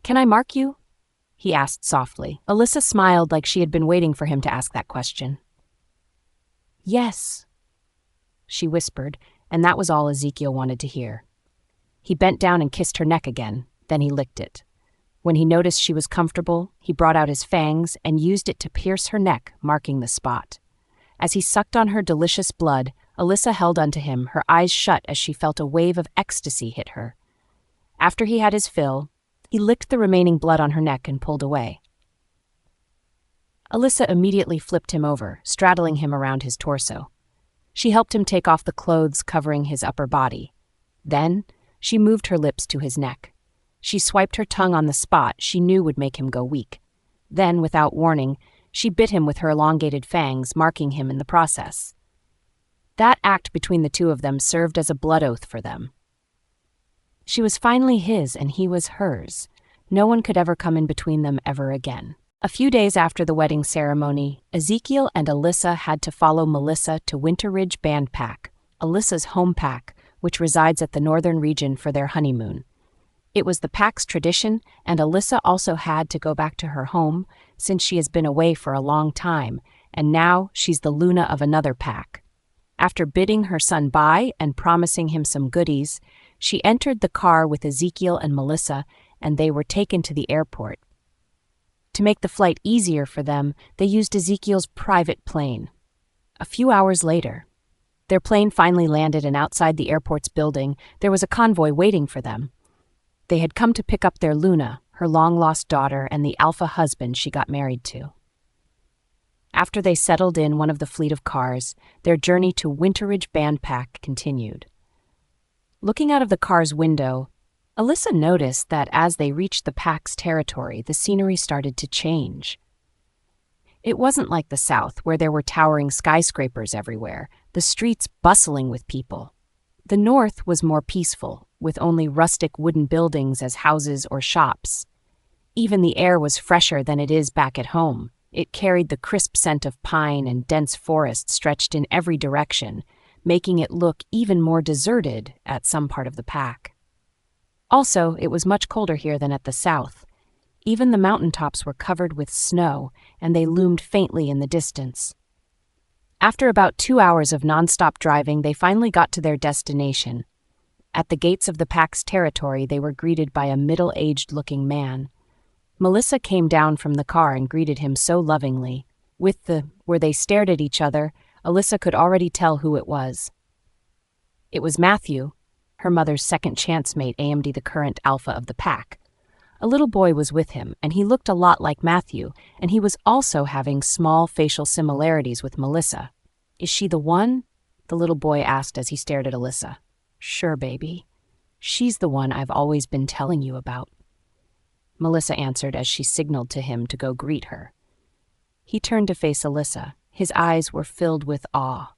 "Can I mark you?" he asked softly. Alyssa smiled like she had been waiting for him to ask that question. "Yes," she whispered, and that was all Ezekiel wanted to hear. He bent down and kissed her neck again, then he licked it. When he noticed she was comfortable, he brought out his fangs and used it to pierce her neck, marking the spot. As he sucked on her delicious blood, Alyssa held onto him, her eyes shut as she felt a wave of ecstasy hit her. After he had his fill, he licked the remaining blood on her neck and pulled away. Alyssa immediately flipped him over, straddling him around his torso. She helped him take off the clothes covering his upper body. Then, she moved her lips to his neck. She swiped her tongue on the spot she knew would make him go weak. Then, without warning, she bit him with her elongated fangs, marking him in the process. That act between the two of them served as a blood oath for them. She was finally his and he was hers. No one could ever come in between them ever again. A few days after the wedding ceremony, Ezekiel and Alyssa had to follow Melissa to Winter Ridge Band Pack, Alyssa's home pack, which resides at the northern region, for their honeymoon. It was the pack's tradition, and Alyssa also had to go back to her home since she has been away for a long time, and now she's the Luna of another pack. After bidding her son bye and promising him some goodies, she entered the car with Ezekiel and Melissa, and they were taken to the airport. To make the flight easier for them, they used Ezekiel's private plane. A few hours later, their plane finally landed, and outside the airport's building, there was a convoy waiting for them. They had come to pick up their Luna, her long-lost daughter, and the alpha husband she got married to. After they settled in one of the fleet of cars, their journey to Winter Ridge Band Pack continued. Looking out of the car's window, Alyssa noticed that as they reached the pack's territory, the scenery started to change. It wasn't like the South, where there were towering skyscrapers everywhere, the streets bustling with people. The North was more peaceful, with only rustic wooden buildings as houses or shops. Even the air was fresher than it is back at home. It carried the crisp scent of pine and dense forest stretched in every direction, making it look even more deserted at some part of the pack. Also, it was much colder here than at the South. Even the mountaintops were covered with snow, and they loomed faintly in the distance. After about 2 hours of nonstop driving, they finally got to their destination. At the gates of the pack's territory, they were greeted by a middle-aged-looking man. Melissa came down from the car and greeted him so lovingly. Where they stared at each other, Alyssa could already tell who it was. It was Matthew, her mother's second-chance mate, AMD, the current alpha of the pack. A little boy was with him, and he looked a lot like Matthew, and he was also having small facial similarities with Melissa. "Is she the one?" the little boy asked as he stared at Alyssa. "Sure, baby. She's the one I've always been telling you about," Melissa answered as she signaled to him to go greet her. He turned to face Alyssa. His eyes were filled with awe.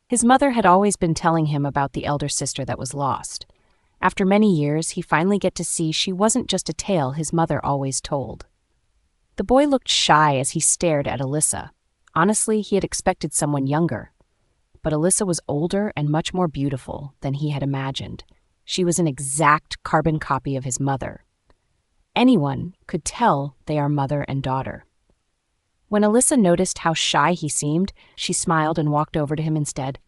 His mother had always been telling him about the elder sister that was lost. After many years, he finally get to see she wasn't just a tale his mother always told. The boy looked shy as he stared at Alyssa. Honestly, he had expected someone younger. But Alyssa was older and much more beautiful than he had imagined. She was an exact carbon copy of his mother. Anyone could tell they are mother and daughter. When Alyssa noticed how shy he seemed, she smiled and walked over to him instead.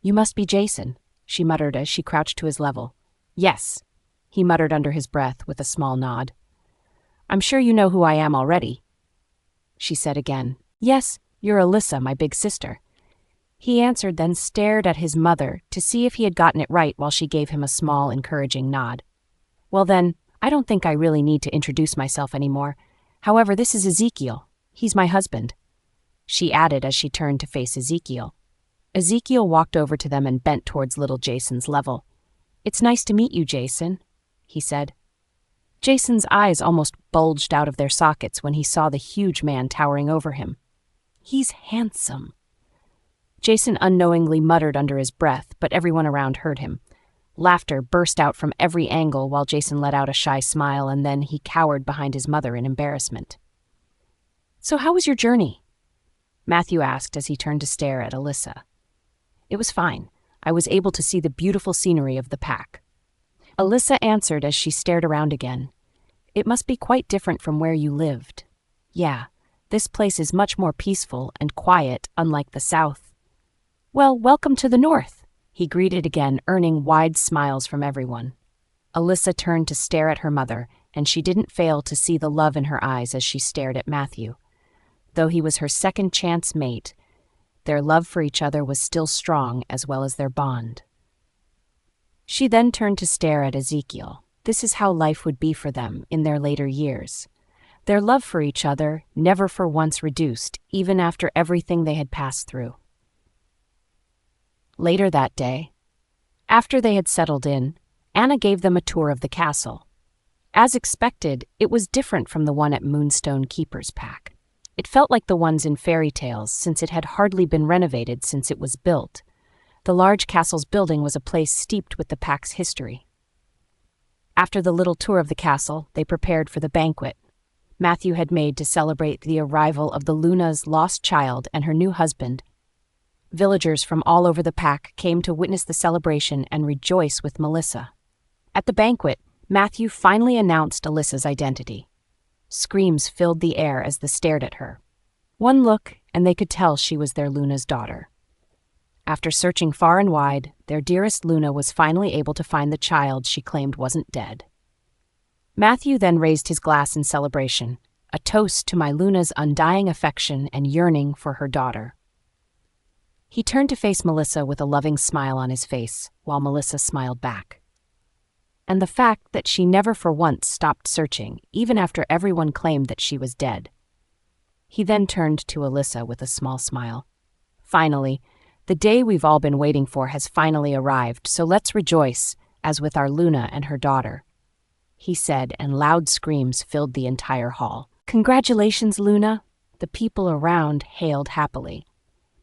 "You must be Jason," she muttered as she crouched to his level. "Yes," he muttered under his breath with a small nod. "I'm sure you know who I am already," she said again. "Yes, you're Alyssa, my big sister." He answered, then stared at his mother to see if he had gotten it right while she gave him a small, encouraging nod. "Well then, I don't think I really need to introduce myself anymore. However, this is Ezekiel. He's my husband," she added as she turned to face Ezekiel. Ezekiel walked over to them and bent towards little Jason's level. "It's nice to meet you, Jason," he said. Jason's eyes almost bulged out of their sockets when he saw the huge man towering over him. "He's handsome," Jason unknowingly muttered under his breath, but everyone around heard him. Laughter burst out from every angle while Jason let out a shy smile, and then he cowered behind his mother in embarrassment. "So how was your journey?" Matthew asked as he turned to stare at Alyssa. "It was fine. I was able to see the beautiful scenery of the pack." Alyssa answered as she stared around again. "It must be quite different from where you lived." "Yeah, this place is much more peaceful and quiet, unlike the South." "Well, welcome to the North," he greeted again, earning wide smiles from everyone. Alyssa turned to stare at her mother, and she didn't fail to see the love in her eyes as she stared at Matthew. Though he was her second-chance mate, their love for each other was still strong, as well as their bond. She then turned to stare at Ezekiel. This is how life would be for them in their later years. Their love for each other never for once reduced, even after everything they had passed through. Later that day, after they had settled in, Anna gave them a tour of the castle. As expected, it was different from the one at Moonstone Keeper's Pack. It felt like the ones in fairy tales, since it had hardly been renovated since it was built. The large castle's building was a place steeped with the pack's history. After the little tour of the castle, they prepared for the banquet Matthew had made to celebrate the arrival of the Luna's lost child and her new husband. Villagers from all over the pack came to witness the celebration and rejoice with Melissa. At the banquet, Matthew finally announced Alyssa's identity. Screams filled the air as they stared at her. One look, and they could tell she was their Luna's daughter. After searching far and wide, their dearest Luna was finally able to find the child she claimed wasn't dead. Matthew then raised his glass in celebration, a toast to my Luna's undying affection and yearning for her daughter. He turned to face Melissa with a loving smile on his face, while Melissa smiled back. And the fact that she never for once stopped searching, even after everyone claimed that she was dead. He then turned to Alyssa with a small smile. "Finally, the day we've all been waiting for has finally arrived, so let's rejoice, as with our Luna and her daughter," he said, and loud screams filled the entire hall. "Congratulations, Luna!" The people around hailed happily.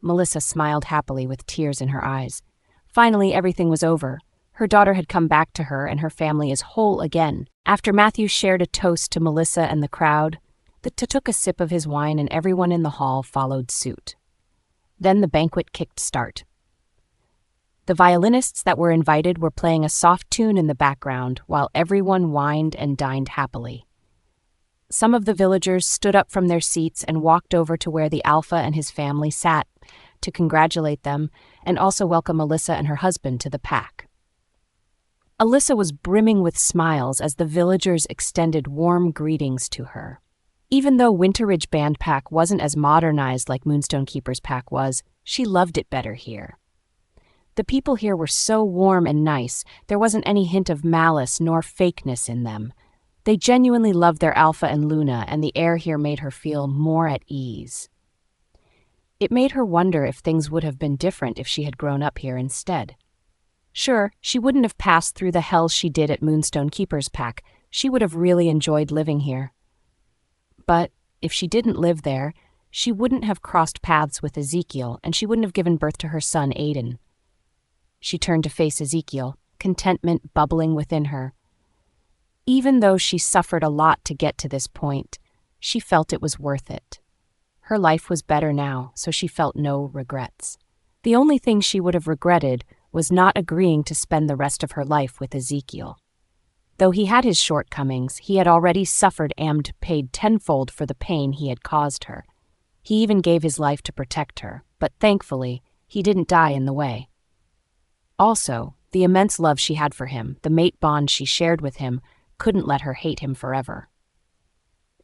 Melissa smiled happily with tears in her eyes. Finally, everything was over. Her daughter had come back to her, and her family is whole again. After Matthew shared a toast to Melissa and the crowd, took a sip of his wine, and everyone in the hall followed suit. Then the banquet kicked start. The violinists that were invited were playing a soft tune in the background while everyone wined and dined happily. Some of the villagers stood up from their seats and walked over to where the Alpha and his family sat to congratulate them and also welcome Alyssa and her husband to the pack. Alyssa was brimming with smiles as the villagers extended warm greetings to her. Even though Winter Ridge Band Pack wasn't as modernized like Moonstone Keeper's Pack was, she loved it better here. The people here were so warm and nice, there wasn't any hint of malice nor fakeness in them. They genuinely loved their Alpha and Luna, and the air here made her feel more at ease. It made her wonder if things would have been different if she had grown up here instead. Sure, she wouldn't have passed through the hell she did at Moonstone Keeper's Pack. She would have really enjoyed living here. But if she didn't live there, she wouldn't have crossed paths with Ezekiel, and she wouldn't have given birth to her son, Aiden. She turned to face Ezekiel, contentment bubbling within her. Even though she suffered a lot to get to this point, She felt it was worth it. Her life was better now, so she felt no regrets. The only thing she would have regretted was not agreeing to spend the rest of her life with Ezekiel. Though he had his shortcomings, he had already suffered and paid tenfold for the pain he had caused her. He even gave his life to protect her, but thankfully, he didn't die in the way. Also, the immense love she had for him, the mate bond she shared with him, couldn't let her hate him forever.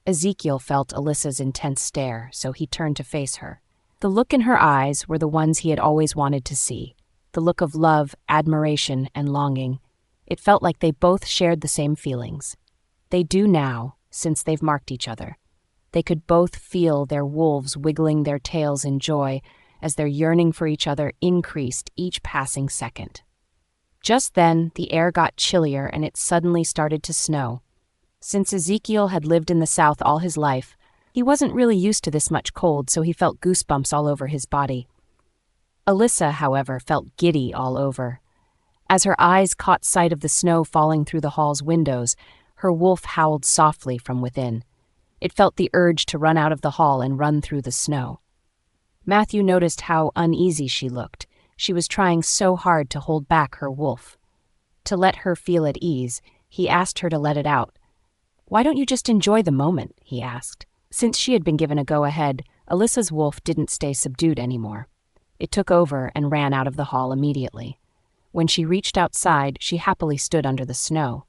Ezekiel felt Alyssa's intense stare, so he turned to face her. The look in her eyes were the ones he had always wanted to see, the look of love, admiration, and longing. It felt like they both shared the same feelings. They do now, since they've marked each other. They could both feel their wolves wiggling their tails in joy as their yearning for each other increased each passing second. Just then, the air got chillier and it suddenly started to snow. Since Ezekiel had lived in the South all his life, he wasn't really used to this much cold, so he felt goosebumps all over his body. Alyssa, however, felt giddy all over. As her eyes caught sight of the snow falling through the hall's windows, her wolf howled softly from within. It felt the urge to run out of the hall and run through the snow. Matthew noticed how uneasy she looked. She was trying so hard to hold back her wolf. To let her feel at ease, he asked her to let it out. "Why don't you just enjoy the moment?" he asked. Since she had been given a go-ahead, Alyssa's wolf didn't stay subdued anymore. It took over and ran out of the hall immediately. When she reached outside, she happily stood under the snow.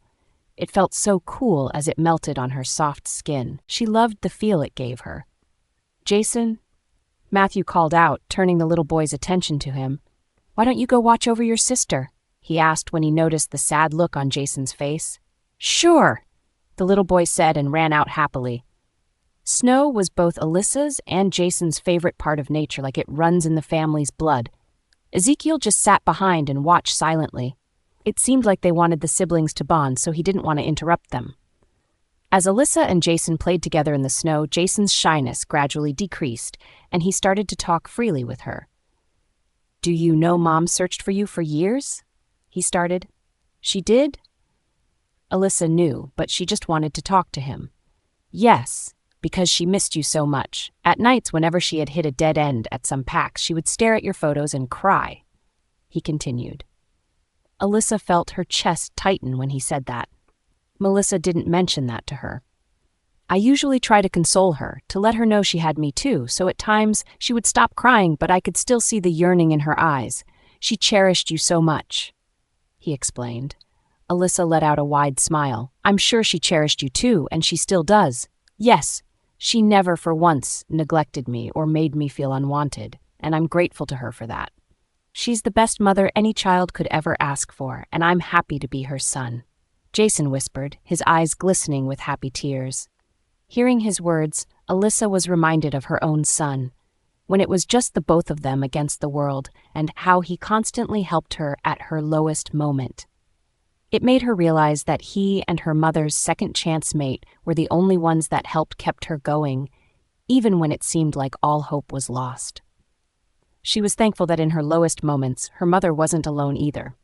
It felt so cool as it melted on her soft skin. She loved the feel it gave her. "Jason?" Matthew called out, turning the little boy's attention to him. "Why don't you go watch over your sister?" he asked when he noticed the sad look on Jason's face. "Sure," the little boy said and ran out happily. Snow was both Alyssa's and Jason's favorite part of nature, like it runs in the family's blood. Ezekiel just sat behind and watched silently. It seemed like they wanted the siblings to bond, so he didn't want to interrupt them. As Alyssa and Jason played together in the snow, Jason's shyness gradually decreased, and he started to talk freely with her. "Do you know Mom searched for you for years?" he started. "She did?" Alyssa knew, but she just wanted to talk to him. "Yes, because she missed you so much. At nights, whenever she had hit a dead end at some PAX, she would stare at your photos and cry," he continued. Alyssa felt her chest tighten when he said that. Melissa didn't mention that to her. "I usually try to console her, to let her know she had me too, so at times she would stop crying, but I could still see the yearning in her eyes. She cherished you so much," he explained. Alyssa let out a wide smile. "I'm sure she cherished you too, and she still does. Yes, she never for once neglected me or made me feel unwanted, and I'm grateful to her for that. She's the best mother any child could ever ask for, and I'm happy to be her son," Jason whispered, his eyes glistening with happy tears. Hearing his words, Alyssa was reminded of her own son, when it was just the both of them against the world, and how he constantly helped her at her lowest moment. It made her realize that he and her mother's second-chance mate were the only ones that kept her going, even when it seemed like all hope was lost. She was thankful that in her lowest moments, her mother wasn't alone either,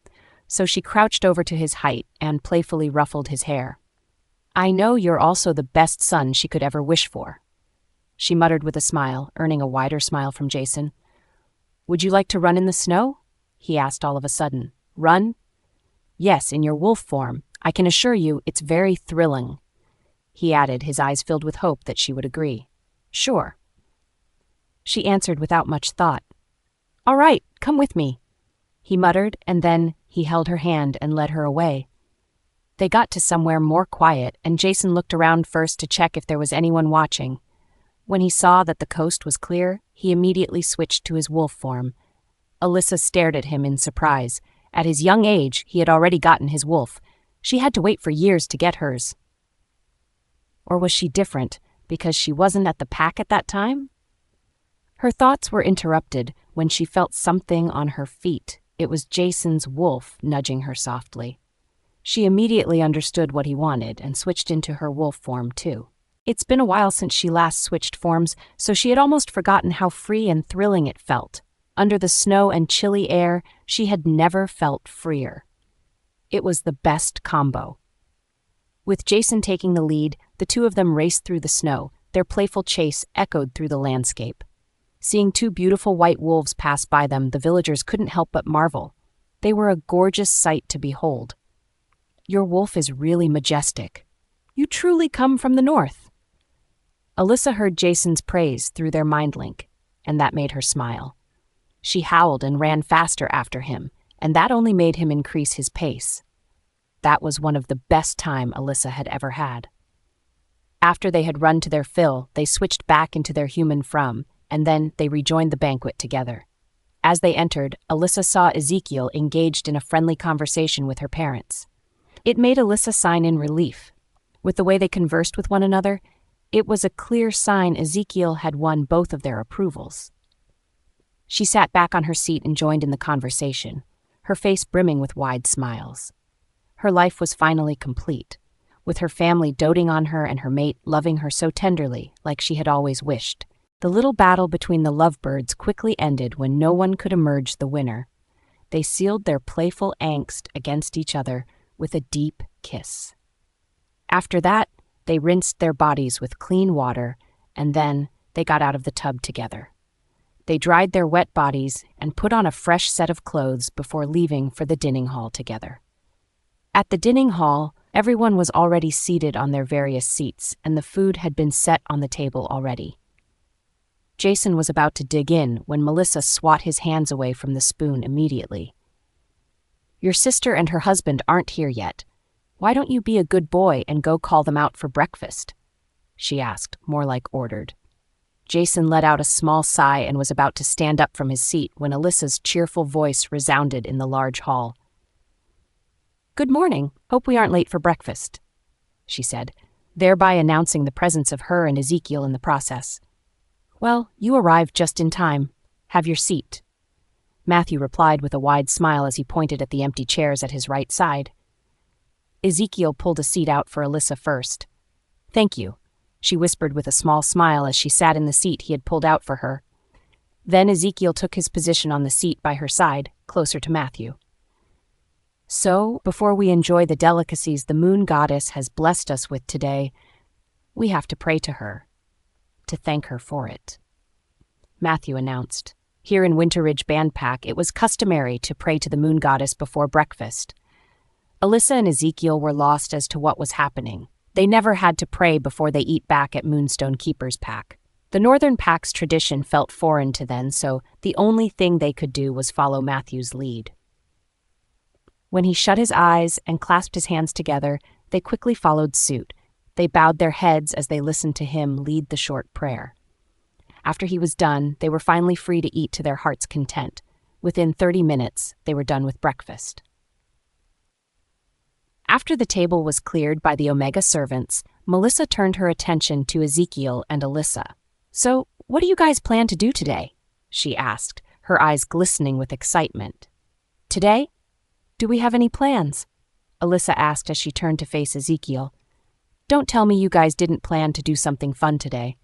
so she crouched over to his height and playfully ruffled his hair. "I know you're also the best son she could ever wish for," she muttered with a smile, earning a wider smile from Jason. "Would you like to run in the snow?" he asked all of a sudden. "Run?" "Yes, in your wolf form. I can assure you it's very thrilling," he added, his eyes filled with hope that she would agree. "Sure," she answered without much thought. "All right, come with me," he muttered, and then he held her hand and led her away. They got to somewhere more quiet, and Jason looked around first to check if there was anyone watching. When he saw that the coast was clear, he immediately switched to his wolf form. Alyssa stared at him in surprise. At his young age, he had already gotten his wolf. She had to wait for years to get hers. Or was she different, because she wasn't at the pack at that time? Her thoughts were interrupted when she felt something on her feet. It was Jason's wolf nudging her softly. She immediately understood what he wanted and switched into her wolf form too. It's been a while since she last switched forms, so she had almost forgotten how free and thrilling it felt. Under the snow and chilly air, she had never felt freer. It was the best combo. With Jason taking the lead, the two of them raced through the snow, Their playful chase echoed through the landscape. Seeing two beautiful white wolves pass by them, the villagers couldn't help but marvel. They were a gorgeous sight to behold. "Your wolf is really majestic. You truly come from the north." Alyssa heard Jason's praise through their mind link, and that made her smile. She howled and ran faster after him, and that only made him increase his pace. That was one of the best time Alyssa had ever had. After they had run to their fill, they switched back into their human form, and then they rejoined the banquet together. As they entered, Alyssa saw Ezekiel engaged in a friendly conversation with her parents. It made Alyssa sigh in relief. With the way they conversed with one another, it was a clear sign Ezekiel had won both of their approvals. She sat back on her seat and joined in the conversation, her face brimming with wide smiles. Her life was finally complete, with her family doting on her and her mate loving her so tenderly, like she had always wished. The little battle between the lovebirds quickly ended when no one could emerge the winner. They sealed their playful angst against each other with a deep kiss. After that, they rinsed their bodies with clean water, and then they got out of the tub together. They dried their wet bodies and put on a fresh set of clothes before leaving for the dining hall together. At the dining hall, everyone was already seated on their various seats, and the food had been set on the table already. Jason was about to dig in when Melissa swat his hands away from the spoon immediately. "Your sister and her husband aren't here yet. Why don't you be a good boy and go call them out for breakfast?" she asked, more like ordered. Jason let out a small sigh and was about to stand up from his seat when Alyssa's cheerful voice resounded in the large hall. "Good morning. Hope we aren't late for breakfast," she said, thereby announcing the presence of her and Ezekiel in the process. "Well, you arrived just in time. Have your seat." Matthew replied with a wide smile as he pointed at the empty chairs at his right side. Ezekiel pulled a seat out for Alyssa first. "Thank you," she whispered with a small smile as she sat in the seat he had pulled out for her. Then Ezekiel took his position on the seat by her side, closer to Matthew. "So, before we enjoy the delicacies the moon goddess has blessed us with today, we have to pray to her, to thank her for it," Matthew announced. Here in Winter Ridge Bandpack, it was customary to pray to the moon goddess before breakfast. Alyssa and Ezekiel were lost as to what was happening. They never had to pray before they eat back at Moonstone Keeper's Pack. The Northern Pack's tradition felt foreign to them, so the only thing they could do was follow Matthew's lead. When he shut his eyes and clasped his hands together, they quickly followed suit. They bowed their heads as they listened to him lead the short prayer. After he was done, they were finally free to eat to their heart's content. Within 30 minutes, they were done with breakfast. After the table was cleared by the Omega servants, Melissa turned her attention to Ezekiel and Alyssa. "So, what do you guys plan to do today?" she asked, her eyes glistening with excitement. "Today? Do we have any plans?" Alyssa asked as she turned to face Ezekiel. "Don't tell me you guys didn't plan to do something fun today."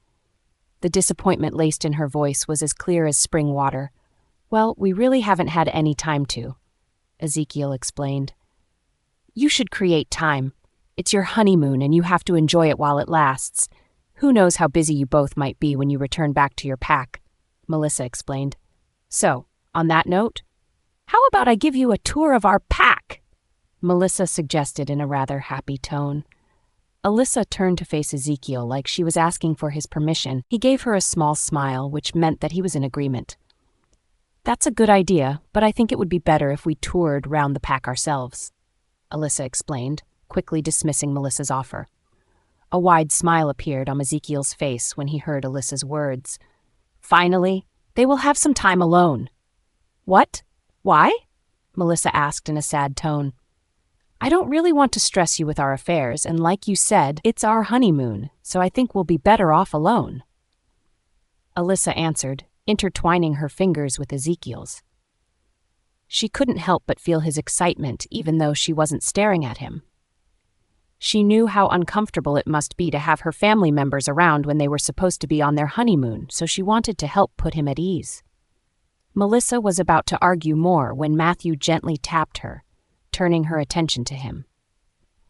The disappointment laced in her voice was as clear as spring water. "Well, we really haven't had any time to," Ezekiel explained. "You should create time. It's your honeymoon and you have to enjoy it while it lasts. Who knows how busy you both might be when you return back to your pack," Melissa explained. "So, on that note, how about I give you a tour of our pack?" Melissa suggested in a rather happy tone. Alyssa turned to face Ezekiel like she was asking for his permission. He gave her a small smile, which meant that he was in agreement. "That's a good idea, but I think it would be better if we toured round the pack ourselves," Alyssa explained, quickly dismissing Melissa's offer. A wide smile appeared on Ezekiel's face when he heard Alyssa's words. Finally, they will have some time alone. "What? Why?" Melissa asked in a sad tone. "I don't really want to stress you with our affairs, and like you said, it's our honeymoon, so I think we'll be better off alone," Alyssa answered, intertwining her fingers with Ezekiel's. She couldn't help but feel his excitement, even though she wasn't staring at him. She knew how uncomfortable it must be to have her family members around when they were supposed to be on their honeymoon, so she wanted to help put him at ease. Melissa was about to argue more when Matthew gently tapped her, turning her attention to him.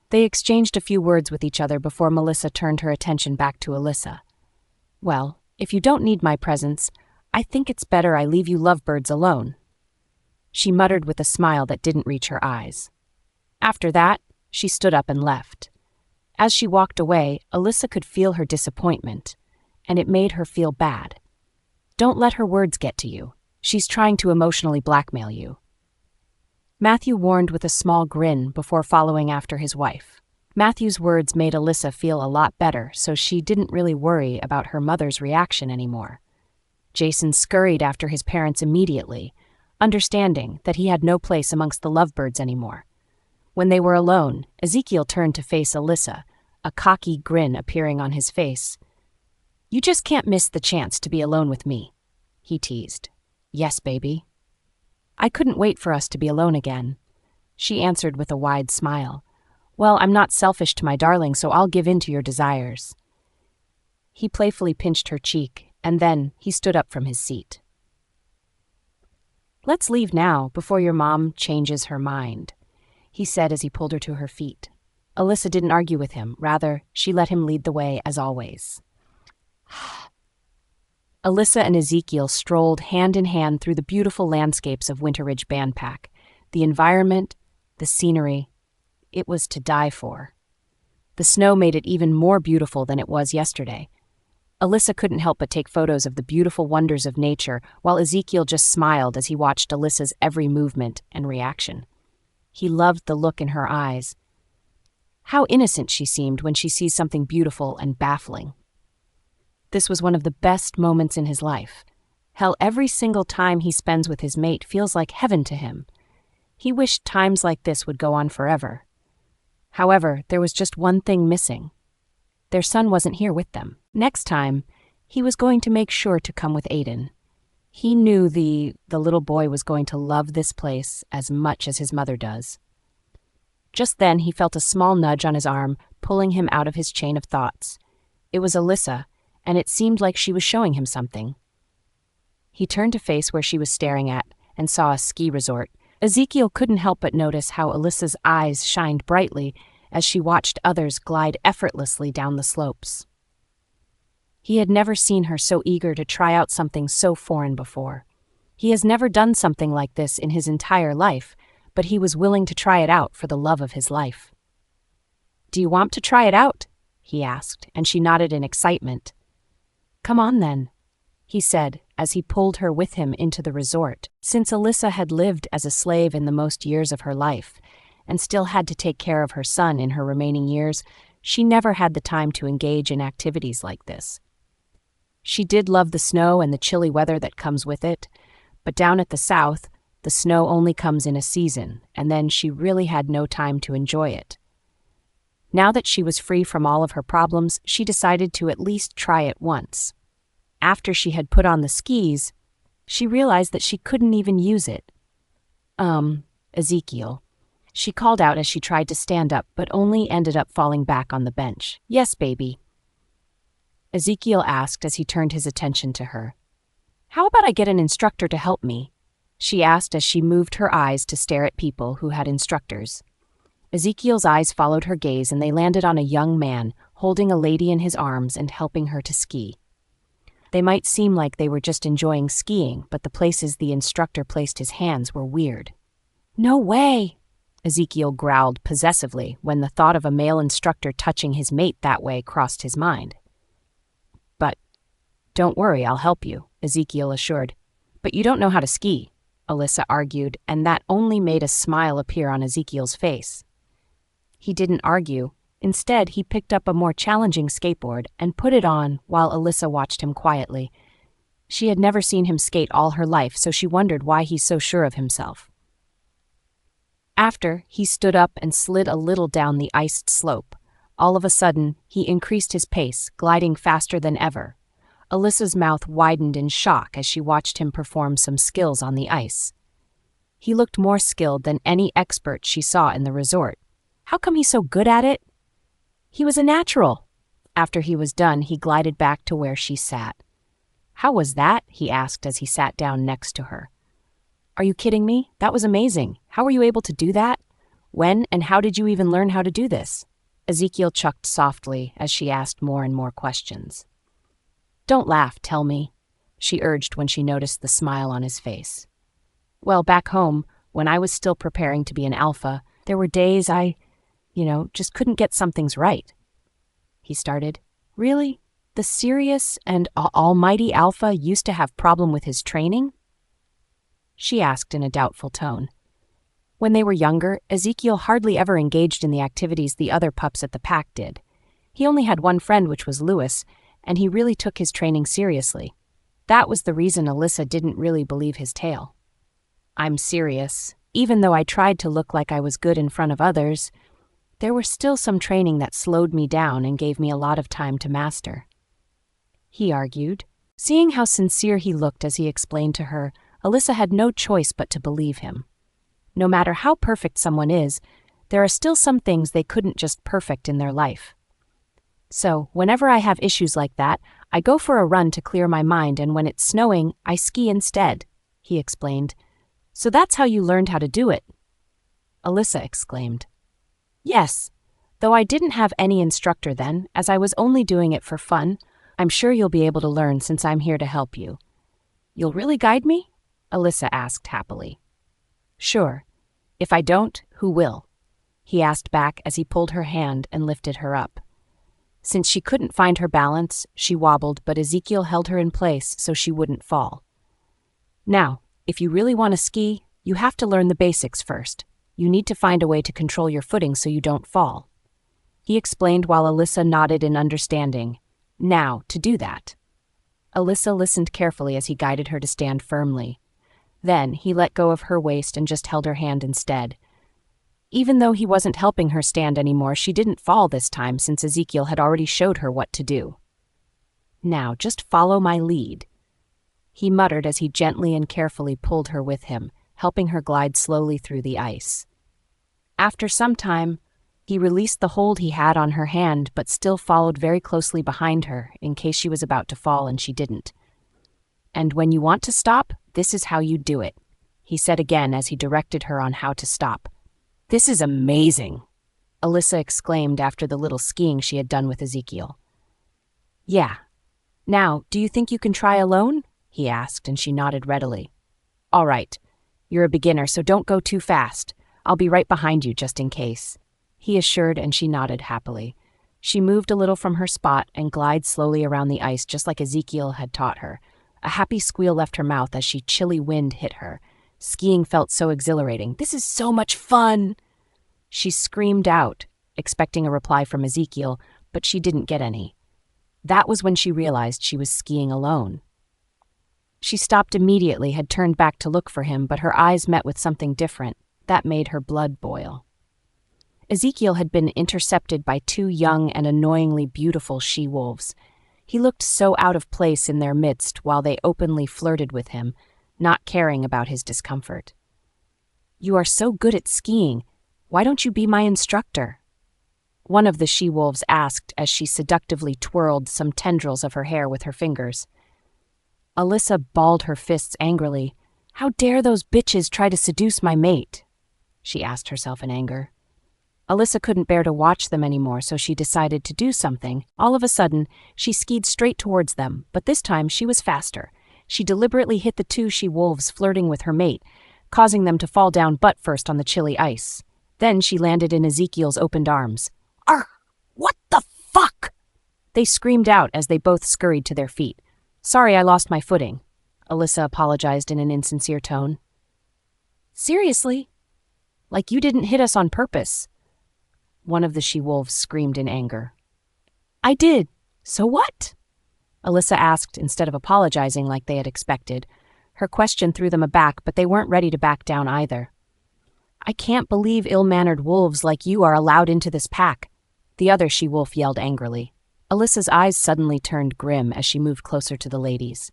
They exchanged a few words with each other before Melissa turned her attention back to Alyssa. Well, if you don't need my presence, I think it's better I leave you lovebirds alone. She muttered with a smile that didn't reach her eyes. After that, she stood up and left. As she walked away, Alyssa could feel her disappointment, and it made her feel bad. Don't let her words get to you. She's trying to emotionally blackmail you. Matthew warned with a small grin before following after his wife. Matthew's words made Alyssa feel a lot better, so she didn't really worry about her mother's reaction anymore. Jason scurried after his parents immediately, understanding that he had no place amongst the lovebirds anymore. When they were alone, Ezekiel turned to face Alyssa, a cocky grin appearing on his face. "You just can't miss the chance to be alone with me," he teased. "Yes, baby." "I couldn't wait for us to be alone again," she answered with a wide smile. "Well, I'm not selfish to my darling, so I'll give in to your desires." He playfully pinched her cheek, and then he stood up from his seat. "Let's leave now, before your mom changes her mind," he said as he pulled her to her feet. Alyssa didn't argue with him. Rather, she let him lead the way as always. Alyssa and Ezekiel strolled hand in hand through the beautiful landscapes of Winter Ridge Bandpack. The environment, the scenery, it was to die for. The snow made it even more beautiful than it was yesterday. Alyssa couldn't help but take photos of the beautiful wonders of nature, while Ezekiel just smiled as he watched Alyssa's every movement and reaction. He loved the look in her eyes. How innocent she seemed when she sees something beautiful and baffling. This was one of the best moments in his life. Hell, every single time he spends with his mate feels like heaven to him. He wished times like this would go on forever. However, there was just one thing missing. Their son wasn't here with them. Next time, he was going to make sure to come with Aiden. He knew the little boy was going to love this place as much as his mother does. Just then, he felt a small nudge on his arm, pulling him out of his chain of thoughts. It was Alyssa, and it seemed like she was showing him something. He turned to face where she was staring at and saw a ski resort. Ezekiel couldn't help but notice how Alyssa's eyes shined brightly as she watched others glide effortlessly down the slopes. He had never seen her so eager to try out something so foreign before. He has never done something like this in his entire life, but he was willing to try it out for the love of his life. "Do you want to try it out?" he asked, and she nodded in excitement. "Come on then," he said as he pulled her with him into the resort. Since Alyssa had lived as a slave in the most years of her life and still had to take care of her son in her remaining years, she never had the time to engage in activities like this. She did love the snow and the chilly weather that comes with it, but down at the south, the snow only comes in a season, and then she really had no time to enjoy it. Now that she was free from all of her problems, she decided to at least try it once. After she had put on the skis, she realized that she couldn't even use it. Ezekiel," she called out as she tried to stand up, but only ended up falling back on the bench. "Yes, baby," Ezekiel asked as he turned his attention to her. "How about I get an instructor to help me?" she asked as she moved her eyes to stare at people who had instructors. Ezekiel's eyes followed her gaze, and they landed on a young man holding a lady in his arms and helping her to ski. They might seem like they were just enjoying skiing, but the places the instructor placed his hands were weird. "No way!" Ezekiel growled possessively when the thought of a male instructor touching his mate that way crossed his mind. "But don't worry, I'll help you," Ezekiel assured. "But you don't know how to ski," Alyssa argued, and that only made a smile appear on Ezekiel's face. He didn't argue. Instead, he picked up a more challenging skateboard and put it on while Alyssa watched him quietly. She had never seen him skate all her life, so she wondered why he's so sure of himself. After, he stood up and slid a little down the iced slope. All of a sudden, he increased his pace, gliding faster than ever. Alyssa's mouth widened in shock as she watched him perform some skills on the ice. He looked more skilled than any expert she saw in the resort. How come he's so good at it? He was a natural. After he was done, he glided back to where she sat. "How was that?" he asked as he sat down next to her. "Are you kidding me? That was amazing. How were you able to do that? When and how did you even learn how to do this?" Ezekiel chuckled softly as she asked more and more questions. Don't laugh, tell me, she urged when she noticed the smile on his face. Well, back home, when I was still preparing to be an alpha, there were days I just couldn't get some things right. He started. Really? The serious and almighty alpha used to have problem with his training? She asked in a doubtful tone. When they were younger, Ezekiel hardly ever engaged in the activities the other pups at the pack did. He only had one friend, which was Lewis, and he really took his training seriously. That was the reason Alyssa didn't really believe his tale. I'm serious. Even though I tried to look like I was good in front of others, there was still some training that slowed me down and gave me a lot of time to master. He argued. Seeing how sincere he looked as he explained to her, Alyssa had no choice but to believe him. No matter how perfect someone is, there are still some things they couldn't just perfect in their life. So, whenever I have issues like that, I go for a run to clear my mind, and when it's snowing, I ski instead, he explained. So that's how you learned how to do it? Alyssa exclaimed. Yes, though I didn't have any instructor then, as I was only doing it for fun. I'm sure you'll be able to learn since I'm here to help you. You'll really guide me? Alyssa asked happily. Sure. If I don't, who will? He asked back as he pulled her hand and lifted her up. Since she couldn't find her balance, she wobbled, but Ezekiel held her in place so she wouldn't fall. Now, if you really want to ski, you have to learn the basics first. You need to find a way to control your footing so you don't fall. He explained while Alyssa nodded in understanding. Now, to do that. Alyssa listened carefully as he guided her to stand firmly. Then, he let go of her waist and just held her hand instead. Even though he wasn't helping her stand anymore, she didn't fall this time since Ezekiel had already showed her what to do. Now, just follow my lead, he muttered as he gently and carefully pulled her with him, helping her glide slowly through the ice. After some time, he released the hold he had on her hand but still followed very closely behind her in case she was about to fall and she didn't. And when you want to stop, this is how you do it, he said again as he directed her on how to stop. This is amazing, Alyssa exclaimed after the little skiing she had done with Ezekiel. Yeah. Now, do you think you can try alone? He asked, and she nodded readily. All right. You're a beginner, so don't go too fast. I'll be right behind you just in case, he assured, and she nodded happily. She moved a little from her spot and glided slowly around the ice just like Ezekiel had taught her. A happy squeal left her mouth as chilly wind hit her. Skiing felt so exhilarating. This is so much fun! She screamed out, expecting a reply from Ezekiel, but she didn't get any. That was when she realized she was skiing alone. She stopped immediately, had turned back to look for him, but her eyes met with something different. That made her blood boil. Ezekiel had been intercepted by two young and annoyingly beautiful she-wolves. He looked so out of place in their midst while they openly flirted with him, not caring about his discomfort. You are so good at skiing. Why don't you be my instructor? One of the she-wolves asked as she seductively twirled some tendrils of her hair with her fingers. Alyssa balled her fists angrily. How dare those bitches try to seduce my mate? She asked herself in anger. Alyssa couldn't bear to watch them anymore, so she decided to do something. All of a sudden, she skied straight towards them, but this time she was faster. She deliberately hit the two she-wolves flirting with her mate, causing them to fall down butt first on the chilly ice. Then she landed in Ezekiel's opened arms. Arr! What the fuck? They screamed out as they both scurried to their feet. Sorry, I lost my footing, Alyssa apologized in an insincere tone. Seriously? Like you didn't hit us on purpose. One of the she-wolves screamed in anger. I did. So what? Alyssa asked instead of apologizing like they had expected. Her question threw them aback, but they weren't ready to back down either. I can't believe ill-mannered wolves like you are allowed into this pack, the other she-wolf yelled angrily. Alyssa's eyes suddenly turned grim as she moved closer to the ladies.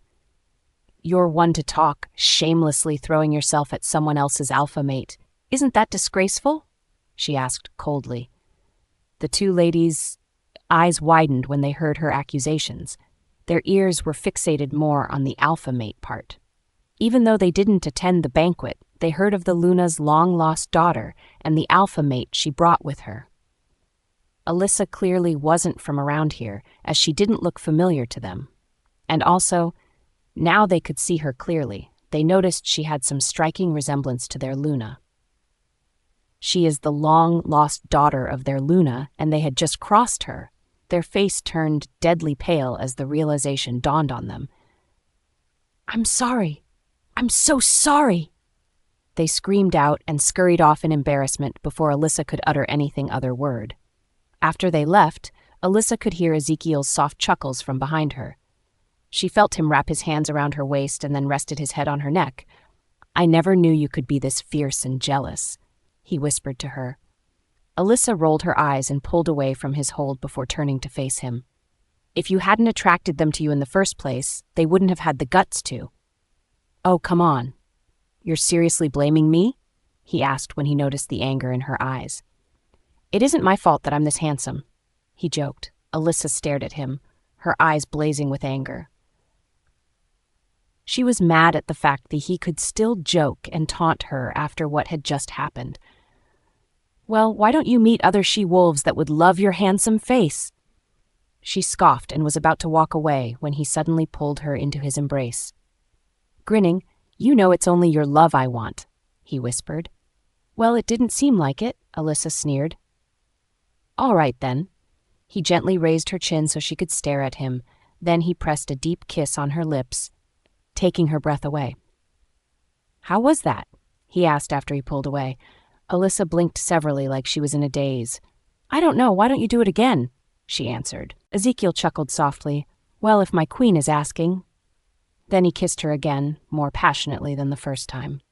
You're one to talk, shamelessly throwing yourself at someone else's alpha mate. Isn't that disgraceful? She asked coldly. The two ladies' eyes widened when they heard her accusations. Their ears were fixated more on the alpha mate part. Even though they didn't attend the banquet, they heard of the Luna's long-lost daughter and the alpha mate she brought with her. Alyssa clearly wasn't from around here, as she didn't look familiar to them. And also, now they could see her clearly. They noticed she had some striking resemblance to their Luna. She is the long-lost daughter of their Luna, and they had just crossed her. Their face turned deadly pale as the realization dawned on them. "I'm sorry. I'm so sorry!" They screamed out and scurried off in embarrassment before Alyssa could utter anything other word. After they left, Alyssa could hear Ezekiel's soft chuckles from behind her. She felt him wrap his hands around her waist and then rested his head on her neck. "I never knew you could be this fierce and jealous," he whispered to her. Alyssa rolled her eyes and pulled away from his hold before turning to face him. "If you hadn't attracted them to you in the first place, they wouldn't have had the guts to." "Oh, come on. You're seriously blaming me?" he asked when he noticed the anger in her eyes. "It isn't my fault that I'm this handsome," he joked. Alyssa stared at him, her eyes blazing with anger. She was mad at the fact that he could still joke and taunt her after what had just happened. "Well, why don't you meet other she-wolves that would love your handsome face?" She scoffed and was about to walk away when he suddenly pulled her into his embrace. Grinning, "You know it's only your love I want," he whispered. "Well, it didn't seem like it," Alyssa sneered. "All right, then." He gently raised her chin so she could stare at him. Then he pressed a deep kiss on her lips, taking her breath away. "How was that?" he asked after he pulled away. Alyssa blinked severally like she was in a daze. "I don't know. Why don't you do it again?" she answered. Ezekiel chuckled softly. "Well, if my queen is asking." Then he kissed her again, more passionately than the first time.